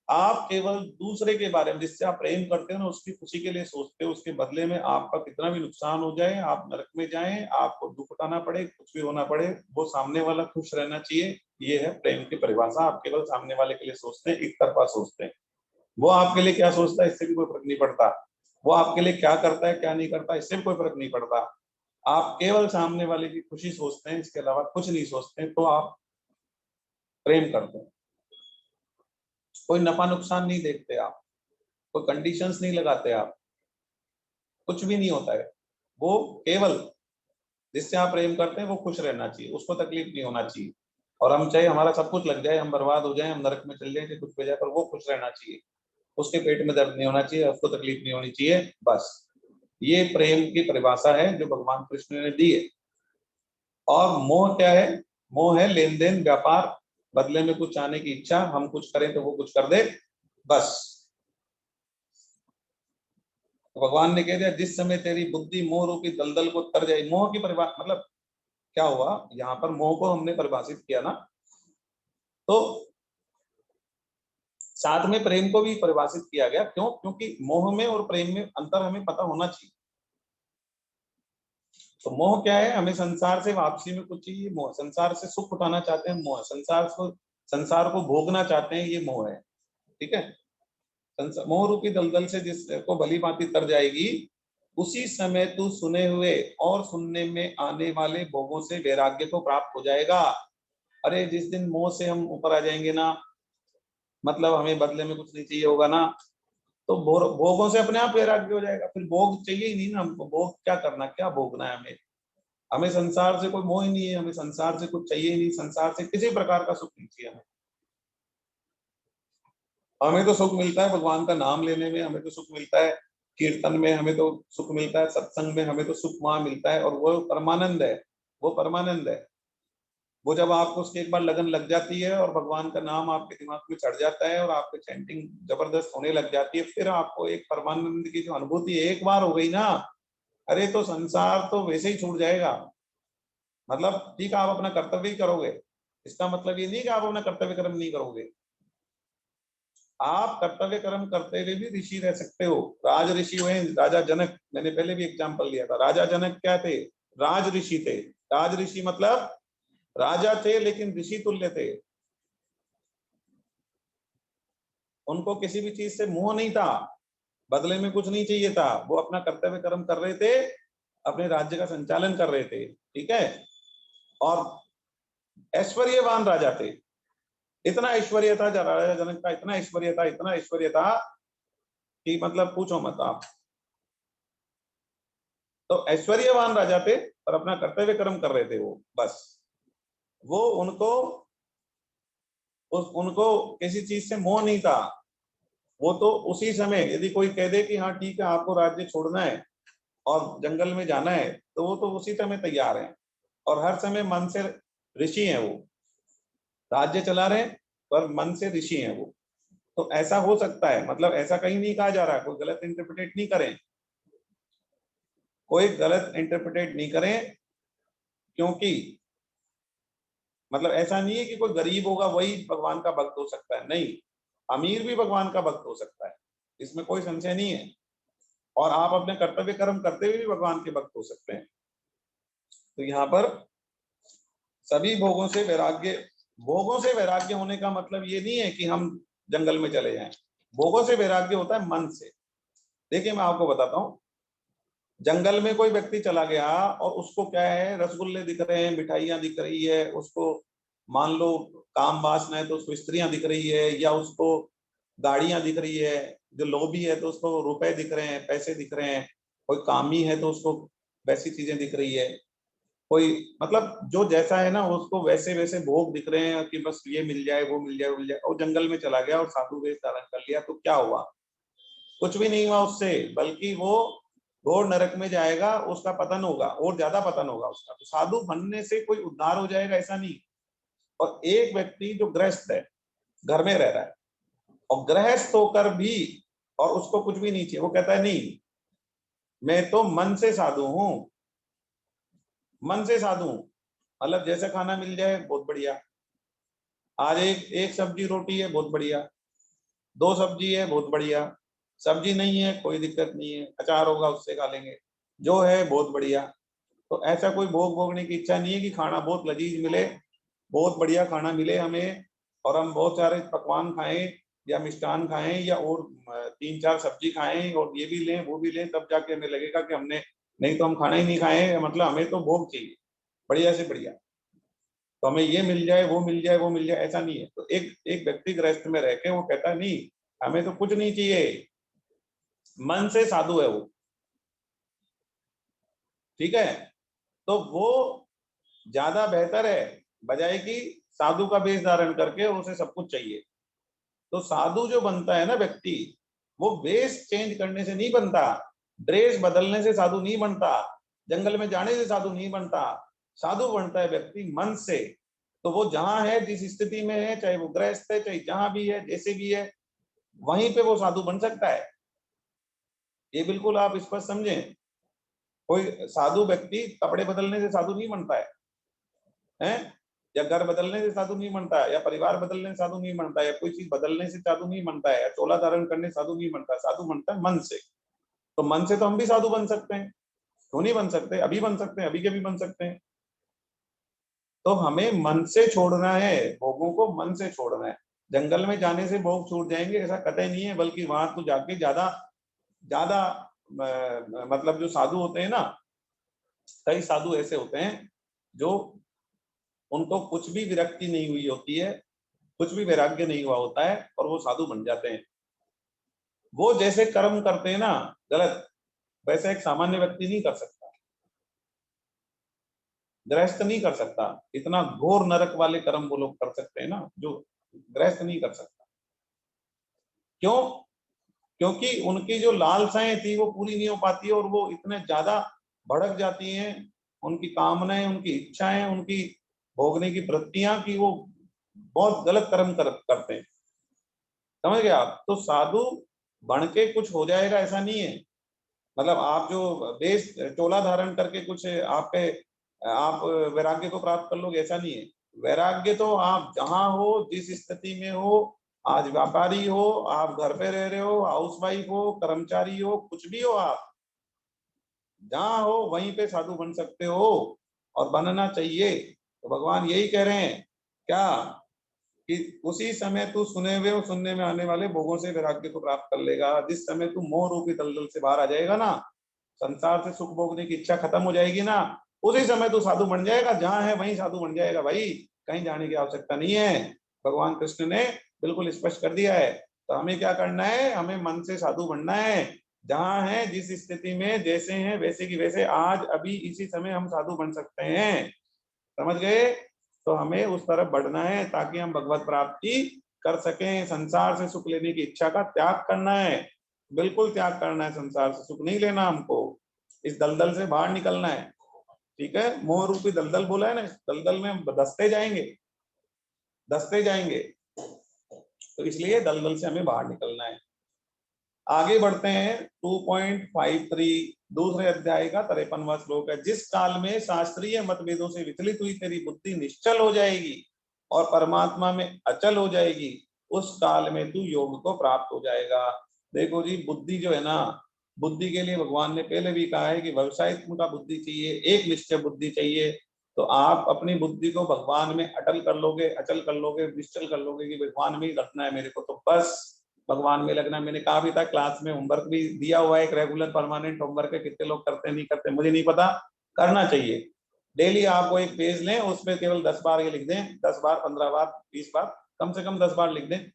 आप केवल दूसरे के बारे में, जिससे आप प्रेम करते हो ना, उसकी खुशी के लिए सोचते हो, उसके बदले में आपका कितना भी नुकसान हो जाए, आप नरक में जाएं, आपको दुख उठाना पड़े, कुछ भी होना पड़े, वो सामने वाला खुश रहना चाहिए। ये है प्रेम की परिभाषा। आप केवल सामने वाले के लिए सोचते हैं, एक तरफा सोचते हैं। वो आपके लिए क्या सोचता है इससे भी कोई फर्क नहीं पड़ता, वो आपके लिए क्या करता है क्या नहीं करता इससे भी कोई फर्क नहीं पड़ता। आप केवल सामने वाले की खुशी सोचते हैं, इसके अलावा कुछ नहीं सोचते हैं, तो आप प्रेम करते हैं। कोई नफा नुकसान नहीं देखते आप, कोई कंडीशंस नहीं लगाते आप, कुछ भी नहीं होता है। वो केवल जिससे आप प्रेम करते हैं वो खुश रहना चाहिए, उसको तकलीफ नहीं होना चाहिए। और हम चाहे हमारा सब कुछ लग जाए, हम बर्बाद हो जाए, हम नरक में चल जाए, चाहे कुछ हो जाए, पर वो खुश रहना चाहिए, उसके पेट में दर्द नहीं होना चाहिए, उसको तकलीफ नहीं होनी चाहिए, बस। ये प्रेम की परिभाषा है जो भगवान कृष्ण ने दी है। और मोह क्या है, मोह है लेन देन, व्यापार, बदले में कुछ आने की इच्छा, हम कुछ करें तो वो कुछ कर दे, बस। तो भगवान ने कह दिया, जिस समय तेरी बुद्धि मोह रूपी दलदल को तर जाए। मोह की परिभाषा मतलब क्या हुआ, यहाँ पर मोह को हमने परिभाषित किया ना, तो साथ में प्रेम को भी परिभाषित किया गया। क्यों? क्योंकि मोह में और प्रेम में अंतर हमें पता होना चाहिए। तो मोह क्या है, हमें संसार से वापसी में कुछ चाहिए, मोह। संसार से सुख उठाना चाहते हैं, मोह। संसार को संसार को भोगना चाहते हैं, ये मोह है। ठीक है, मोह रूपी दलदल से जिसको भली भांति तर जाएगी, उसी समय तू सुने हुए और सुनने में आने वाले भोगों से वैराग्य को प्राप्त हो जाएगा। अरे जिस दिन मोह से हम ऊपर आ जाएंगे ना, मतलब हमें बदले में कुछ नहीं चाहिए होगा ना, तो भोगों से अपने आप वैराग्य हो जाएगा। फिर भोग चाहिए ही नहीं ना हमको। भोग क्या करना, क्या भोगना है हमें? हमें संसार से कोई मोह ही नहीं है, हमें संसार से कुछ चाहिए ही नहीं, संसार से किसी प्रकार का सुख नहीं चाहिए हमें। हमें तो सुख मिलता है भगवान का नाम लेने में, हमें तो सुख मिलता है कीर्तन में, हमें तो सुख मिलता है सत्संग में, हमें तो सुख वहां मिलता है, और वो परमानंद है। वो परमानंद है। वो जब आपको उसकी एक बार लगन लग जाती है और भगवान का नाम आपके दिमाग में चढ़ जाता है और आपकी चैंटिंग जबरदस्त होने लग जाती है, फिर आपको एक परमानंद की जो अनुभूति एक बार हो गई ना, अरे तो संसार तो वैसे ही छूट जाएगा। मतलब ठीक है, आप अपना कर्तव्य ही करोगे, इसका मतलब ये नहीं कि आप अपना कर्तव्य कर्म नहीं करोगे। आप कर्तव्य कर्म करते हुए भी ऋषि रह सकते हो। राज ऋषि हुए राजा जनक, मैंने पहले भी एग्जाम्पल लिया था। राजा जनक क्या थे? राज ऋषि थे। राज ऋषि मतलब राजा थे लेकिन ऋषि तुल्य थे। उनको किसी भी चीज से मोह नहीं था, बदले में कुछ नहीं चाहिए था, वो अपना कर्तव्य कर्म कर रहे थे, अपने राज्य का संचालन कर रहे थे। ठीक है, और ऐश्वर्यवान राजा थे। इतना ऐश्वर्य था राजा जनक का, इतना ऐश्वर्य था, इतना ऐश्वर्य था कि मतलब पूछो मत आप। तो ऐश्वर्यवान राजा थे और अपना कर्तव्य कर्म कर रहे थे वो, बस। वो उनको किसी चीज से मोह नहीं था। वो तो उसी समय यदि कोई कह दे कि हाँ ठीक है आपको राज्य छोड़ना है और जंगल में जाना है, तो वो तो उसी समय तैयार है। और हर समय मन से ऋषि हैं वो, राज्य चला रहे हैं पर मन से ऋषि हैं वो। तो ऐसा हो सकता है, मतलब ऐसा कहीं नहीं कहा जा रहा, कोई गलत इंटरप्रिटेट नहीं करें, कोई गलत इंटरप्रिटेट नहीं करें। क्योंकि मतलब ऐसा नहीं है कि कोई गरीब होगा वही भगवान का भक्त हो सकता है, नहीं, अमीर भी भगवान का भक्त हो सकता है, इसमें कोई संशय नहीं है। और आप अपने कर्तव्य कर्म करते हुए भी भगवान के भक्त हो सकते हैं। तो यहाँ पर सभी भोगों से वैराग्य, भोगों से वैराग्य होने का मतलब ये नहीं है कि हम जंगल में चले जाएं। भोगों से वैराग्य होता है मन से। देखिए मैं आपको बताता हूँ, जंगल में कोई व्यक्ति चला गया और उसको क्या है, रसगुल्ले दिख रहे हैं, मिठाइयां दिख रही है उसको, मान लो काम वासना है तो उसको स्त्रियां दिख रही है, या उसको गाड़ियां दिख रही है, जो लोभी है तो उसको रुपए दिख रहे हैं, पैसे दिख रहे हैं, कोई कामी है तो उसको वैसी चीजें दिख रही है, कोई मतलब जो जैसा है ना उसको वैसे वैसे भोग दिख रहे हैं कि बस ये मिल जाए वो मिल जाए वो मिल जाए। और जंगल में चला गया और साधु वेश धारण कर लिया, तो क्या हुआ? कुछ भी नहीं हुआ उससे, बल्कि वो घोर नरक में जाएगा, उसका पतन होगा और ज्यादा पतन होगा उसका। तो साधु बनने से कोई उद्धार हो जाएगा ऐसा नहीं। और एक व्यक्ति जो गृहस्थ है, घर में रह रहा है, और गृहस्थ होकर भी और उसको कुछ भी नहीं चाहिए, वो कहता है नहीं मैं तो मन से साधु हूं, मन से साधु हूं, मतलब जैसे खाना मिल जाए बहुत बढ़िया, आज एक एक सब्जी रोटी है बहुत बढ़िया, दो सब्जी है बहुत बढ़िया, सब्जी नहीं है कोई दिक्कत नहीं है, अचार होगा उससे खा लेंगे, जो है बहुत बढ़िया। तो ऐसा कोई भोग भोगने की इच्छा नहीं है कि खाना बहुत लजीज मिले, बहुत बढ़िया खाना मिले हमें, और हम बहुत सारे पकवान खाएं या मिष्टान खाएं या और तीन चार सब्जी खाएं और ये भी लें वो भी लें, तब जाके हमें लगेगा कि हमने, नहीं तो हम खाना ही नहीं खाएं, मतलब हमें तो भोग चाहिए बढ़िया से बढ़िया, तो हमें ये मिल जाए वो मिल जाए वो मिल जाए, ऐसा नहीं है। तो एक एक व्यक्ति गृहस्थ में रह के वो कहता है नहीं हमें तो कुछ नहीं चाहिए, मन से साधु है वो। ठीक है, तो वो ज्यादा बेहतर है बजाय कि साधु का वेश धारण करके उसे सब कुछ चाहिए। तो साधु जो बनता है ना व्यक्ति, वो वेश चेंज करने से नहीं बनता, ड्रेस बदलने से साधु नहीं बनता, जंगल में जाने से साधु नहीं बनता। साधु बनता है व्यक्ति मन से। तो वो जहां है, जिस स्थिति में है, चाहे वो गृहस्थ है, चाहे जहां भी है, जैसे भी है, वहीं पे वो साधु बन सकता है। ये बिल्कुल आप स्पष्ट समझें। कोई साधु व्यक्ति कपड़े बदलने से साधु नहीं बनता है, या घर बदलने से साधु नहीं बनता है, या परिवार बदलने से साधु नहीं बनता है, या कोई चीज बदलने से साधु नहीं बनता है, या चोला धारण करने से साधु नहीं बनता है। साधु बनता है मन से। तो मन से तो हम भी साधु बन सकते हैं, क्यों नहीं बन सकते? अभी बन सकते हैं, अभी के भी बन सकते हैं। तो हमें मन से छोड़ना है, भोगों को मन से छोड़ना है। जंगल में जाने से भोग छूट जाएंगे ऐसा कतई नहीं है, बल्कि वहां तो जाके ज्यादा ज्यादा मतलब जो साधु होते हैं ना, कई साधु ऐसे होते हैं जो उनको कुछ भी विरक्ति नहीं हुई होती है, कुछ भी वैराग्य नहीं हुआ होता है और वो साधु बन जाते हैं। वो जैसे कर्म करते हैं ना गलत, वैसे एक सामान्य व्यक्ति नहीं कर सकता, गृहस्थ नहीं कर सकता। इतना घोर नरक वाले कर्म वो लोग कर सकते हैं ना, जो गृहस्थ नहीं कर सकता। क्यों? क्योंकि उनकी जो लालसाएं थी वो पूरी नहीं हो पाती है और वो इतने ज्यादा भड़क जाती हैं, उनकी कामनाएं, उनकी इच्छाएं, उनकी भोगने की वृत्तियां, की वो बहुत गलत कर्म करते हैं। समझ गए आप? तो साधु बन के कुछ हो जाएगा ऐसा नहीं है। मतलब आप जो वेश चोला धारण करके कुछ आप वैराग्य को प्राप्त कर लोगे ऐसा नहीं है। वैराग्य तो आप जहां हो, जिस स्थिति में हो, आज व्यापारी हो, आप घर पे रह रहे हो, हाउसवाइफ हो, कर्मचारी हो, कुछ भी हो, आप जहां हो वहीं पे साधु बन सकते हो और बनना चाहिए। तो भगवान यही कह रहे हैं क्या, कि उसी समय तू सुने हुए और सुनने में आने वाले भोगों से वैराग्य को प्राप्त कर लेगा। जिस समय तू मोह रूपी दलदल से बाहर आ जाएगा ना, संसार से सुख भोगने की इच्छा खत्म हो जाएगी ना, उसी समय तू साधु बन जाएगा। जहां है वहीं साधु बन जाएगा भाई, कहीं जाने की आवश्यकता नहीं है। भगवान कृष्ण ने बिल्कुल स्पष्ट कर दिया है। तो हमें क्या करना है? हमें मन से साधु बनना है। जहां है, जिस स्थिति में जैसे हैं वैसे की वैसे, आज अभी इसी समय हम साधु बन सकते हैं। समझ गए? तो हमें उस तरफ बढ़ना है ताकि हम भगवत प्राप्ति कर सकें। संसार से सुख लेने की इच्छा का त्याग करना है, बिल्कुल त्याग करना है। संसार से सुख नहीं लेना हमको, इस दलदल से बाहर निकलना है। ठीक है? मोह रूपी दलदल बोला है ना, इस दलदल में हम धंसते जाएंगे, धंसते जाएंगे। तो इसलिए दलदल से हमें बाहर निकलना है। आगे बढ़ते हैं 2.53 दूसरे अध्याय का 53वां श्लोक है। जिस काल में शास्त्रीय मतभेदों से विचलित हुई तेरी बुद्धि निश्चल हो जाएगी और परमात्मा में अचल हो जाएगी, उस काल में तू योग को प्राप्त हो जाएगा। देखो जी, बुद्धि जो है ना, बुद्धि के लिए भगवान ने पहले भी कहा है कि व्यवसायित्व का बुद्धि चाहिए, एक निश्चय बुद्धि चाहिए। तो आप अपनी बुद्धि को भगवान में अटल कर लोगे, अचल कर लोगे, निश्चल कर लोगे कि भगवान में ही रखना है मेरे को, तो बस भगवान में लगना। मैंने कहा भी था, क्लास में होमवर्क भी दिया हुआ है, एक रेगुलर परमानेंट होमवर्क है। कितने लोग करते नहीं करते मुझे नहीं पता, करना चाहिए। डेली आपको एक पेज लें, उसमें केवल 10 बार ये लिख दें, 10 बार, 15 बार, 20 बार, कम से कम 10 बार लिख दें,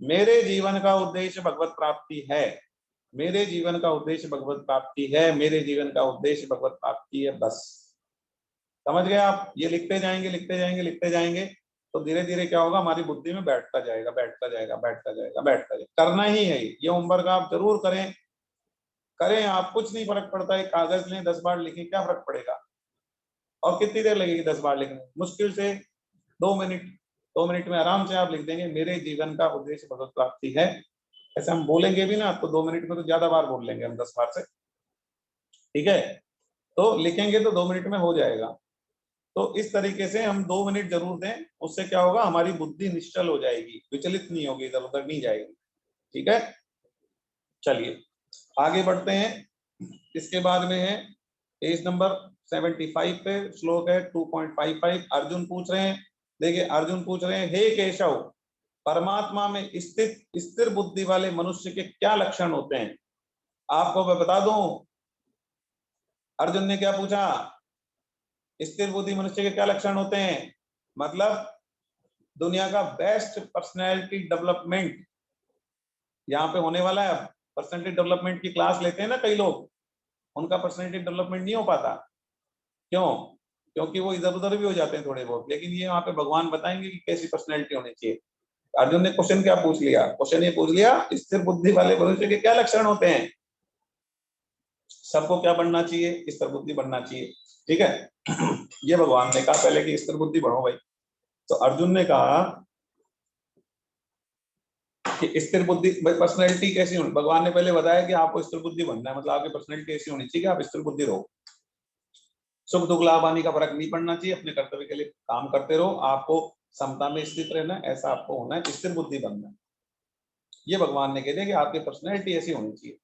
मेरे जीवन का उद्देश्य भगवत प्राप्ति है, मेरे जीवन का उद्देश्य भगवत प्राप्ति है, मेरे जीवन का उद्देश्य भगवत प्राप्ति है, बस। समझ गए आप? ये लिखते जाएंगे, लिखते जाएंगे, लिखते जाएंगे, तो धीरे धीरे क्या होगा, हमारी बुद्धि में बैठता जाएगा, बैठता जाएगा, बैठता जाएगा, बैठता जाएगा। करना ही है ये होमवर्क, आप जरूर करें। करें आप, कुछ नहीं फर्क पड़ता है। कागज लें, 10 बार लिखें, क्या फर्क पड़ेगा? और कितनी देर लगेगी 10 बार लिखने? मुश्किल से 2 मिनट। 2 मिनट में आराम से आप लिख देंगे, मेरे जीवन का उद्देश्य भगवत प्राप्ति है। ऐसे हम बोलेंगे भी ना तो 2 मिनट में तो ज्यादा बार बोल लेंगे हम, 10 बार से। ठीक है? तो लिखेंगे तो 2 मिनट में हो जाएगा। तो इस तरीके से हम 2 मिनट जरूर दें, उससे क्या होगा, हमारी बुद्धि निश्चल हो जाएगी, विचलित नहीं होगी, इधर उधर नहीं जाएगी। ठीक है? चलिए आगे बढ़ते हैं। इसके बाद में है पेज नंबर 75 पे श्लोक है 2.55। अर्जुन पूछ रहे हैं, देखिए अर्जुन पूछ रहे हैं, हे केशव, परमात्मा में स्थित स्थिर बुद्धि वाले मनुष्य के क्या लक्षण होते हैं? आपको मैं बता दूं, अर्जुन ने क्या पूछा, स्थिर बुद्धि मनुष्य के क्या लक्षण होते हैं? मतलब दुनिया का बेस्ट पर्सनैलिटी डेवलपमेंट यहाँ पे होने वाला है। पर्सनैलिटी डेवलपमेंट की क्लास लेते हैं ना कई लोग, उनका पर्सनैलिटी डेवलपमेंट नहीं हो पाता। क्यों? क्योंकि वो इधर उधर भी हो जाते हैं थोड़े बहुत। लेकिन ये वहाँ पे भगवान बताएंगे कि कैसी पर्सनैलिटी होनी चाहिए। अर्जुन ने क्वेश्चन क्या पूछ लिया? क्वेश्चन ये पूछ लिया, स्थिर बुद्धि वाले मनुष्य के क्या लक्षण होते हैं? सबको क्या बनना चाहिए? स्थिर बुद्धि बनना चाहिए। ठीक है? ये भगवान ने कहा पहले कि स्थिर बुद्धि बढ़ो भाई। तो अर्जुन ने कहा कि स्थिर बुद्धि पर्सनैलिटी कैसी होनी, भगवान ने पहले बताया कि आपको स्थिर बुद्धि बनना है, मतलब आपकी पर्सनैलिटी ऐसी होनी चाहिए कि आप स्थिर बुद्धि रहो, सुख दुख लाभ हानि का फर्क नहीं पड़ना चाहिए, अपने कर्तव्य के लिए काम करते रहो, आपको समता में स्थित रहना, ऐसा आपको होना है, स्थिर बुद्धि बनना है। ये भगवान ने कह दिया कि आपकी पर्सनैलिटी ऐसी होनी चाहिए।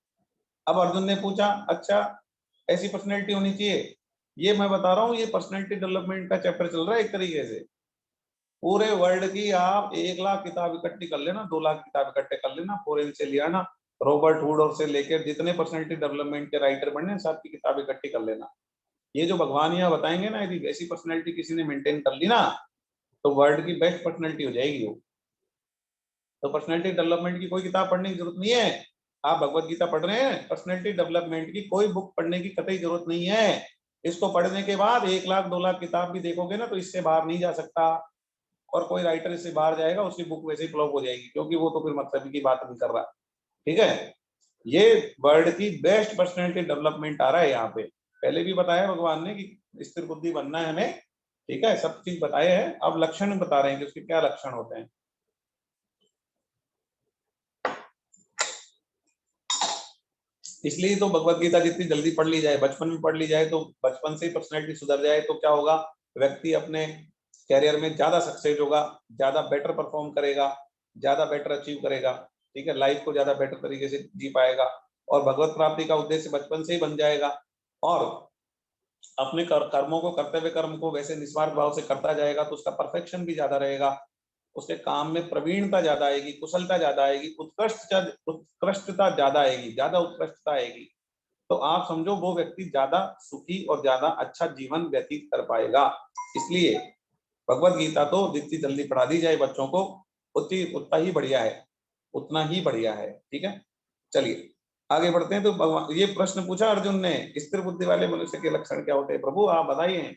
अब अर्जुन ने पूछा, अच्छा ऐसी पर्सनैलिटी होनी चाहिए, ये मैं बता रहा हूँ, ये पर्सनैलिटी डेवलपमेंट का चैप्टर चल रहा है एक तरीके से। पूरे वर्ल्ड की आप 1 लाख किताब इकट्ठी कर लेना, 2 लाख किताब इकट्ठे कर लेना, फॉरेन से लिया ना, रॉबर्ट हुड और से लेकर जितने पर्सनैलिटी डेवलपमेंट के राइटर बने सबकी किताब इकट्ठी कर लेना। ये जो भगवान यहाँ बताएंगे ना, यदि वैसी पर्सनैलिटी किसी ने मेंटेन कर ली ना, तो वर्ल्ड की बेस्ट पर्सनैलिटी हो जाएगी वो। तो पर्सनैलिटी डेवलपमेंट की कोई किताब पढ़ने की जरूरत नहीं है। आप भगवत गीता पढ़ रहे हैं, पर्सनैलिटी डेवलपमेंट की कोई बुक पढ़ने की कतई जरूरत नहीं है। इसको पढ़ने के बाद 1 लाख 2 लाख किताब भी देखोगे ना, तो इससे बाहर नहीं जा सकता। और कोई राइटर इससे बाहर जाएगा, उसकी बुक वैसे ही फ्लॉप हो जाएगी, क्योंकि वो तो फिर मतलब की बात नहीं कर रहा। ठीक है, ये वर्ल्ड की बेस्ट पर्सनैलिटी डेवलपमेंट आ रहा है यहाँ पे। पहले भी बताया भगवान ने कि स्थिर बुद्धि बनना है हमें। ठीक है, सब चीज बताए हैं, अब लक्षण बता रहे हैं कि उसके क्या लक्षण होते हैं। इसलिए तो भगवत गीता जितनी जल्दी पढ़ ली जाए, बचपन में पढ़ ली जाए, तो बचपन से ही पर्सनैलिटी सुधर जाए, तो क्या होगा, व्यक्ति अपने कैरियर में ज्यादा सक्सेस होगा, ज्यादा बेटर परफॉर्म करेगा, ज्यादा बेटर अचीव करेगा। ठीक है, लाइफ को ज्यादा बेटर तरीके से जी पाएगा, और भगवत प्राप्ति का उद्देश्य बचपन से ही बन जाएगा। और अपने कर्मों को, कर्तव्य कर्म को वैसे निस्वार्थ भाव से करता जाएगा, तो उसका परफेक्शन भी ज्यादा रहेगा, उसके काम में प्रवीणता ज्यादा आएगी, कुशलता ज्यादा आएगी, उत्कृष्टता ज्यादा आएगी, ज्यादा उत्कृष्टता आएगी। तो आप समझो वो व्यक्ति ज्यादा सुखी और ज्यादा अच्छा जीवन व्यतीत कर पाएगा। इसलिए भगवत गीता तो जितनी जल्दी पढ़ा दी जाए बच्चों को, उतना ही बढ़िया है, उतना ही बढ़िया है। ठीक है, चलिए आगे बढ़ते हैं। तो भगवान, ये प्रश्न पूछा अर्जुन ने, स्थिर बुद्धि वाले मनुष्य के लक्षण क्या होते हैं प्रभु, आप बताइए।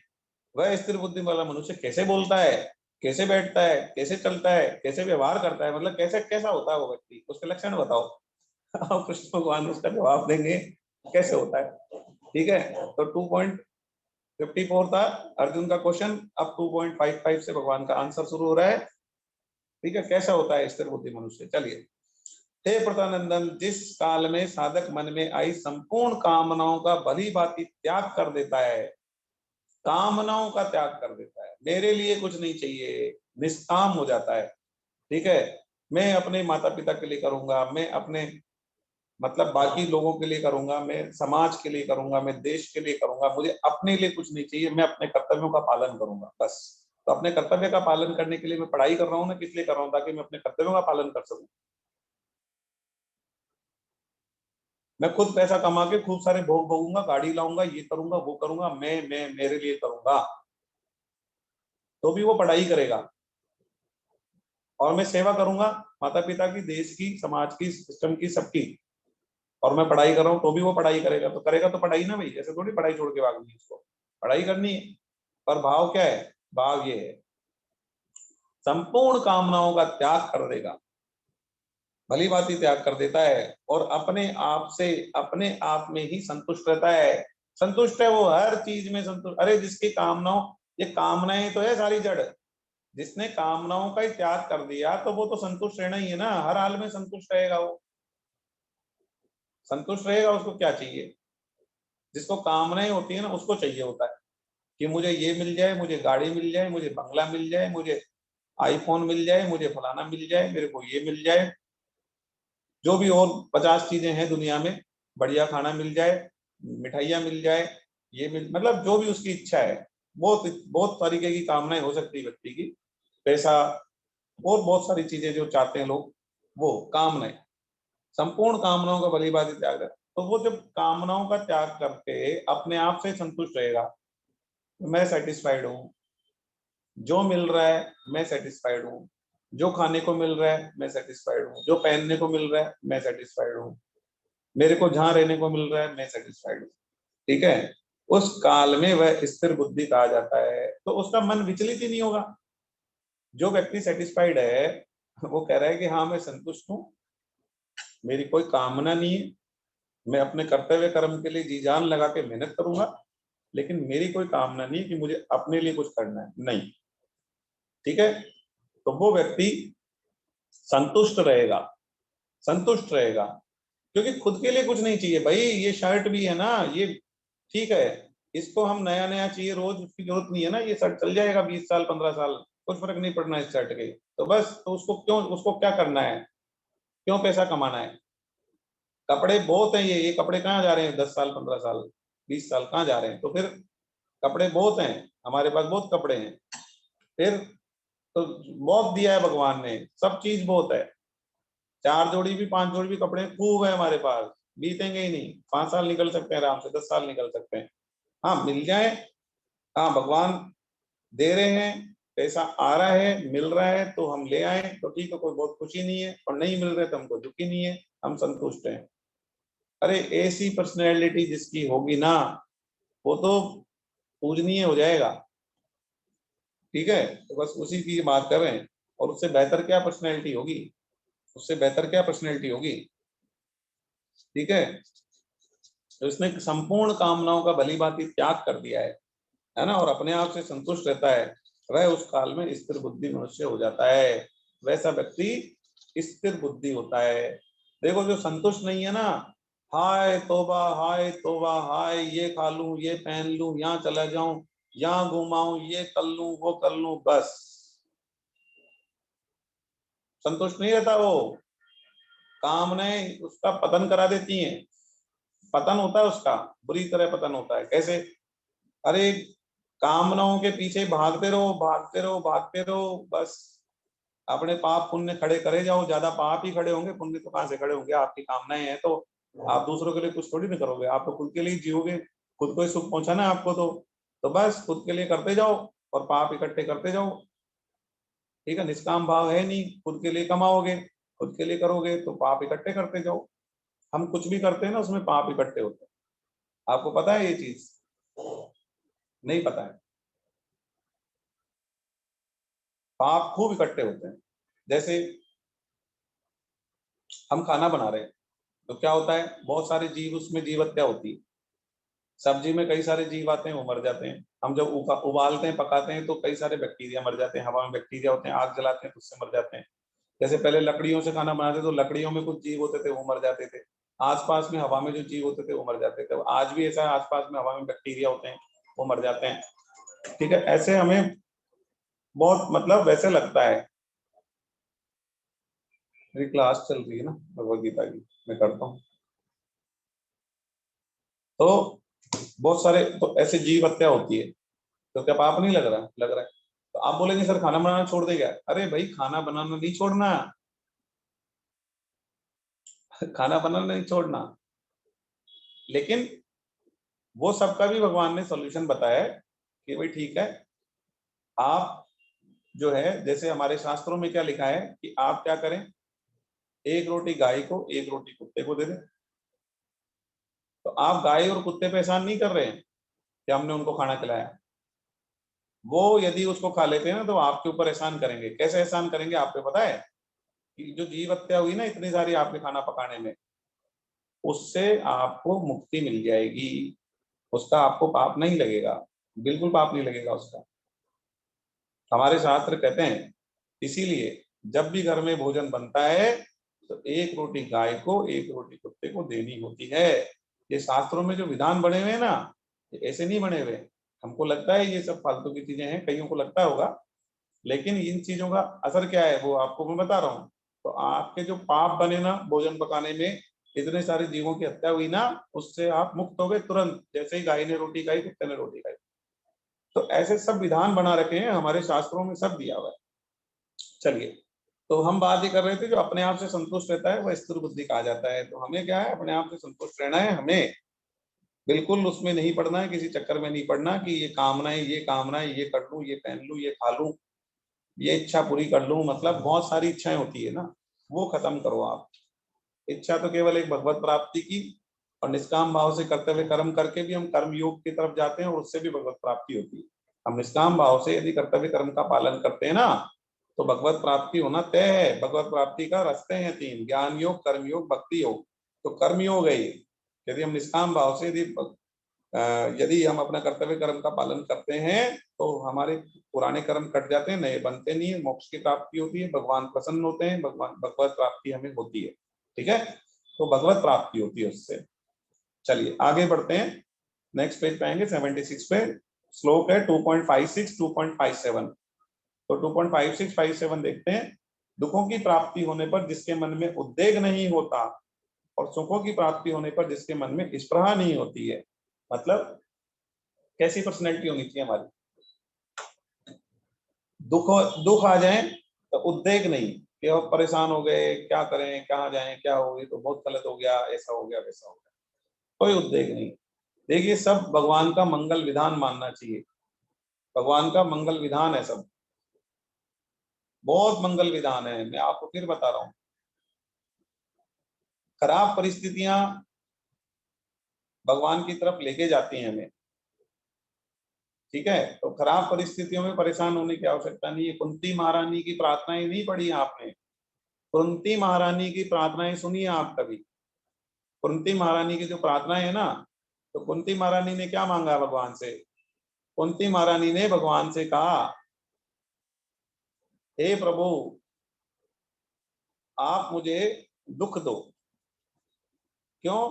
वह स्थिर बुद्धि वाला मनुष्य कैसे बोलता है, कैसे बैठता है, कैसे चलता है, कैसे व्यवहार करता है, मतलब कैसे कैसा होता है वो व्यक्ति, उसके लक्षण बताओ। अब कृष्ण भगवान उसका जवाब देंगे कैसे होता है। ठीक है, तो 2.54 था अर्जुन का क्वेश्चन, अब 2.55 से भगवान का आंसर शुरू हो रहा है। ठीक है, कैसा होता है स्थिर बुद्धि मनुष्य, चलिए। हे प्रतानंदन, जिस काल में साधक मन में आई संपूर्ण कामनाओं का भली भांति त्याग कर देता है, कामनाओं का त्याग कर देता है, मेरे लिए कुछ नहीं चाहिए, निष्काम हो जाता है। ठीक है, मैं अपने माता पिता के लिए करूंगा, मैं अपने मतलब बाकी लोगों के लिए करूंगा, मैं समाज के लिए करूंगा, मैं देश के लिए करूंगा, मुझे अपने लिए कुछ नहीं चाहिए, मैं अपने कर्तव्यों का पालन करूंगा बस। तो अपने कर्तव्य का पालन करने के लिए मैं पढ़ाई कर रहा हूँ ना, किस लिए कर रहा हूँ, ताकि मैं अपने कर्तव्यों का पालन कर सकूं। मैं खुद पैसा कमा के खूब सारे भोग भोगूंगा, गाड़ी लाऊंगा, ये करूंगा वो करूंगा, मैं मेरे लिए करूंगा, तो भी वो पढ़ाई करेगा। और मैं सेवा करूंगा, माता पिता की, देश की, समाज की, सिस्टम की, सबकी। और मैं पढ़ाई कर रहा हूँ, तो भी वो पढ़ाई करेगा। तो करेगा तो पढ़ाई ना भाई, ऐसे थोड़ी पढ़ाई छोड़ के भागनी है, उसको पढ़ाई करनी है। पर भाव क्या है, भाव ये है, संपूर्ण कामनाओं का त्याग कर देगा, भली भांति त्याग कर देता है, और अपने आप से, अपने आप में ही संतुष्ट रहता है। संतुष्ट है वो, हर चीज में संतुष्ट। अरे जिसकी कामनाओं, ये कामनाएं तो है सारी जड़, जिसने कामनाओं का ही त्याग कर दिया, तो वो तो संतुष्ट रहना ही है ना, हर हाल में संतुष्ट रहेगा वो। संतुष्ट रहेगा, उसको क्या चाहिए, जिसको कामनाएं होती है ना, उसको चाहिए होता है कि मुझे ये मिल जाए, मुझे गाड़ी मिल जाए, मुझे बंगला मिल जाए, मुझे आईफोन मिल जाए, मुझे फलाना मिल जाए, मेरे को ये मिल जाए, जो भी और 50 चीजें हैं दुनिया में, बढ़िया खाना मिल जाए, मिठाइयाँ मिल जाए, ये मिल, मतलब जो भी उसकी इच्छा है। बहुत बहुत तरीके की कामनाएं हो सकती है व्यक्ति की, पैसा और बहुत सारी चीजें जो चाहते हैं लोग, वो कामनाएं। संपूर्ण कामनाओं का भली भांति त्याग है, तो वो जब कामनाओं का त्याग करके अपने आप से संतुष्ट रहेगा, मैं सेटिस्फाइड हूँ, जो मिल रहा है मैं सेटिस्फाइड हूँ, जो खाने को मिल रहा है मैं सेटिस्फाइड हूँ, जो पहनने को मिल रहा है मैं सेटिस्फाइड हूँ, मेरे को जहां रहने को मिल रहा है मैं सेटिस्फाइड हूँ। ठीक है, उस काल में वह स्थिर बुद्धि कहा जाता है, तो उसका मन विचलित ही नहीं होगा। जो व्यक्ति सेटिस्फाइड है, वो कह रहा है कि हाँ मैं संतुष्ट हूँ, मेरी कोई कामना नहीं है, मैं अपने कर्तव्य कर्म के लिए जी जान लगा के मेहनत करूंगा, लेकिन मेरी कोई कामना नहीं कि मुझे अपने लिए कुछ करना है, नहीं। ठीक है, तो वो व्यक्ति संतुष्ट रहेगा, संतुष्ट रहेगा, क्योंकि खुद के लिए कुछ नहीं चाहिए भाई। ये शर्ट भी है ना, ये ठीक है, इसको हम नया नया चाहिए रोज, उसकी जरूरत नहीं है ना, ये शर्ट चल जाएगा 20 साल 15 साल, कुछ फर्क नहीं पड़ना इस शर्ट के। तो बस, तो उसको क्यों, उसको क्या करना है, क्यों पैसा कमाना है। कपड़े बहुत है, ये कपड़े कहाँ जा रहे हैं, 10 साल 15 साल 20 साल कहाँ जा रहे हैं, तो फिर कपड़े बहुत हैं, हमारे पास बहुत कपड़े हैं, फिर तो बहुत दिया है भगवान ने, सब चीज बहुत है, 4 जोड़ी भी 5 जोड़ी भी कपड़े खूब है हमारे पास, बीतेंगे ही नहीं, 5 साल निकल सकते हैं आराम से, 10 साल निकल सकते हैं। हाँ मिल जाए, हाँ भगवान दे रहे हैं, पैसा आ रहा है, मिल रहा है तो हम ले आए तो ठीक है, कोई बहुत खुशी नहीं है, और नहीं मिल रहे तो हमको दुखी नहीं है, हम संतुष्ट हैं। अरे ऐसी पर्सनैलिटी जिसकी होगी ना, वो तो पूजनीय हो जाएगा। ठीक है, तो बस उसी की बात कर रहे हैं। और उससे बेहतर क्या पर्सनैलिटी होगी, उससे बेहतर क्या पर्सनैलिटी होगी। ठीक है, तो इसने संपूर्ण कामनाओं का भली भांति त्याग कर दिया है ना, और अपने आप से संतुष्ट रहता है, वह उस काल में स्थिर बुद्धि मनुष्य हो जाता है। वैसा व्यक्ति स्थिर बुद्धि होता है। देखो जो संतुष्ट नहीं है ना, हाय तोबा हाय, ये खा लूं, ये पहन लूं, यहाँ चला जाऊं, यहाँ घुमाऊं, ये कर लूं, वो कर लूं, बस संतुष्ट नहीं रहता वो। कामनाएं उसका पतन करा देती हैं, पतन होता है उसका, बुरी तरह पतन होता है। कैसे? अरे कामनाओं के पीछे भागते रहो, भागते रहो, भागते रहो, बस अपने पाप पुण्य खड़े करे जाओ, ज्यादा पाप ही खड़े होंगे, पुण्य तो कहाँ से खड़े होंगे। आपकी कामनाएं हैं तो आप दूसरों के लिए कुछ थोड़ी ना करोगे, आप तो खुद के लिए जियोगे, खुद को ही सुख पहुंचाना है आपको, तो बस खुद के लिए करते जाओ और पाप इकट्ठे करते जाओ। ठीक है, निष्काम भाव है नहीं, खुद के लिए कमाओगे, खुद के लिए करोगे तो पाप इकट्ठे करते जाओ। हम कुछ भी करते हैं ना उसमें पाप इकट्ठे होते हैं, आपको पता है ये चीज? नहीं पता है? पाप खूब इकट्ठे होते हैं। जैसे हम खाना बना रहे हैं तो क्या होता है, बहुत सारे जीव, उसमें जीव हत्या होती है। सब्जी में कई सारे जीव आते हैं, वो मर जाते हैं। हम जब उबालते हैं, पकाते हैं तो कई सारे बैक्टीरिया मर जाते हैं, हवा में बैक्टीरिया होते हैं, आग जलाते हैं तो उससे मर जाते हैं। जैसे पहले लकड़ियों से खाना बनाते तो लकड़ियों में कुछ जीव होते थे, वो मर जाते थे। आसपास में हवा में जो जीव होते थे वो मर जाते थे। आज भी ऐसा है, आसपास में हवा में बैक्टीरिया होते हैं, वो मर जाते हैं। ठीक है, ऐसे हमें बहुत मतलब वैसे लगता है। मेरी क्लास चल रही है ना भगवद गीता की, मैं करता हूँ। तो बहुत सारे तो ऐसे जीव हत्या होती है, तो क्या पाप नहीं लग रहा? लग रहा है। तो आप बोलेंगे सर खाना बनाना छोड़ देगा, अरे भाई खाना बनाना नहीं छोड़ना, खाना बनाना नहीं छोड़ना, लेकिन वो सबका भी भगवान ने सॉल्यूशन बताया है कि भाई ठीक है, आप जो है, जैसे हमारे शास्त्रों में क्या लिखा है कि आप क्या करें, एक रोटी गाय को, एक रोटी कुत्ते को दे दें। तो आप गाय और कुत्ते पे एहसान नहीं कर रहे हैं कि हमने उनको खाना खिलाया। वो यदि उसको खा लेते हैं ना तो आपके ऊपर एहसान करेंगे। कैसे एहसान करेंगे आपको पता है? कि जो जीव हत्या हुई ना इतनी सारी आपके खाना पकाने में, उससे आपको मुक्ति मिल जाएगी, उसका आपको पाप नहीं लगेगा, बिल्कुल पाप नहीं लगेगा उसका। हमारे शास्त्र कहते हैं, इसीलिए जब भी घर में भोजन बनता है तो एक रोटी गाय को, एक रोटी कुत्ते को देनी होती है। ये शास्त्रों में जो विधान बने हुए हैं ना, ये ऐसे नहीं बने हुए। हमको लगता है ये सब फालतू की चीजें हैं, कईयों को लगता होगा, लेकिन इन चीजों का असर क्या है वो आपको मैं बता रहा हूँ। तो आपके जो पाप बने ना भोजन पकाने में, इतने सारे जीवों की हत्या हुई ना, उससे आप मुक्त हो गए तुरंत, जैसे ही गाय ने रोटी खाई, कुत्ते ने रोटी खाई। तो ऐसे सब विधान बना रखे हैं हमारे शास्त्रों में, सब दिया हुआ है। चलिए, तो हम बात ये कर रहे थे, जो अपने आप से संतुष्ट रहता है वह स्थिर बुद्धि कहा जाता है। तो हमें क्या है, अपने आप से संतुष्ट रहना है, हमें बिल्कुल उसमें नहीं पड़ना है, किसी चक्कर में नहीं पड़ना कि ये कामनाएं, ये कामनाएं, ये कर लूं, ये पहन लूं, ये खा लूं, ये इच्छा पूरी कर लूं। मतलब बहुत सारी इच्छाएं होती है ना, वो खत्म करो आप। इच्छा तो केवल एक भगवत प्राप्ति की, और निष्काम भाव से करते हुए कर्म करके भी हम कर्म योग की तरफ जाते हैं और उससे भी भगवत प्राप्ति होती है। हम निष्काम भाव से यदि कर्तव्य कर्म का पालन करते हैं ना, तो भगवत प्राप्ति होना तय है। भगवत प्राप्ति का रास्ते हैं 3, ज्ञान योग, कर्म योग, भक्ति योग। तो कर्म योग है ये। यदि हम निष्काम भाव से यदि हम अपना कर्तव्य कर्म का पालन करते हैं तो हमारे पुराने कर्म कट जाते हैं, नए बनते नहीं है, मोक्ष की प्राप्ति होती है, भगवान प्रसन्न होते हैं, भगवान भगवत प्राप्ति हमें होती है। ठीक है, तो भगवत प्राप्ति होती है उससे। चलिए आगे बढ़ते हैं, नेक्स्ट पेज पे आएंगे, 76 पे। श्लोक है 2.56 2.57। तो 2.5657 देखते हैं। दुखों की प्राप्ति होने पर जिसके मन में उद्वेग नहीं होता, और सुखों की प्राप्ति होने पर जिसके मन में स्पृहा नहीं होती है। मतलब कैसी पर्सनैलिटी होनी चाहिए हमारी? दुख दुख आ जाए तो उद्वेग नहीं कि अब परेशान हो गए, क्या करें, कहाँ जाएं, क्या हो गई, तो बहुत गलत हो गया, ऐसा हो गया, वैसा हो गया, कोई उद्वेग नहीं। देखिए सब भगवान का मंगल विधान मानना चाहिए, भगवान का मंगल विधान है सब, बहुत मंगल विधान है। मैं आपको फिर बता रहा हूँ, खराब परिस्थितियां भगवान की तरफ लेके जाती हैं हमें, ठीक है? तो खराब परिस्थितियों में परेशान होने की आवश्यकता नहीं है। कुंती महारानी की प्रार्थनाएं नहीं पढ़ी आपने? कुंती महारानी की प्रार्थनाएं सुनिए आप कभी। कुंती महारानी की जो प्रार्थनाएं है ना, तो कुंती महारानी ने क्या मांगा भगवान से? कुंती महारानी ने भगवान से कहा, हे प्रभु आप मुझे दुख दो। क्यों?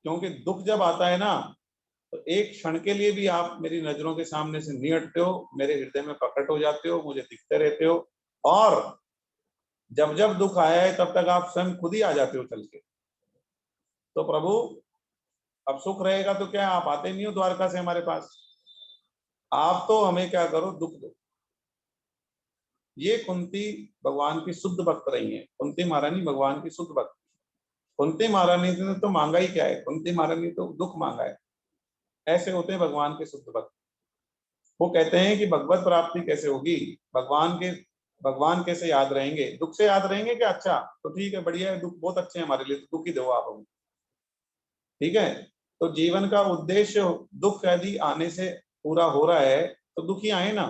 क्योंकि दुख जब आता है ना, तो एक क्षण के लिए भी आप मेरी नजरों के सामने से नहीं हटते हो, मेरे हृदय में प्रकट हो जाते हो, मुझे दिखते रहते हो, और जब जब दुख आया है तब तक आप स्वयं खुद ही आ जाते हो चल के। तो प्रभु अब सुख रहेगा तो क्या आप आते नहीं हो द्वारका से हमारे पास? आप तो हमें क्या करो, दुख दो। ये कुंती भगवान की शुद्ध भक्त रही है, कुंती महारानी भगवान की शुद्ध भक्त। कुंती महारानी ने तो मांगा ही क्या है? कुंती महारानी तो दुख मांगा है। ऐसे होते हैं भगवान के शुद्ध भक्त। वो कहते हैं कि भगवत प्राप्ति कैसे होगी, भगवान कैसे याद रहेंगे? दुख से याद रहेंगे क्या? अच्छा तो ठीक है, बढ़िया है, दुख बहुत अच्छे हैं हमारे लिए, तो दुख ही दो आप हमें, ठीक है? तो जीवन का उद्देश्य दुख यदि आने से पूरा हो रहा है तो दुखी आए ना,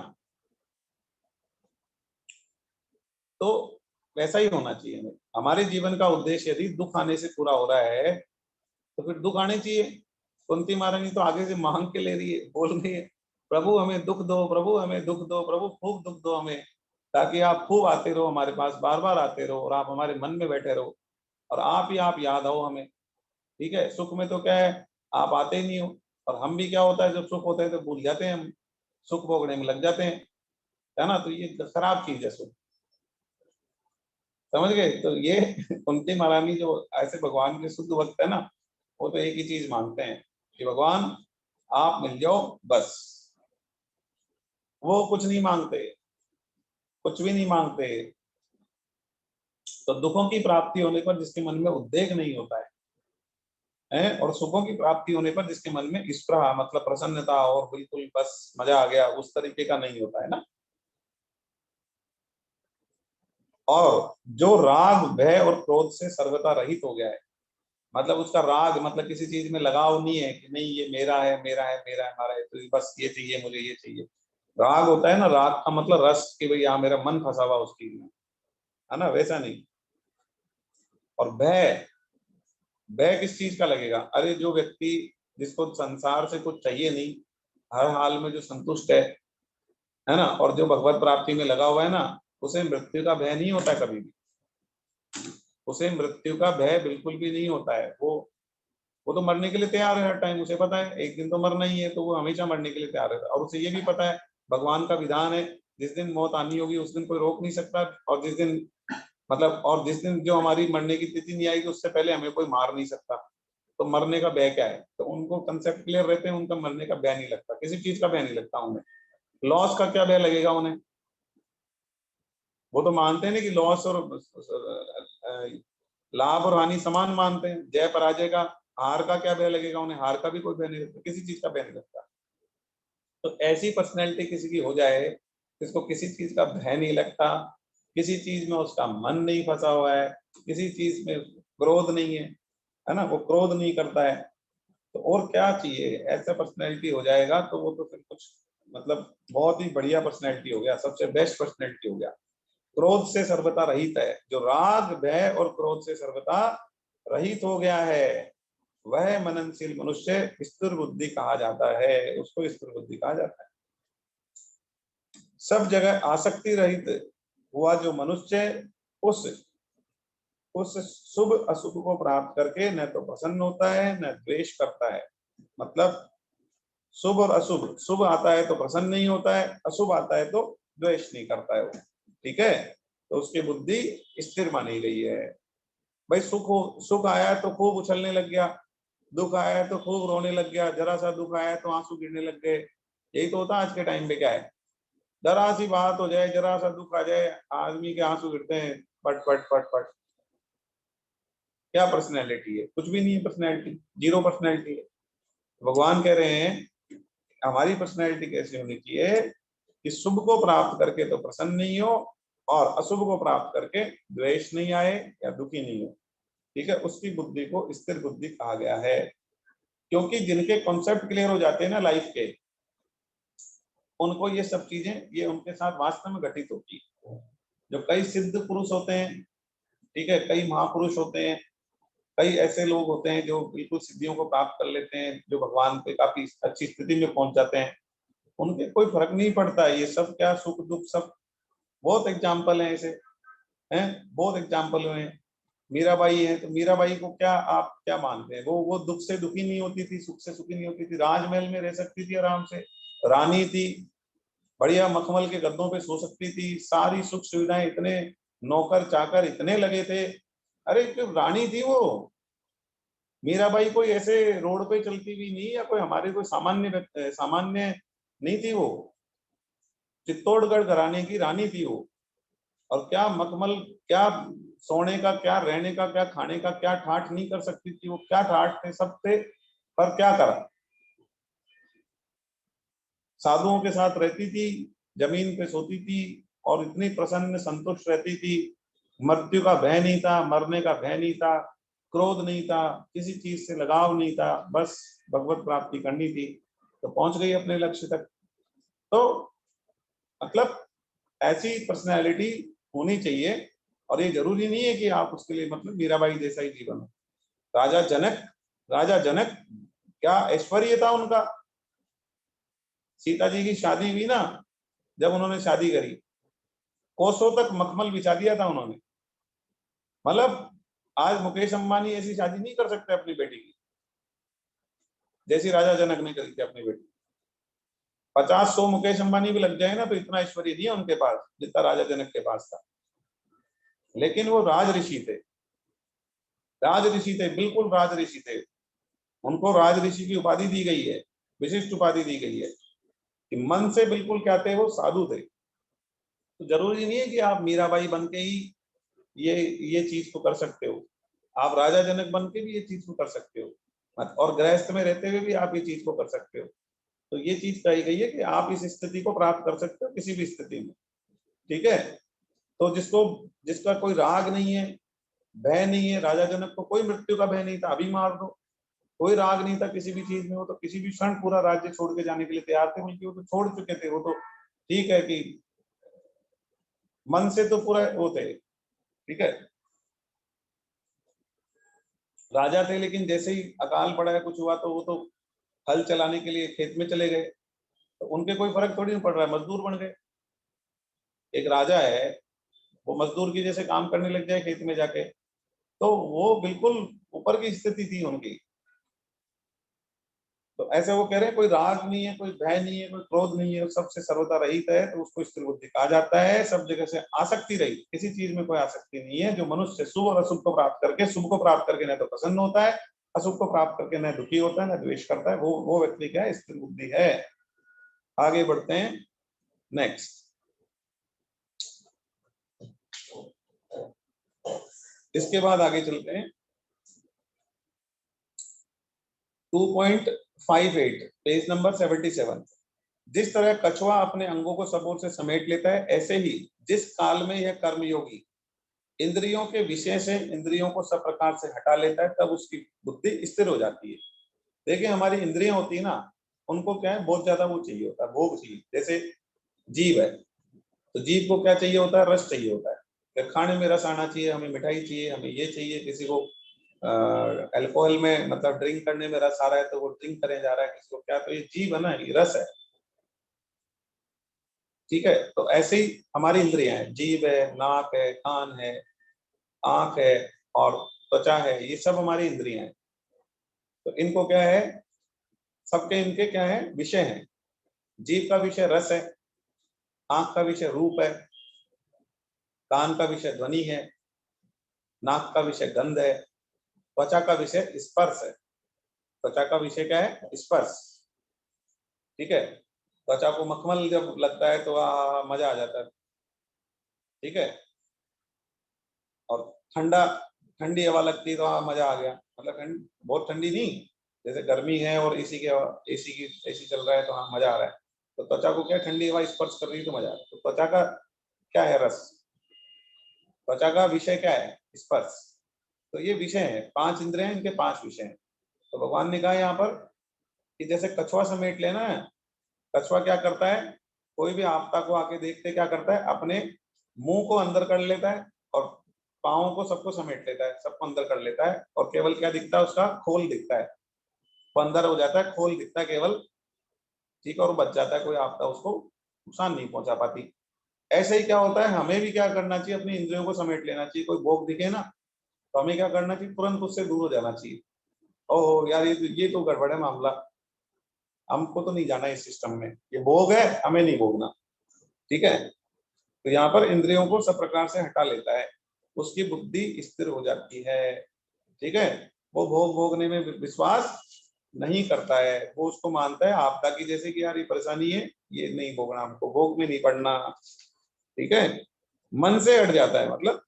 तो वैसा ही होना चाहिए हमें। हमारे जीवन का उद्देश्य यदि दुख आने से पूरा हो रहा है तो फिर दुख आने चाहिए। कुंती महारानी तो आगे से मांग के ले रही है, बोल रही है, प्रभु हमें दुख दो, प्रभु हमें दुख दो, प्रभु खूब दुख दो हमें, ताकि आप खूब आते रहो हमारे पास, बार बार आते रहो, और आप हमारे मन में बैठे रहो, और आप ही आप याद आओ हमें, ठीक है? सुख में तो क्या है, आप आते ही नहीं हो, और हम भी क्या होता है, जब सुख होता है तो भूल जाते हैं हम, सुख भोगने में लग जाते हैं, है ना? तो ये खराब चीज है सुख, समझ गए? तो ये कुंती महारानी जो ऐसे भगवान के शुद्ध भक्त है ना, वो तो एक ही चीज मांगते हैं कि भगवान आप मिल जाओ बस। वो कुछ नहीं मांगते, कुछ भी नहीं मांगते। तो दुखों की प्राप्ति होने पर जिसके मन में उद्वेग नहीं होता है, और सुखों की प्राप्ति होने पर जिसके मन में स्पृहा मतलब प्रसन्नता और बिल्कुल बस मजा आ गया, उस तरीके का नहीं होता है ना। और जो राग भय और क्रोध से सर्वथा रहित हो गया है, मतलब उसका राग मतलब किसी चीज में लगाव नहीं है कि नहीं ये मेरा है, मेरा है, मेरा है, हमारा है, तो बस ये चाहिए मुझे, ये चाहिए। राग होता है ना, राग का मतलब रस, कि भाई यहाँ मेरा मन फंसा हुआ उस चीज में, है ना? वैसा नहीं। और भय, भय किस चीज का लगेगा? अरे जो व्यक्ति, जिसको संसार से कुछ चाहिए नहीं, हर हाल में जो संतुष्ट है ना, और जो भगवत प्राप्ति में लगा हुआ है ना, उसे मृत्यु का भय नहीं होता कभी भी। उसे मृत्यु का भय बिल्कुल भी नहीं होता है। वो तो मरने के लिए तैयार है हर टाइम, उसे पता है एक दिन तो मरना ही है, तो वो हमेशा मरने के लिए तैयार है। और उसे ये भी पता है भगवान का विधान है, जिस दिन मौत आनी होगी उस दिन कोई रोक नहीं सकता, और जिस दिन मतलब और जिस दिन जो हमारी मरने की तिथि नहीं आएगी उससे पहले हमें कोई मार नहीं सकता। तो मरने का भय क्या है? तो उनको कंसेप्ट क्लियर रहते हैं, उनका मरने का भय नहीं लगता, किसी चीज का भय नहीं लगता उन्हें। लॉस का क्या भय लगेगा उन्हें? वो तो मानते हैं ना कि लॉस और लाभ और हानि समान मानते हैं, जय पराजय का, हार का क्या भय लगेगा उन्हें? हार का भी कोई भय नहीं लगता, किसी चीज का भय नहीं लगता। तो ऐसी पर्सनैलिटी किसी की हो जाए जिसको किसी चीज का भय नहीं लगता, किसी चीज में उसका मन नहीं फंसा हुआ है, किसी चीज में क्रोध नहीं है ना, वो क्रोध नहीं करता है, तो और क्या चाहिए? ऐसा पर्सनैलिटी हो जाएगा तो वो तो फिर कुछ मतलब बहुत ही बढ़िया पर्सनैलिटी हो गया, सबसे बेस्ट पर्सनैलिटी हो गया। क्रोध से सर्वथा रहित है, जो राग भय और क्रोध से सर्वथा रहित हो गया है, वह मननशील मनुष्य स्थिर बुद्धि कहा जाता है, उसको स्थिर बुद्धि कहा जाता है। सब जगह आसक्ति रहित हुआ जो मनुष्य उस शुभ अशुभ को प्राप्त करके न तो प्रसन्न होता है न द्वेष करता है। मतलब शुभ और अशुभ, शुभ आता है तो प्रसन्न नहीं होता है, अशुभ आता है तो द्वेष नहीं करता है वो, ठीक है? तो उसकी बुद्धि स्थिर मानी गई है। भाई सुख आया तो खूब उछलने लग गया, दुख आया तो खूब रोने लग गया, जरा सा दुख आया तो आंसू गिरने लग गए। यही तो होता है आज के टाइम पे। क्या है, जरा सी बात हो जाए, जरा सा दुख आ जाए, आदमी के आंसू गिरते हैं, पट पट पट पट। क्या पर्सनैलिटी है? कुछ भी नहीं है पर्सनैलिटी, जीरो पर्सनैलिटी है। भगवान कह रहे हैं हमारी पर्सनैलिटी कैसी होनी चाहिए कि शुभ को प्राप्त करके तो प्रसन्न नहीं हो, और अशुभ को प्राप्त करके द्वेष नहीं आए या दुखी नहीं हो। ठीक है, उसकी बुद्धि को स्थिर बुद्धि कहा गया है। क्योंकि जिनके कॉन्सेप्ट क्लियर हो जाते हैं ना लाइफ के, उनको ये सब चीजें ये उनके साथ वास्तव में घटित होती है। जो कई सिद्ध पुरुष होते हैं, ठीक है, कई महापुरुष होते हैं, कई ऐसे लोग होते हैं जो बिल्कुल सिद्धियों को प्राप्त कर लेते हैं, जो भगवान पे काफी अच्छी स्थिति में पहुंच जाते हैं, उनके कोई फर्क नहीं पड़ता है ये सब क्या सुख दुख सब। बहुत एग्जाम्पल है ऐसे, हैं बहुत एग्जाम्पल हुए हैं। मीराबाई है, तो मीराबाई को क्या आप क्या मानते हैं? वो दुख से दुखी नहीं होती थी, सुख से सुखी नहीं होती थी, राजमहल में रह सकती थी आराम से, रानी थी, बढ़िया मखमल के गद्दों पे सो सकती थी, सारी सुख सुविधाएं, इतने नौकर चाकर इतने लगे थे। अरे क्यों, रानी थी वो। मीराबाई कोई ऐसे रोड पे चलती हुई नहीं, या कोई हमारे कोई सामान्य नहीं थी वो। चित्तौड़गढ़ घराने की रानी थी वो। और क्या मखमल, क्या सोने का, क्या रहने का, क्या खाने का, क्या ठाठ नहीं कर सकती थी वो? क्या ठाठ थे, सब थे, पर क्या करा? साधुओं के साथ रहती थी, जमीन पे सोती थी, और इतनी प्रसन्न संतुष्ट रहती थी। मृत्यु का भय नहीं था, मरने का भय नहीं था, क्रोध नहीं था, किसी चीज से लगाव नहीं था, बस भगवत प्राप्ति करनी थी, तो पहुंच गई अपने लक्ष्य तक। तो मतलब ऐसी पर्सनैलिटी होनी चाहिए। और ये जरूरी नहीं है कि आप उसके लिए मतलब मीराबाई जैसा ही जीवन हो। राजा जनक, राजा जनक क्या ऐश्वर्य था उनका। सीता जी की शादी हुई ना, जब उन्होंने शादी करी, कोसों तक मखमल बिछा दिया था उन्होंने। मतलब आज मुकेश अंबानी ऐसी शादी नहीं कर सकते अपनी बेटी की, जैसी राजा जनक ने करी थी अपनी बेटी। 50-100 मुकेश अंबानी भी लग जाए ना, तो इतना ऐश्वर्य नहीं है उनके पास जितना राजा जनक के पास था। लेकिन वो राज ऋषि थे, राज ऋषि थे, बिल्कुल राज ऋषि थे। उनको राज ऋषि की उपाधि दी गई है, विशिष्ट उपाधि दी गई है कि मन से बिल्कुल क्या थे, वो साधु थे। तो जरूरी नहीं है कि आप मीराबाई बन के ही ये ये चीज को कर सकते हो। आप राजा जनक बन के भी ये चीज को कर सकते हो, और गृहस्थ में रहते हुए भी आप ये चीज को कर सकते हो। तो ये चीज कही गई है कि आप इस स्थिति को प्राप्त कर सकते हो किसी भी स्थिति में। ठीक है, तो जिसको, जिसका कोई राग नहीं है, भय नहीं है, राजा जनक को कोई मृत्यु का भय नहीं था, अभी मार दो। कोई राग नहीं था किसी भी चीज में, वो तो किसी भी क्षण पूरा राज्य छोड़ के जाने के लिए तैयार थे, बल्कि वो तो छोड़ चुके थे। वो तो ठीक है कि मन से तो पूरा वो थे। ठीक है, राजा थे, लेकिन जैसे ही अकाल पड़ा है, कुछ हुआ, तो वो तो हल चलाने के लिए खेत में चले गए। तो उनके कोई फर्क थोड़ी नहीं पड़ रहा है, मजदूर बन गए। एक राजा है, वो मजदूर की जैसे काम करने लग जाए खेत में जाके, तो वो बिल्कुल ऊपर की स्थिति थी उनकी। तो ऐसे वो कह रहे हैं कोई राग नहीं है, कोई भय नहीं है, कोई क्रोध नहीं है, सबसे सर्वथा रहित है, तो उसको स्थिर बुद्धि कहा जाता है। सब जगह से आसक्ति रही, किसी चीज में कोई आसक्ति नहीं है। जो मनुष्य शुभ और अशुभ को प्राप्त करके, शुभ को प्राप्त करके न तो प्रसन्न होता है, अशुभ को प्राप्त करके न दुखी होता है, न द्वेष करता है, वो व्यक्ति क्या है, स्थिर बुद्धि है। आगे बढ़ते हैं, नेक्स्ट। इसके बाद आगे चलते हैं 2.58, पेज नंबर 77। जिस तरह कछुआ अपने अंगों को सब ओर से समेट लेता है, ऐसे ही जिस काल में यह कर्मयोगी इंद्रियों के विषय से इंद्रियों को सब प्रकार से हटा लेता है, तब उसकी बुद्धि स्थिर हो जाती है। देखिए, हमारी इंद्रियां होती है ना, उनको क्या है, बहुत ज्यादा वो चाहिए होता है, भोग चाहिए। जैसे जीव है, तो जीव को क्या चाहिए होता है, रस चाहिए होता है। कि खाने में रस आना चाहिए, हमें मिठाई चाहिए, हमें ये चाहिए। किसी को अल्कोहल में मतलब ड्रिंक करने में रस आ रहा है, तो वो ड्रिंक करने जा रहा है। किसी को क्या, तो ये जीव है ना, ये रस है। ठीक है, तो ऐसे ही हमारी इंद्रियां हैं, जीभ है, नाक है, कान है, आंख है, और त्वचा है, ये सब हमारी इंद्रियां हैं। तो इनको क्या है, सबके इनके क्या है, विषय हैं। जीभ का विषय रस है, आंख का विषय रूप है, कान का विषय ध्वनि है, नाक का विषय गंध है, त्वचा का विषय स्पर्श है। त्वचा का विषय क्या है? स्पर्श। ठीक है, त्वचा को मखमल जब लगता है तो मजा आ जाता है। ठीक है, और ठंडा ठंडी हवा लगती है तो मजा आ गया। मतलब बहुत ठंडी नहीं, जैसे गर्मी है और एसी चल रहा है तो मजा आ रहा है। तो त्वचा को क्या ठंडी हवा स्पर्श कर रही है तो मजा आ रहा है। तो त्वचा का क्या है? रस। त्वचा का विषय क्या है? स्पर्श। तो ये विषय है, 5 इंद्रियां, इनके 5 विषय हैं। तो भगवान ने कहा यहाँ पर कि जैसे कछुआ समेट लेना है, कछुआ क्या करता है? कोई भी आपदा को आके देखते क्या करता है? अपने मुंह को अंदर कर लेता है और पाँव को सबको समेट लेता है, सबको अंदर कर लेता है, और केवल क्या दिखता है? उसका खोल दिखता है। वो अंदर हो जाता है, खोल दिखता है केवल। ठीक है, और बच जाता है, कोई आपदा उसको नुकसान नहीं पहुंचा पाती। ऐसे ही क्या होता है, हमें भी क्या करना चाहिए? अपनी इंद्रियों को समेट लेना चाहिए। कोई भोग दिखे ना तो हमें क्या करना चाहिए? तुरंत उससे दूर हो जाना चाहिए। ओह यार, ये तो गड़बड़ है मामला, हमको तो नहीं जाना इस सिस्टम में, ये भोग है, हमें नहीं भोगना। ठीक है, तो यहाँ पर इंद्रियों को सब प्रकार से हटा लेता है, उसकी बुद्धि स्थिर हो जाती है। ठीक है, वो भोग भोगने में विश्वास नहीं करता है, वो उसको मानता है आपदा की, जैसे कि यार ये परेशानी है, ये नहीं भोगना, हमको भोग में नहीं पड़ना। ठीक है, मन से हट जाता है। मतलब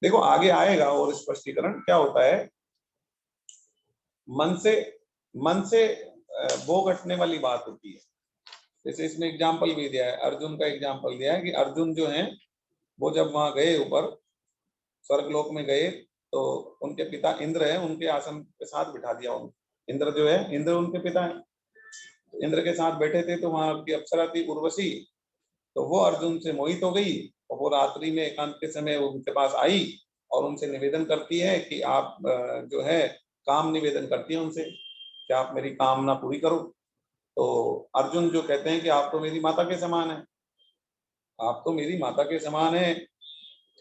देखो आगे आएगा और स्पष्टीकरण क्या होता है। मन से भोग हटने वाली बात होती है। जैसे इसमें एग्जाम्पल भी दिया है, अर्जुन का एग्जाम्पल दिया है कि अर्जुन जो है वो जब वहां गए ऊपर स्वर्गलोक में गए तो उनके पिता इंद्र है, उनके आसन के साथ बिठा दिया उनको। इंद्र जो है, इंद्र उनके पिता है, इंद्र के साथ बैठे थे। तो वहां की अप्सरा थी उर्वशी, तो वो अर्जुन से मोहित हो गई और वो रात्रि में एकांत के समय उनके पास आई और उनसे निवेदन करती है कि आप जो है काम निवेदन करती है उनसे कि आप मेरी कामना पूरी करो। तो अर्जुन जो कहते हैं कि आप तो मेरी माता के समान है, आप तो मेरी माता के समान है।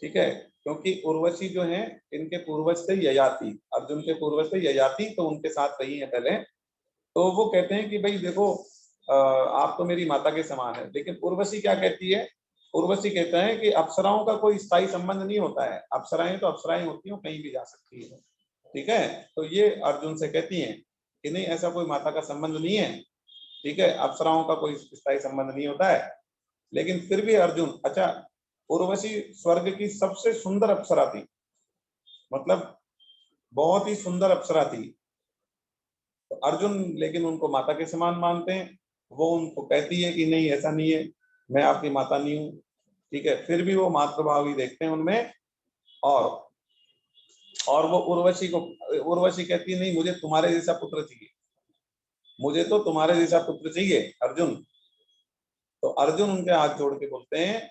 ठीक है, क्योंकि उर्वशी जो है इनके पूर्वज थे ययाति, अर्जुन के पूर्वज थे ययाति, तो उनके साथ रही है पहले। तो वो कहते हैं कि भाई देखो आप तो मेरी माता के समान है। लेकिन उर्वशी क्या कहती है? उर्वशी कहता है कि अप्सराओं का कोई स्थायी संबंध नहीं होता है, अप्सराएं तो अप्सराएं होती हैं, कहीं भी जा सकती है। ठीक है, तो ये अर्जुन से कहती हैं कि नहीं, ऐसा कोई माता का संबंध नहीं है। ठीक है, अप्सराओं का कोई स्थायी संबंध नहीं होता है। लेकिन फिर भी अर्जुन, अच्छा, उर्वशी स्वर्ग की सबसे सुंदर अप्सरा थी, मतलब बहुत ही सुंदर अप्सरा थी। तो अर्जुन लेकिन उनको माता के समान मानते हैं। वो उनको कहती है कि नहीं ऐसा नहीं है, मैं आपकी माता नहीं हूँ। ठीक है, फिर भी वो मातृभाव ही देखते हैं उनमें। और वो उर्वशी कहती है नहीं, मुझे तुम्हारे जैसा पुत्र चाहिए, मुझे तो तुम्हारे जैसा पुत्र चाहिए अर्जुन। तो अर्जुन उनके हाथ जोड़ के बोलते हैं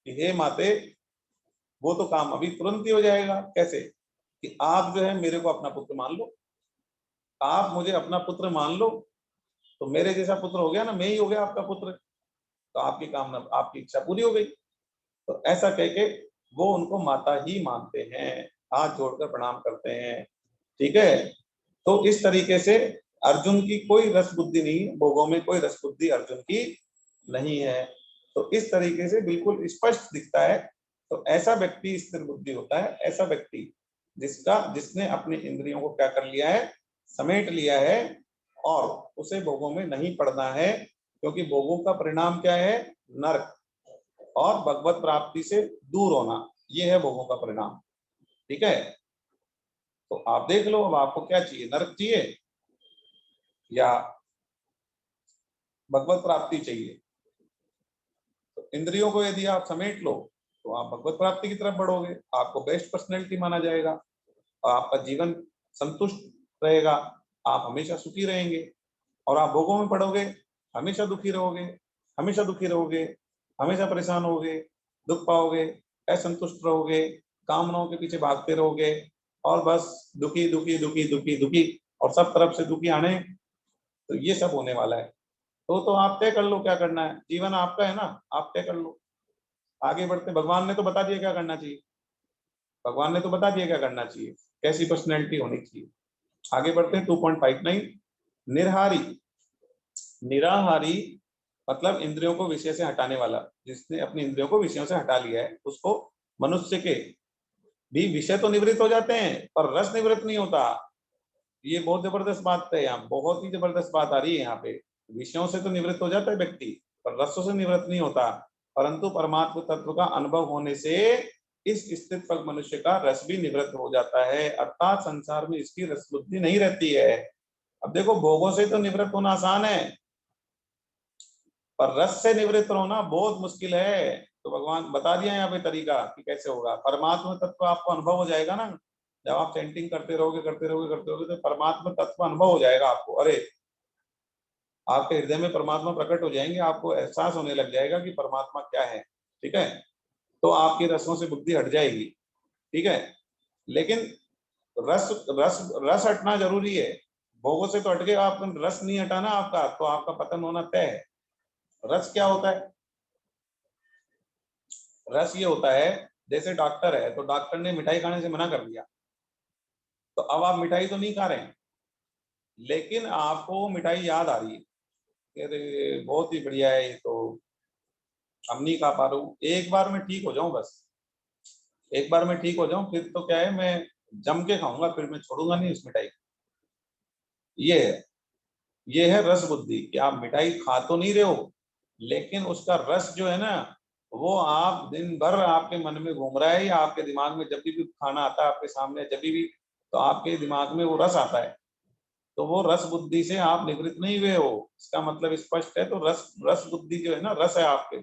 कि हे माते, वो तो काम अभी तुरंत ही हो जाएगा। कैसे? कि आप जो है मेरे को अपना पुत्र मान लो, आप मुझे अपना पुत्र मान लो, तो मेरे जैसा पुत्र हो गया ना, मैं ही हो गया आपका पुत्र, तो आपकी कामना, आपकी इच्छा पूरी हो गई। तो ऐसा कह के वो उनको माता ही मानते हैं, हाथ जोड़कर प्रणाम करते हैं। ठीक है, तो इस तरीके से अर्जुन की कोई रस बुद्धि नहीं, भोगों में कोई रस बुद्धि अर्जुन की नहीं है। तो इस तरीके से बिल्कुल स्पष्ट दिखता है। तो ऐसा व्यक्ति स्थिर बुद्धि होता है, ऐसा व्यक्ति जिसने अपने इंद्रियों को क्या कर लिया है? समेट लिया है, और उसे भोगों में नहीं पड़ना है। क्योंकि भोगों का परिणाम क्या है? नरक और भगवत प्राप्ति से दूर होना, ये है भोगों का परिणाम। ठीक है, तो आप देख लो अब आपको क्या चाहिए, नरक चाहिए या भगवत प्राप्ति चाहिए? तो इंद्रियों को यदि आप समेट लो तो आप भगवत प्राप्ति की तरफ बढ़ोगे, आपको बेस्ट पर्सनैलिटी माना जाएगा और आपका जीवन संतुष्ट रहेगा, आप हमेशा सुखी रहेंगे। और आप भोगों में पड़ोगे, हमेशा दुखी रहोगे, हमेशा दुखी रहोगे, हमेशा परेशान होगे, दुख पाओगे, असंतुष्ट रहोगे, कामनाओं के पीछे भागते रहोगे, और बस दुखी दुखी दुखी दुखी दुखी, और सब तरफ से दुखी आने। तो ये सब होने वाला है। तो आप तय कर लो क्या करना है, जीवन आपका है ना, आप तय कर लो। आगे बढ़ते, भगवान ने तो बता दिया क्या करना चाहिए, भगवान ने तो बता दिया क्या करना चाहिए, कैसी पर्सनैलिटी होनी चाहिए। आगे बढ़ते हैं 2.59, निर्हारी। निराहारी मतलब इंद्रियों को विषय से हटाने वाला, जिसने अपनी इंद्रियों को विषयों से हटा लिया है, उसको मनुष्य के भी विषय तो निवृत्त हो जाते हैं पर रस निवृत्त नहीं होता। ये बहुत जबरदस्त बात है, यहाँ बहुत ही जबरदस्त बात आ रही है यहाँ पे। विषयों से तो निवृत्त हो जाता है व्यक्ति, पर रसों से निवृत्त नहीं होता। परंतु परमात्म तत्व का अनुभव होने से इस स्थित पग मनुष्य का रस भी निवृत्त हो जाता है, अर्थात संसार में इसकी रस बुद्धि नहीं रहती है। अब देखो, भोगों से तो निवृत्त होना आसान है, पर रस से निवृत्त होना बहुत मुश्किल है। तो भगवान बता दिया यहाँ पे तरीका कि कैसे होगा। परमात्मा तत्व आपको अनुभव हो जाएगा ना, जब आप चैंटिंग करते रहोगे करते रहोगे करते रहोगे, तो परमात्मा तत्व अनुभव हो जाएगा आपको। अरे, आपके हृदय में परमात्मा प्रकट हो जाएंगे, आपको एहसास होने लग जाएगा कि परमात्मा क्या है। ठीक है, तो आपकी रसों से बुद्धि हट जाएगी। ठीक है, लेकिन रस रस रस हटना जरूरी है। भोगों से तो हटके आप रस नहीं हटाना आपका, तो आपका पतन होना तय है। रस क्या होता है? रस ये होता है, जैसे डॉक्टर है, तो डॉक्टर ने मिठाई खाने से मना कर दिया, तो अब आप मिठाई तो नहीं खा रहे हैं, लेकिन आपको मिठाई याद आ रही है कि अरे बहुत ही बढ़िया है ये, तो हम नहीं खा पा रहा हूँ। एक बार मैं ठीक हो जाऊं, बस एक बार मैं ठीक हो जाऊं, फिर तो क्या है, मैं जम के खाऊंगा, फिर मैं छोड़ूंगा नहीं उस मिठाई को। ये है, ये है रस बुद्धि, कि आप मिठाई खा तो नहीं रहे हो, लेकिन उसका रस जो है ना, वो आप दिन भर आपके मन में घूम रहा है, या आपके दिमाग में जब भी खाना आता है आपके सामने, जब भी, तो आपके दिमाग में वो रस आता है। तो वो रस बुद्धि से आप निवृत्त नहीं हुए हो, इसका मतलब स्पष्ट है। तो रस रस बुद्धि जो है ना, रस है आपके।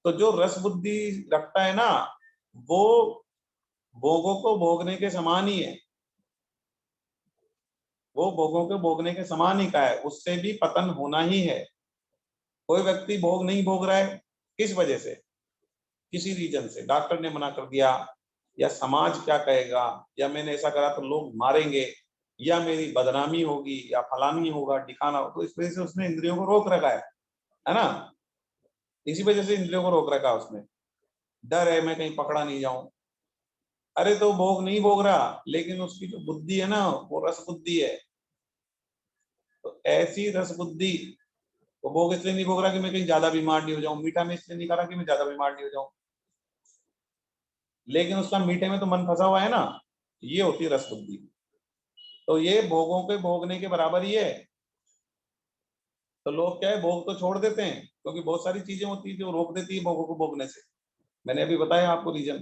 तो जो रस बुद्धि रखता है ना, वो भोगों को भोगने के समान ही है। वो भोगों के भोगने के समान ही का है, उससे भी पतन होना ही है। कोई व्यक्ति भोग नहीं भोग रहा है, किस वजह से? किसी रीजन से, डॉक्टर ने मना कर दिया, या समाज क्या कहेगा, या मैंने ऐसा करा तो लोग मारेंगे, या मेरी बदनामी होगी, या फलानी होगा ठिकाना हो, तो इस वजह से उसने इंद्रियों को रोक रखा है ना। इसी वजह से इंद्रियों को रोक रखा उसने, डर है मैं कहीं पकड़ा नहीं जाऊं। अरे, तो भोग नहीं भोग रहा, लेकिन उसकी जो बुद्धि है ना, वो रस बुद्धि है। तो ऐसी रस बुद्धि, वो भोग इसलिए नहीं भोग रहा कि मैं कहीं ज्यादा बीमार नहीं हो जाऊं, मीठा में इसलिए नहीं खा रहा कि मैं ज्यादा बीमार नहीं हो जाऊं, लेकिन उसका मीठे में तो मन फंसा हुआ है ना। ये होती है रस बुद्धि। तो ये भोगों के भोगने के बराबर ही है। तो लोग क्या है, भोग तो छोड़ देते हैं, क्योंकि बहुत सारी चीजें होती है जो रोक देती है भोगों को भोगने से। मैंने अभी बताया आपको रीजन।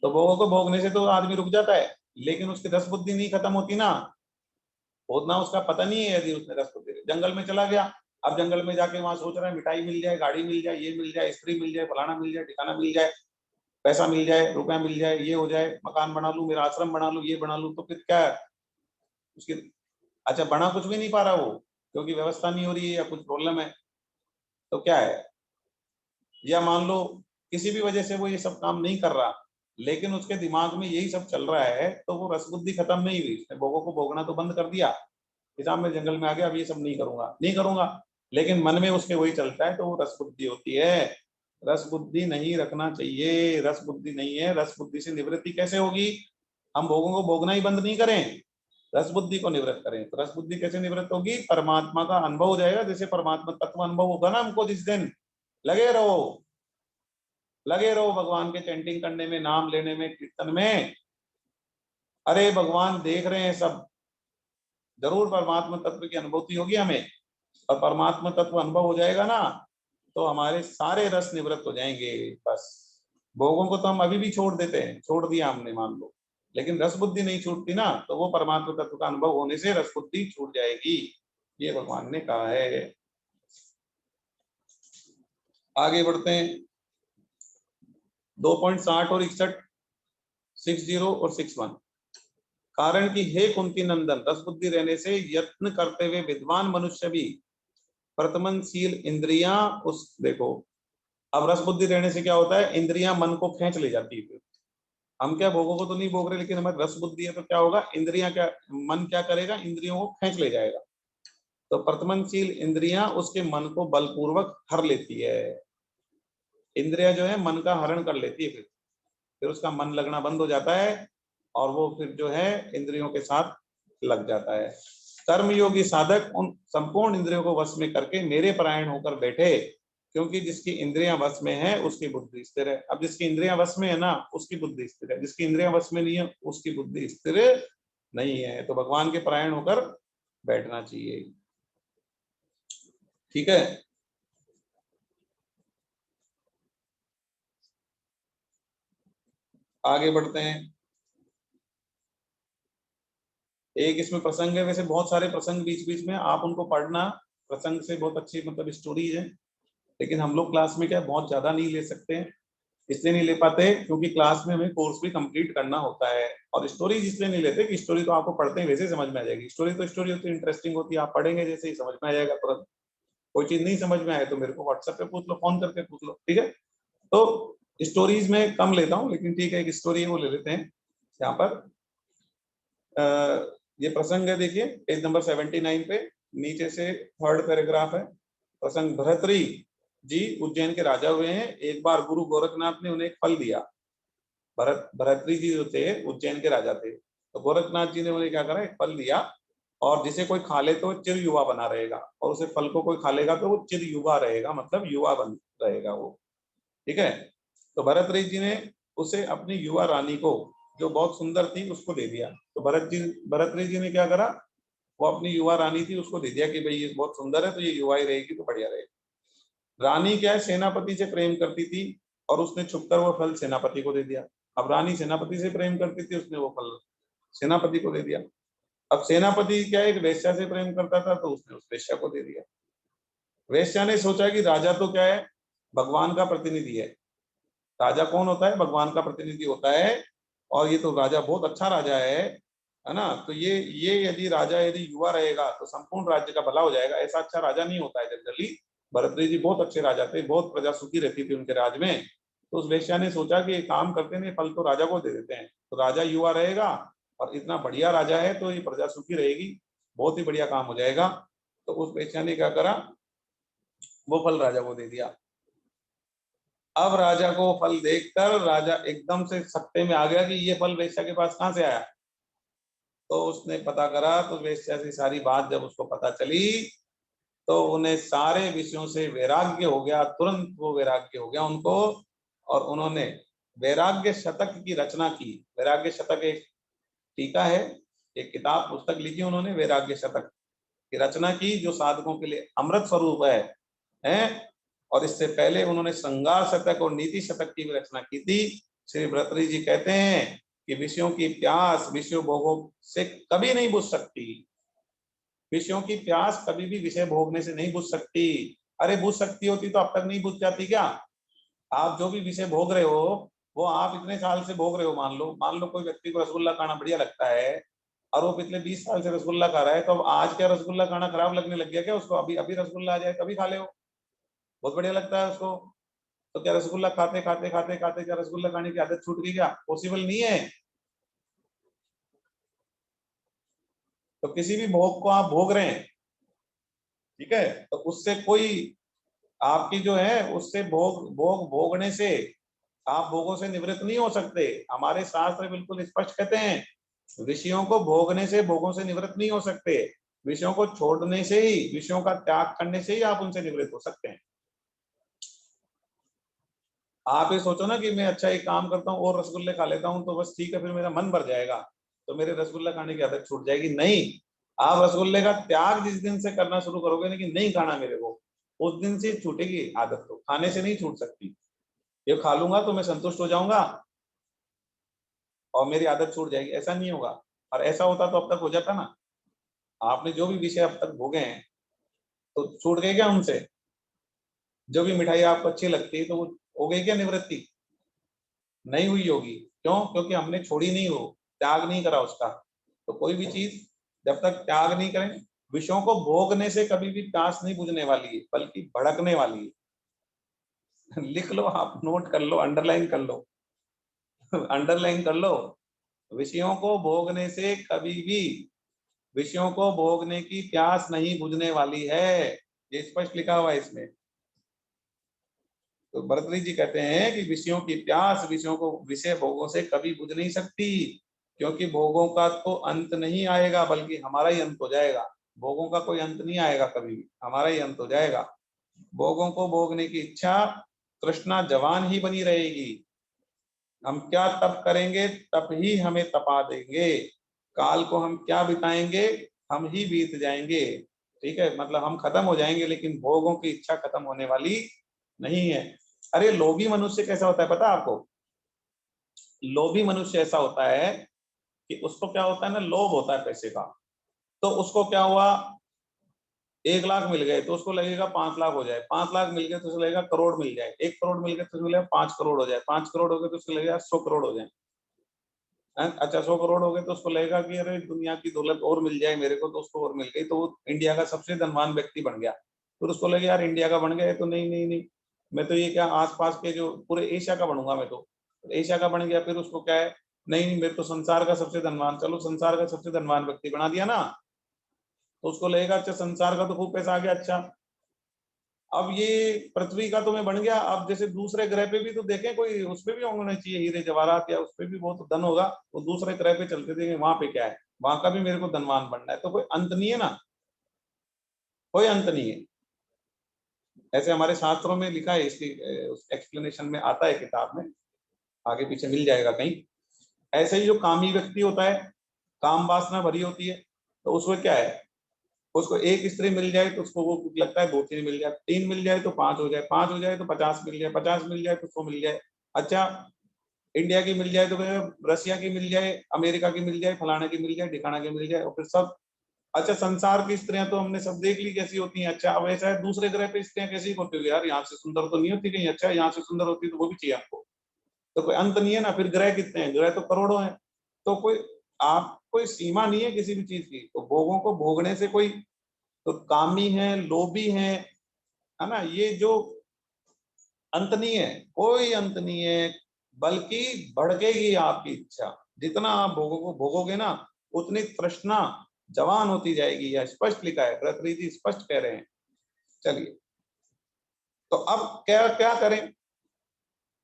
तो भोगों को भोगने से तो आदमी रुक जाता है, लेकिन उसकी रस बुद्धि नहीं खत्म होती ना। होना उसका पता नहीं है, यदि उसने रस बुद्धि, जंगल में चला गया, अब जंगल में जाके वहां सोच रहा है मिठाई मिल जाए, गाड़ी मिल जाए, ये मिल जाए, स्त्री मिल जाए, फलाना मिल जाए, ठिकाना मिल जाए, पैसा मिल जाए, रुपया मिल जाए, ये हो जाए, मकान बना लूं, मेरा आश्रम बना लूं, ये बना लूं, तो फिर क्या है उसकी? अच्छा, बना कुछ भी नहीं पा रहा वो, क्योंकि व्यवस्था नहीं हो रही है या कुछ प्रॉब्लम है। तो क्या है, या मान लो किसी भी वजह से वो ये सब काम नहीं कर रहा, लेकिन उसके दिमाग में यही सब चल रहा है, तो वो रसबुद्धि खत्म नहीं हुई, उसने भोगों को भोगना तो बंद कर दिया। हिसाब में जंगल में आ गया, अब ये सब नहीं करूंगा नहीं करूंगा, लेकिन मन में उसके वही चलता है, तो वो रस बुद्धि होती है। रस बुद्धि नहीं रखना चाहिए, रस बुद्धि नहीं है। रस बुद्धि से निवृत्ति कैसे होगी? हम भोगों को भोगना ही बंद नहीं करें, रस बुद्धि को निवृत्त करें। तो रस बुद्धि कैसे निवृत्त होगी? परमात्मा का अनुभव हो जाएगा, जैसे परमात्मा तत्व अनुभव होगा ना हमको जिस दिन, लगे रहो, लगे रहो भगवान के चैंटिंग करने में, नाम लेने में, कीर्तन में। अरे भगवान देख रहे हैं सब, जरूर परमात्मा तत्व की अनुभूति होगी हमें। और परमात्मा तत्व अनुभव हो जाएगा ना, तो हमारे सारे रस निवृत्त हो जाएंगे। बस भोगों को तो हम अभी भी छोड़ देते हैं, छोड़ दिया हमने मान लो, लेकिन रस बुद्धि नहीं छूटती ना, तो वो परमात्मा तत्व का अनुभव होने से रस बुद्धि छूट जाएगी, ये भगवान ने कहा है। आगे बढ़ते हैं। 2.60 और 61, 60 और 61। कारण कि हे कुंती नंदन, रस बुद्धि रहने से यत्न करते हुए विद्वान मनुष्य भी प्रतमनशील इंद्रियां, उस देखो, अब रस बुद्धि रहने से क्या होता है, इंद्रियां मन को खींच ले जाती है। हम क्या भोगों को तो नहीं भोग रहे, लेकिन हमारी रस बुद्धि है, तो क्या होगा, इंद्रियां क्या, मन क्या करेगा, इंद्रियों को खींच ले जाएगा। तो प्रतमनशील इंद्रियां उसके मन को बलपूर्वक हर लेती है। इंद्रिया जो है मन का हरण कर लेती है, फिर उसका मन लगना बंद हो जाता है, और वो फिर जो है इंद्रियों के साथ लग जाता है। कर्मयोगी साधक उन संपूर्ण इंद्रियों को वश में करके मेरे परायण होकर बैठे, क्योंकि जिसकी इंद्रियां वश में है उसकी बुद्धि स्थिर है। अब जिसकी इंद्रियां वश में है ना, उसकी बुद्धि स्थिर है, जिसकी इंद्रियां वश में नहीं है उसकी बुद्धि स्थिर नहीं है, तो भगवान के परायण होकर बैठना चाहिए। ठीक है, आगे बढ़ते हैं। एक इसमें प्रसंग है, वैसे बहुत सारे प्रसंग बीच बीच में आप उनको पढ़ना, प्रसंग से बहुत अच्छी मतलब स्टोरी है, लेकिन हम लोग क्लास में क्या बहुत ज्यादा नहीं ले सकते हैं। इसलिए नहीं ले पाते क्योंकि क्लास में हमें कोर्स भी कंप्लीट करना होता है। और स्टोरी इसलिए नहीं लेते कि स्टोरी तो आपको पढ़ते हैं वैसे समझ में आ जाएगी, स्टोरी तो स्टोरी होती है, इंटरेस्टिंग होती है, आप पढ़ेंगे जैसे ही समझ में आ जाएगा तुरंत। कोई चीज नहीं समझ में आए तो मेरे को व्हाट्सएप पे पूछ लो, फोन करके पूछ लो, ठीक है। तो स्टोरीज में कम लेता हूँ, लेकिन ठीक है, एक स्टोरी है वो ले लेते हैं यहाँ पर। ये प्रसंग है, देखिए पेज नंबर 79 पे, नीचे से थर्ड पैराग्राफ है। प्रसंग, भरतरी जी उज्जैन के राजा हुए हैं। एक बार गुरु गोरखनाथ ने उन्हें एक फल दिया। भरतरी जी जो थे उज्जैन के राजा थे, तो गोरखनाथ जी ने उन्हें क्या करा, एक फल दिया, और जिसे कोई खा ले तो चिर युवा बना रहेगा, और उसे फल को कोई खा लेगा तो वो चिर युवा रहेगा, मतलब युवा बन रहेगा वो। ठीक है, तो भरतरी जी ने उसे अपनी युवा रानी को, जो बहुत सुंदर थी, उसको दे दिया। तो भरतरी जी ने क्या करा, वो अपनी युवा रानी थी उसको दे दिया कि भाई ये बहुत सुंदर है तो ये युवा ही रहेगी तो बढ़िया रहेगी। रानी क्या है, सेनापति से प्रेम करती थी, और उसने छुपकर वो फल सेनापति को दे दिया। अब रानी सेनापति से प्रेम करती थी, उसने वो फल सेनापति को दे दिया। अब सेनापति क्या है, एक वेश्या से प्रेम करता था, तो उसने उस वेश्या को दे दिया। वेश्या ने सोचा कि राजा तो क्या है, भगवान का प्रतिनिधि है। राजा कौन होता है, भगवान का प्रतिनिधि होता है, और ये तो राजा बहुत अच्छा राजा है ना। तो ये यदि राजा यदि युवा रहेगा तो संपूर्ण राज्य का भला हो जाएगा। ऐसा अच्छा राजा नहीं होता है जनरली। भरतरी जी बहुत अच्छे राजा थे, बहुत प्रजा सुखी रहती थी उनके राज में। तो उस वेश्या ने सोचा कि एक काम करते हैं, फल तो राजा को दे देते हैं, तो राजा युवा रहेगा, और इतना बढ़िया राजा है तो ये प्रजा सुखी रहेगी, बहुत ही बढ़िया काम हो जाएगा। तो उस वेश्या ने क्या करा, वो फल राजा को दे दिया। अब राजा को फल देखकर राजा एकदम से सत्ते में आ गया कि ये फल वेश्या के पास कहां से आया। तो उसने पता करा, तो वेश्या से सारी बात जब उसको पता चली, तो उन्हें सारे विषयों से वैराग्य हो गया, तुरंत वो वैराग्य हो गया उनको। और उन्होंने वैराग्य शतक की रचना की। वैराग्य शतक एक टीका है, एक किताब पुस्तक लिखी उन्होंने, वैराग्य शतक की रचना की, जो साधकों के लिए अमृत स्वरूप है। और इससे पहले उन्होंने श्रृंगार शतक और नीति शतक की भी रचना की थी। श्री भर्तृहरि जी कहते हैं कि विषयों की प्यास विषय भोगों से कभी नहीं बुझ सकती। विषयों की प्यास कभी भी विषय भोगने से नहीं बुझ सकती। अरे बुझ सकती होती तो अब तक नहीं बुझ जाती क्या। आप जो भी विषय भोग रहे हो, वो आप इतने साल से भोग रहे हो। मान लो कोई व्यक्ति को रसगुल्ला खाना बढ़िया लगता है, और वो पिछले 20 साल से रसगुल्ला खा रहा है, तो अब आज क्या रसगुल्ला खाना खराब लगने लग गया क्या उसको, अभी अभी रसगुल्ला आ जाए तभी खा ले हो, बहुत बढ़िया लगता है उसको। तो क्या रसगुल्ला खाते खाते खाते खाते क्या रसगुल्ला खाने की आदत छूट गई क्या, पॉसिबल नहीं है। तो किसी भी भोग को आप भोग रहे हैं, ठीक है, तो उससे कोई आपकी जो है, उससे भोगने से आप भोगों से निवृत्त नहीं हो सकते। हमारे शास्त्र बिल्कुल स्पष्ट कहते हैं, विषयों को भोगने से भोगों से निवृत्त नहीं हो सकते। विषयों को छोड़ने से ही, विषयों का त्याग करने से ही आप उनसे निवृत्त हो सकते हैं। आप ये सोचो ना कि मैं अच्छा एक काम करता हूँ और रसगुल्ले खा लेता हूँ तो बस ठीक है, फिर मेरा मन भर जाएगा, तो मेरे रसगुल्ला खाने की आदत छूट जाएगी। नहीं, आप रसगुल्ले का त्याग जिस दिन से करना शुरू करोगे ना कि नहीं खाना मेरे को, उस दिन से छूटेगी आदत, तो खाने से नहीं छूट सकती। ये खा लूंगा तो मैं संतुष्ट हो जाऊंगा और मेरी आदत छूट जाएगी, ऐसा नहीं होगा। और ऐसा होता तो अब तक हो जाता ना। आपने जो भी विषय अब तक भोगे हैं तो छूट गए क्या उनसे। जो भी मिठाई आपको अच्छी लगती है तो वो हो गई क्या निवृत्ति, नहीं हुई होगी। क्यों, क्योंकि हमने छोड़ी नहीं, हो त्याग नहीं करा उसका। तो कोई भी चीज जब तक त्याग नहीं करें, विषयों को भोगने से कभी भी प्यास नहीं बुझने वाली है, बल्कि भड़कने वाली है। लिख लो, आप नोट कर लो, अंडरलाइन कर लो। अंडरलाइन कर लो, विषयों को भोगने से कभी भी, विषयों को भोगने की प्यास नहीं बुझने वाली है, ये स्पष्ट लिखा हुआ है इसमें। तो भरतरी जी कहते हैं कि विषयों की प्यास विषयों को विषय भोगों से कभी बुझ नहीं सकती, क्योंकि भोगों का तो अंत नहीं आएगा, बल्कि हमारा ही अंत हो जाएगा। भोगों का कोई अंत नहीं आएगा कभी भी, हमारा ही अंत हो जाएगा। भोगों को भोगने की इच्छा, तृष्णा जवान ही बनी रहेगी। हम क्या तप करेंगे, तप ही हमें तपा देंगे। काल को हम क्या बिताएंगे, हम ही बीत जाएंगे। ठीक है, मतलब हम खत्म हो जाएंगे, लेकिन भोगों की इच्छा खत्म होने वाली नहीं है। अरे लोभी मनुष्य कैसा होता है पता है आपको? लोभी मनुष्य ऐसा होता है कि उसको क्या होता है ना, लोभ होता है पैसे का। तो उसको क्या हुआ, 1 लाख मिल गए तो उसको लगेगा 5 लाख हो जाए, 5 लाख मिल गए तो उसको लगेगा करोड़ मिल जाए, 1 करोड़ मिल गए तो उसको लगेगा 5 करोड़ हो जाए, 5 करोड़ हो गए तो उसको लगेगा 100 करोड़ हो जाए। अच्छा 100 करोड़ हो गए तो उसको लगेगा कि अरे दुनिया की दौलत और मिल जाए मेरे को, तो उसको और मिल गई, तो वो इंडिया का सबसे धनवान व्यक्ति बन गया। फिर उसको लगे यार इंडिया का बन गया है तो नहीं नहीं नहीं, मैं तो ये क्या आसपास के जो पूरे एशिया का बनूंगा मैं तो। एशिया का बन गया, फिर उसको क्या है, नहीं नहीं मेरे तो संसार का सबसे धनवान, चलो संसार का सबसे धनवान व्यक्ति बना दिया ना, तो उसको लगेगा अच्छा संसार का तो खूब पैसा आ गया। अच्छा अब ये पृथ्वी का तो मैं बन गया, अब जैसे दूसरे ग्रह पे भी तो देखें, कोई उस पे भी होने चाहिए हीरे जवाहरात, या उस पे भी बहुत धन होगा, तो दूसरे ग्रह पे चलते देखें वहां पे क्या है, वहां का भी मेरे को धनवान बनना है, तो कोई अंत नहीं है ना, कोई अंत नहीं है। ऐसे हमारे शास्त्रों में लिखा है, इसकी उस एक्सप्लेनेशन में आता है किताब में, आगे पीछे मिल जाएगा कहीं। ऐसे ही जो कामी व्यक्ति होता है, काम वासना भरी होती है, तो उसमें क्या है, उसको एक स्त्री मिल जाए तो उसको वो लगता है 2 3 मिल जाए, 3 मिल जाए तो 5 हो जाए, 5 हो जाए तो 50 मिल जाए, 50 मिल जाए तो 100 मिल जाए। अच्छा इंडिया की मिल जाए तो रसिया की मिल जाए, अमेरिका की मिल जाए, फलाना की मिल जाए, ठिकाना की मिल जाए, और फिर सब। अच्छा संसार की स्त्रियां तो हमने सब देख ली कैसी होती हैं। अच्छा अब ऐसा है दूसरे ग्रह पे स्त्रियां कैसी होती होगी यार, यहाँ से सुंदर तो नहीं होती कहीं, अच्छा यहाँ से सुंदर होती तो वो भी चाहिए आपको, तो कोई अंत नहीं है ना। फिर ग्रह कितने हैं, ग्रह तो करोड़ों हैं, तो कोई आप कोई सीमा नहीं है किसी भी चीज की, तो भोगों को भोगने से कोई, तो कामी है, लोभी है ना, ये जो अंत नहीं है, कोई अंत नहीं है, बल्कि बढ़ेगी आपकी इच्छा। जितना आप भोगों को भोगोगे ना, उतनी तृष्णा जवान होती जाएगी, यह स्पष्ट लिखा है, भरतरी जी स्पष्ट कह रहे हैं। चलिए, तो अब क्या क्या करें,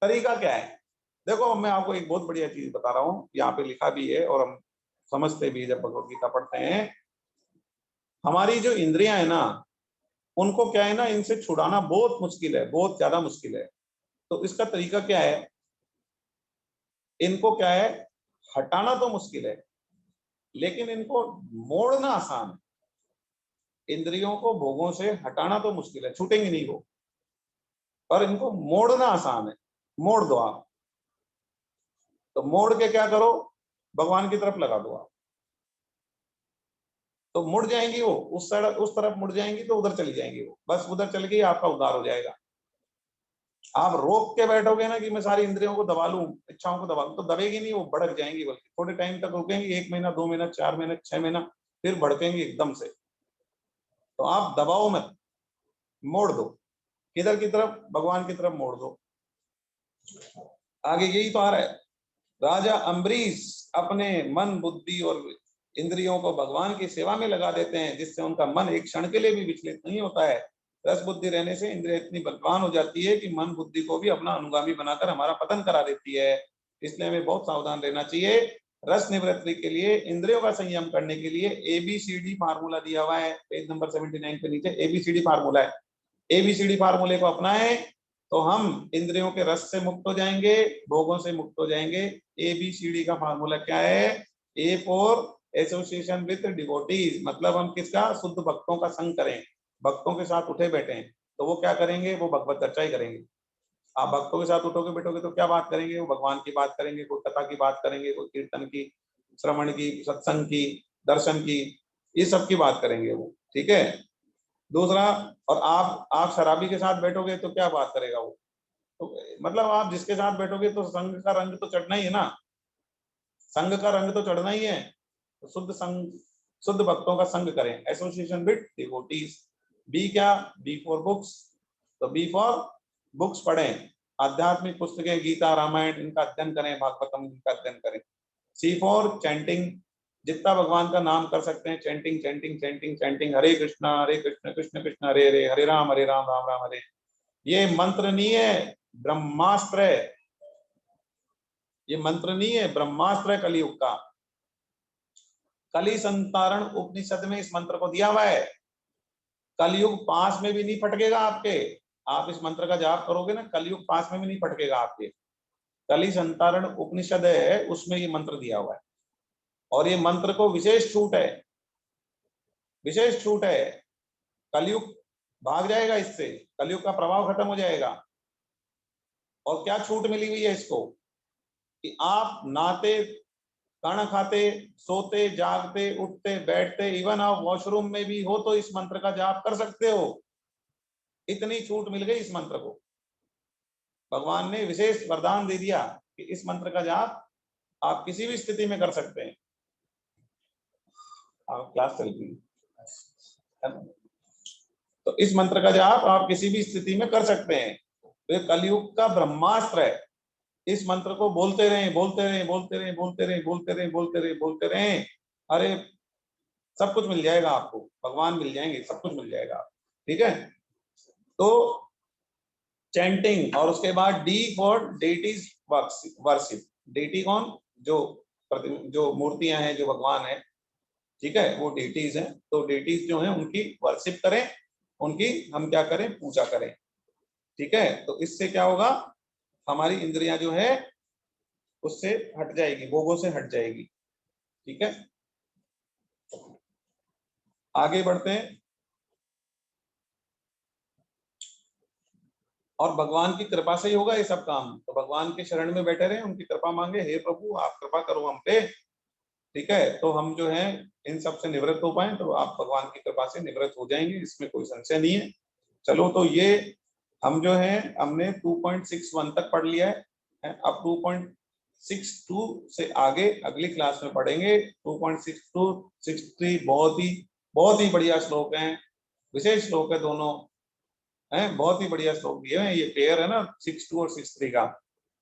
तरीका क्या है? देखो मैं आपको एक बहुत बढ़िया चीज बता रहा हूँ, यहाँ पे लिखा भी है और हम समझते भी जब भगवत गीता पढ़ते हैं। हमारी जो इंद्रियां है ना, उनको क्या है ना, इनसे छुड़ाना बहुत मुश्किल है, बहुत ज्यादा मुश्किल है। तो इसका तरीका क्या है, इनको क्या है, हटाना तो मुश्किल है, लेकिन इनको मोड़ना आसान है। इंद्रियों को भोगों से हटाना तो मुश्किल है, छूटेंगे नहीं वो, और इनको मोड़ना आसान है। मोड़ दो आप, तो मोड़ के क्या करो, भगवान की तरफ लगा दो आप, तो मुड़ जाएंगी वो, उस तरफ मुड़ जाएंगी, तो उधर चली जाएंगी वो, बस उधर चल गई, आपका उद्धार हो जाएगा। आप रोक के बैठोगे ना कि मैं सारी इंद्रियों को दबा लूं, इच्छाओं को दबा लूं, तो दबेगी नहीं, वो भड़क जाएंगी, बल्कि थोड़े टाइम तक रुकेंगी, 1 महीना 2 महीना 4 महीना 6 महीना, फिर भड़केंगी एकदम से। तो आप दबाओ मत, मोड़ दो, किधर की तरफ, भगवान की तरफ मोड़ दो। आगे यही तो आ रहा है, राजा अम्बरीश अपने मन बुद्धि और इंद्रियों को भगवान की सेवा में लगा देते हैं, जिससे उनका मन एक क्षण के लिए भी विचलित नहीं होता है। रस बुद्धि रहने से इंद्रिय इतनी बलवान हो जाती है कि मन बुद्धि को भी अपना अनुगामी बनाकर हमारा पतन करा देती है। इसलिए हमें बहुत सावधान रहना चाहिए। रस निवृत्ति के लिए, इंद्रियों का संयम करने के लिए ABCD फार्मूला दिया हुआ है, पेज नंबर 79 पे नीचे ABCD फार्मूला है। ABCD फार्मूले को अपनाएं तो हम इंद्रियों के रस से मुक्त हो जाएंगे, भोगों से मुक्त हो जाएंगे। ABCD का फार्मूला क्या है? A for association with devotees, मतलब हम किसका, शुद्ध भक्तों का संग करें, भक्तों के साथ उठे बैठे, तो वो क्या करेंगे, वो भगवत चर्चा ही करेंगे। आप भक्तों के साथ उठोगे बैठोगे तो क्या बात करेंगे, वो भगवान की बात करेंगे, कोई कथा की बात करेंगे, कोई कीर्तन की, श्रवण की, सत्संग की, दर्शन की, ये सब की बात करेंगे वो। ठीक है, दूसरा, और आप शराबी के साथ बैठोगे तो क्या बात करेगा वो, तो मतलब आप जिसके साथ बैठोगे तो संघ का रंग तो चढ़ना ही है ना, संघ का रंग तो चढ़ना ही है। तो शुद्ध संघ, शुद्ध भक्तों का संग करें, एसोसिएशन विद डिवोटीज। बी क्या, बी फॉर बुक्स, तो बी फॉर बुक्स पढ़ें, आध्यात्मिक पुस्तकें, गीता रामायण इनका अध्ययन करें, भागवतम इनका अध्ययन करें। सी फॉर चैंटिंग, जितना भगवान का नाम कर सकते हैं, चैंटिंग चैंटिंग चैंटिंग चैंटिंग, हरे कृष्ण कृष्ण कृष्ण हरे हरे, हरे राम राम राम हरे। ये मंत्र नहीं है, ब्रह्मास्त्र है, ये मंत्र नहीं है, ब्रह्मास्त्र है कलयुग का। कली संतारण उपनिषद में इस मंत्र को दिया हुआ है। कलयुग पास में भी नहीं फटकेगा आपके, आप इस मंत्र का जाप करोगे ना, कलयुग पास में भी नहीं फटकेगा आपके। कली संतारण उपनिषद है, उसमें ये मंत्र दिया हुआ है। और ये मंत्र को विशेष छूट है, विशेष छूट है। कलयुग भाग जाएगा इससे, कलयुग का प्रभाव खत्म हो जाएगा। और क्या छूट मिली हुई है इसको कि आप नहाते, खाना खाते, सोते, जागते, उठते, बैठते, इवन आप वॉशरूम में भी हो तो इस मंत्र का जाप कर सकते हो। इतनी छूट मिल गई इस मंत्र को, भगवान ने विशेष वरदान दे दिया कि इस मंत्र का जाप आप किसी भी स्थिति में कर सकते हैं। आप क्लास चल रही है तो इस मंत्र का जाप आप किसी भी स्थिति में कर सकते हैं। तो ये कलयुग का ब्रह्मास्त्र है। इस मंत्र को बोलते रहें, बोलते रहें, बोलते रहें, बोलते रहें, बोलते रहें, बोलते रहें, बोलते रहें। अरे सब कुछ मिल जाएगा आपको, भगवान मिल जाएंगे, सब कुछ मिल जाएगा। ठीक है, तो चैंटिंग, और उसके बाद D for deities worship. Deity कौन? जो मूर्तियां हैं, जो भगवान है, ठीक है, वो डेटीज हैं। तो डेटीज जो हैं उनकी वर्शिप करें, उनकी हम क्या करें, पूजा करें। ठीक है, तो इससे क्या होगा, हमारी इंद्रियां जो है उससे हट जाएगी, भोगों से हट जाएगी। ठीक है, आगे बढ़ते हैं। और भगवान की कृपा से ही होगा ये सब काम। तो भगवान के शरण में बैठे रहे, उनकी कृपा मांगे, हे प्रभु आप कृपा करो हम पे। ठीक है, तो हम जो है इन सब से निवृत्त हो पाए, तो आप भगवान की कृपा से निवृत्त हो जाएंगे, इसमें कोई संशय नहीं है। चलो, तो ये हम जो है हमने 2.61 तक पढ़ लिया है। अब 2.62 से आगे अगली क्लास में पढ़ेंगे। 2.62 63 बहुत ही बढ़िया श्लोक हैं, विशेष श्लोक है दोनों, हैं बहुत ही बढ़िया श्लोक दिए हैं। ये पेयर है ना 62 और 63 का,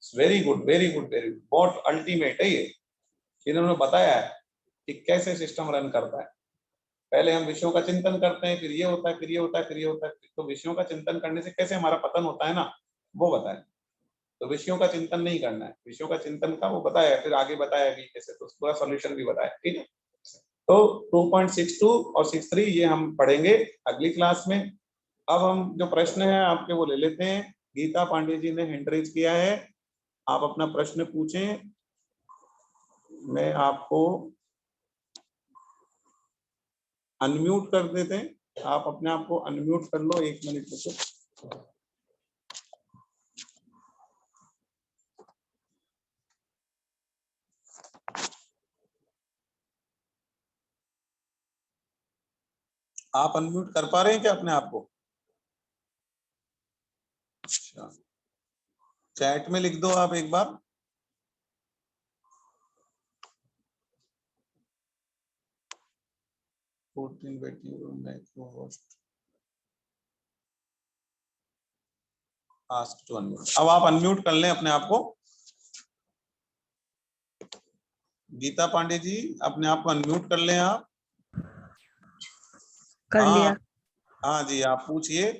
very good, very good, very good, बहुत अल्टीमेट है ये। इन्होंने बताया है कि कैसे सिस्टम रन करता है। पहले हम विषयों का चिंतन करते हैं, फिर ये होता है, फिर ये होता है, फिर ये होता है। तो विषयों का चिंतन करने से कैसे हमारा पतन होता है ना, वो बताया। तो विषयों का चिंतन नहीं करना है, विषयों का चिंतन का वो बताया, फिर आगे बताया भी कैसे, तो पूरा सॉल्यूशन भी बताया। ठीक है, तो 2.62 और 63 ये हम पढ़ेंगे अगली क्लास में। अब हम जो प्रश्न है आपके वो ले लेते हैं। गीता पांडे जी ने हैंड रेज किया है, आप अपना प्रश्न पूछें। मैं आपको अनम्यूट कर देते हैं, आप अपने आप को अनम्यूट कर लो, 1 मिनट रुको। आप अनम्यूट कर पा रहे हैं क्या अपने आप को? अच्छा, चैट में लिख दो आप एक बार। अब आप अनम्यूट कर लें अपने आप को। गीता पांडे जी अपने आप को अनम्यूट कर लें आप। कर लिया। हाँ जी, आप पूछिए।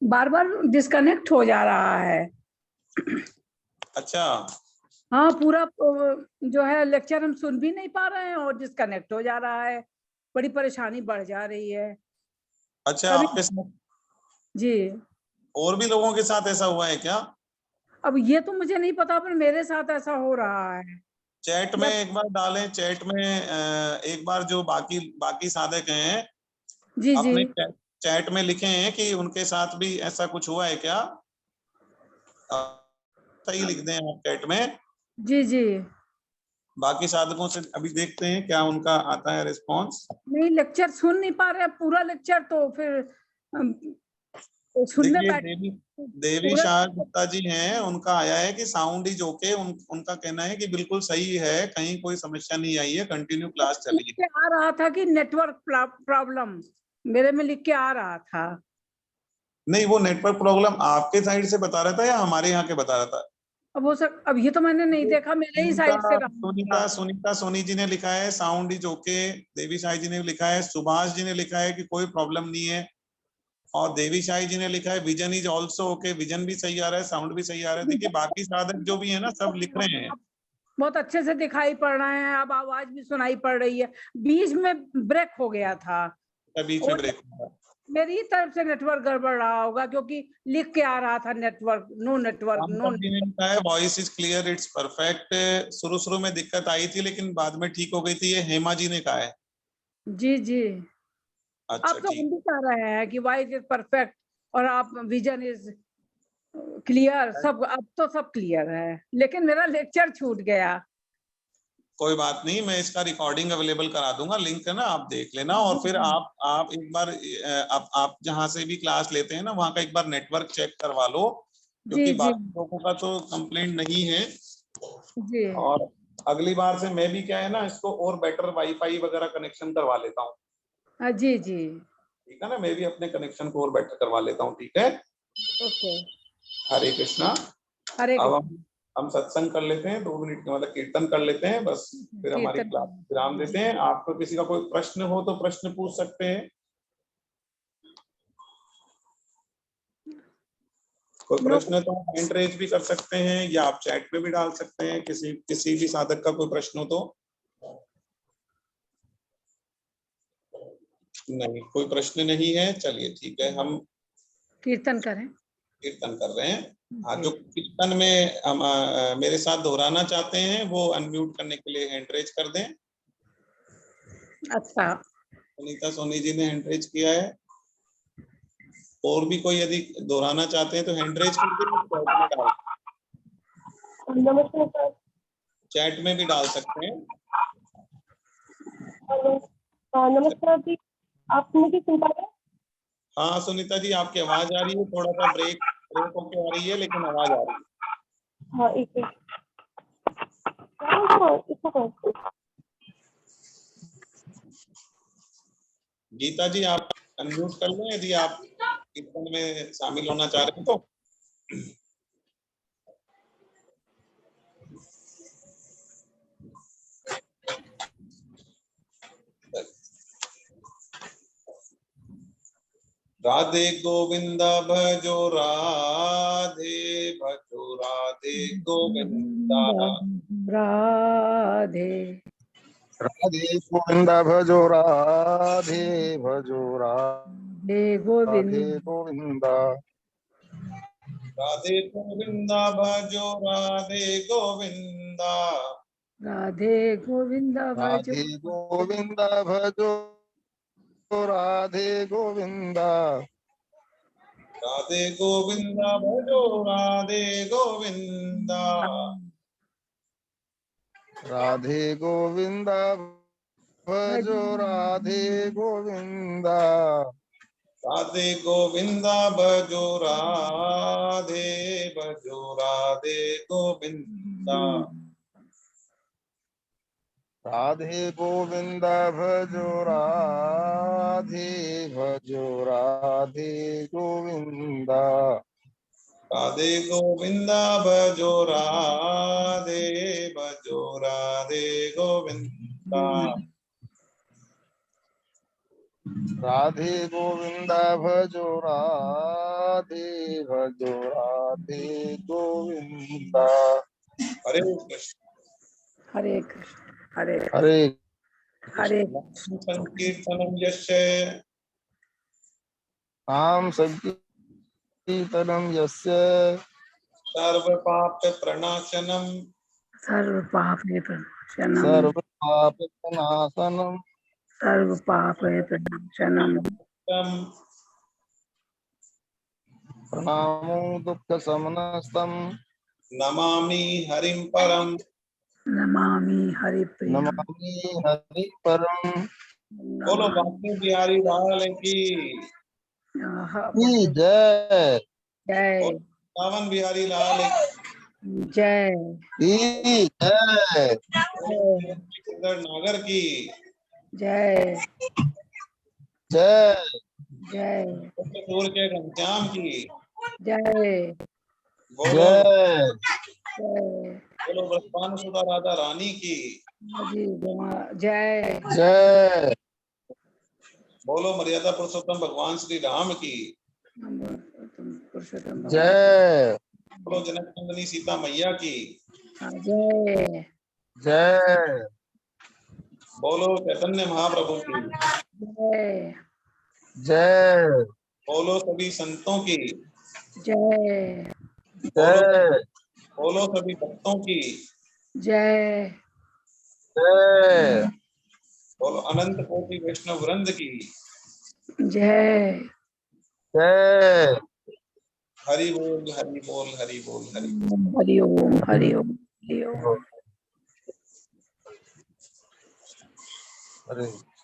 बार बार डिस्कनेक्ट हो जा रहा है। अच्छा, हाँ, पूरा जो है लेक्चर हम सुन भी नहीं पा रहे हैं और डिस्कनेक्ट हो जा रहा है, बड़ी परेशानी बढ़ जा रही है। अच्छा, आपके साथ जी, और भी लोगों के साथ ऐसा हुआ है क्या? अब ये तो मुझे नहीं पता, पर मेरे साथ ऐसा हो रहा है। चैट में एक बार डालें, चैट में एक बार जो बाकी साधक हैं जी अपने जी चैट में लिखे हैं कि उनके साथ भी ऐसा कुछ हुआ है क्या। सही लिख दें आप चैट में। जी जी। बाकी साधकों से अभी देखते हैं क्या उनका आता है रिस्पॉन्स। नहीं, लेक्चर सुन नहीं पा रहे पूरा लेक्चर, तो फिर सुनने देखिए, देवी शाह गुप्ता जी हैं, उनका आया है कि साउंड इज ओके। उनका कहना है कि बिल्कुल सही है, कहीं कोई समस्या नहीं आई है, कंटिन्यू क्लास चली है। आ रहा था कि नेटवर्क प्रॉब्लम, मेरे में लिख के आ रहा था। नहीं, वो नेटवर्क प्रॉब्लम आपके साइड से बता रहा था या हमारे यहाँ के बता रहा था? अब वो सब, अब ये तो मैंने नहीं देखा, मेरे ही साइड से सुनीता सोनी जी ने लिखा है साउंड इज ओके। देवी साई जी ने लिखा है, सुभाष जी ने लिखा है कि कोई प्रॉब्लम नहीं है, और देवी साई जी ने लिखा है vision is also okay, vision भी सही आ रहा है, साउंड भी सही आ रहा है। देखिए बाकी साधक जो भी है ना सब लिख रहे हैं, बहुत अच्छे से दिखाई पड़ रहे हैं, अब आवाज भी सुनाई पड़ रही है। बीच में ब्रेक हो गया था, बीच में ब्रेक हुआ। मेरी तरफ से नेटवर्क गड़बड़ रहा होगा, क्योंकि लिख के आ रहा था network, no network, no. Voice is clear, it's perfect. शुरू में दिक्कत आई थी लेकिन बाद में ठीक हो गई थी, ये हेमा जी ने कहा है। जी जी। अच्छा आप तो ठीक। हम भी कह रहे हैं कि वॉइस इज परफेक्ट और आप विजन इज क्लियर, सब अब तो सब क्लियर है, लेकिन मेरा लेक्चर छूट गया। कोई बात नहीं, मैं इसका रिकॉर्डिंग अवेलेबल करा दूंगा, लिंक है ना, आप देख लेना। और फिर आप एक बार आप जहां से भी क्लास लेते हैं ना, वहां का एक बार नेटवर्क चेक करवा लो, क्योंकि जी बाकी लोगों का तो कंप्लेंट नहीं है। जी। और अगली बार से मैं भी क्या है ना, इसको और बेटर वाईफाई वगैरह कनेक्शन करवा लेता हूँ। जी जी। ठीक है ना, मैं भी अपने कनेक्शन को और बेटर करवा लेता हूँ। ठीक है, ओके। हरे कृष्णा। हरे अब कृष्ण। हम सत्संग कर लेते हैं, 2 मिनट के, मतलब कीर्तन कर लेते हैं बस, फिर हमारी कीर्तन। क्लास विराम देते हैं। आपको किसी का कोई प्रश्न हो तो प्रश्न पूछ सकते हैं। कोई प्रश्न है तो आप हैंड रेज भी कर सकते हैं, या आप चैट में भी डाल सकते हैं, किसी भी साधक का कोई प्रश्न हो तो। नहीं, कोई प्रश्न नहीं है, चलिए ठीक है, हम कीर्तन करें। कीर्तन कर रहे हैं। हाँ, जो कीर्तन में हम मेरे साथ दोहराना चाहते हैं वो अनम्यूट करने के लिए हैंड रेज कर दें। अच्छा। सुनीता सोनी जी ने हैंड रेज किया है। और भी कोई यदि दोहराना चाहते हैं तो हैंड रेज कर दें, नमस्कार सर। चैट में भी डाल सकते हैं। नमस्कार जी, आप मुझे सुन पा रहे हैं? हाँ सुनीता जी, आपकी आवाज आ रही है, थोड़ा सा ब्रेक ब्रेक होके आ रही है, लेकिन आवाज आ रही है। हाँ, एक मिनट। इसको करो। गीता जी, आप अनम्यूट कर लें यदि आप कीर्तन में शामिल होना चाह रहे हैं तो। राधे गोविंदा भजो राधे भजो राधे गोविंदा। राधे राधे गोविंदा भजो राधे भजो हे राधे गोविंद। गोविंदा। राधे गोविंदा भजो राधे गोविंदा। राधे गोविंद भज। राधे गोविंदा भजो राधे गोविंदा। राधे गोविंदा भजो राधे गोविंदा। राधे गोविंदा भजो राधे गोविंदा। राधे गोविंदा भजो राधे भजो राधे गोविंदा। राधे गोविंदा भजो राधे भजो राधे गोविंदा। राधे गोविंदा भजो राधे भजो राधे गोविंदा। राधे गोविंदा भजो राधे भजो राधे गोविंदा। हरे कृष्ण हरे कृष्ण। हरे हरे हरे। संकीर्तनम यस्य नाम संकीर्तनम यस्य सर्व पाप प्रणाशनम सर्व पाप प्रणाशनम। सर्व पाप प्रणाशनम सर्व पाप प्रणाशनम। प्रणामो दुःख शमनस्तम नमामि हरिं परम। नमामि हरि प्रियम। नमामि हरि परम। बोलो बांके बिहारी लाल की की जय। जय सावन बिहारी लाल जय की जय। सुंदर नागर की जय जय जय दूर के घनश्याम की जय बोलो जय। जय बोलो ब्रह्मांड सुधा राधा रानी की जी जय जय। बोलो मर्यादा पुरुषोत्तम भगवान श्री राम की पुरुषोत्तम भगवान। जय बोलो जनक नंदिनी सीता मैया की जय जय। बोलो चैतन्य महाप्रभु की जय जय बोलो सभी संतों की, जय जय बोलो सभी भक्तों की, जय जय बोलो अनंत कोटि वैष्णव वृंद की। जय जय हरि बोल हरि बोल हरि बोल हरि बोल। हरि ओम हरि ओम हरि ओम। अरे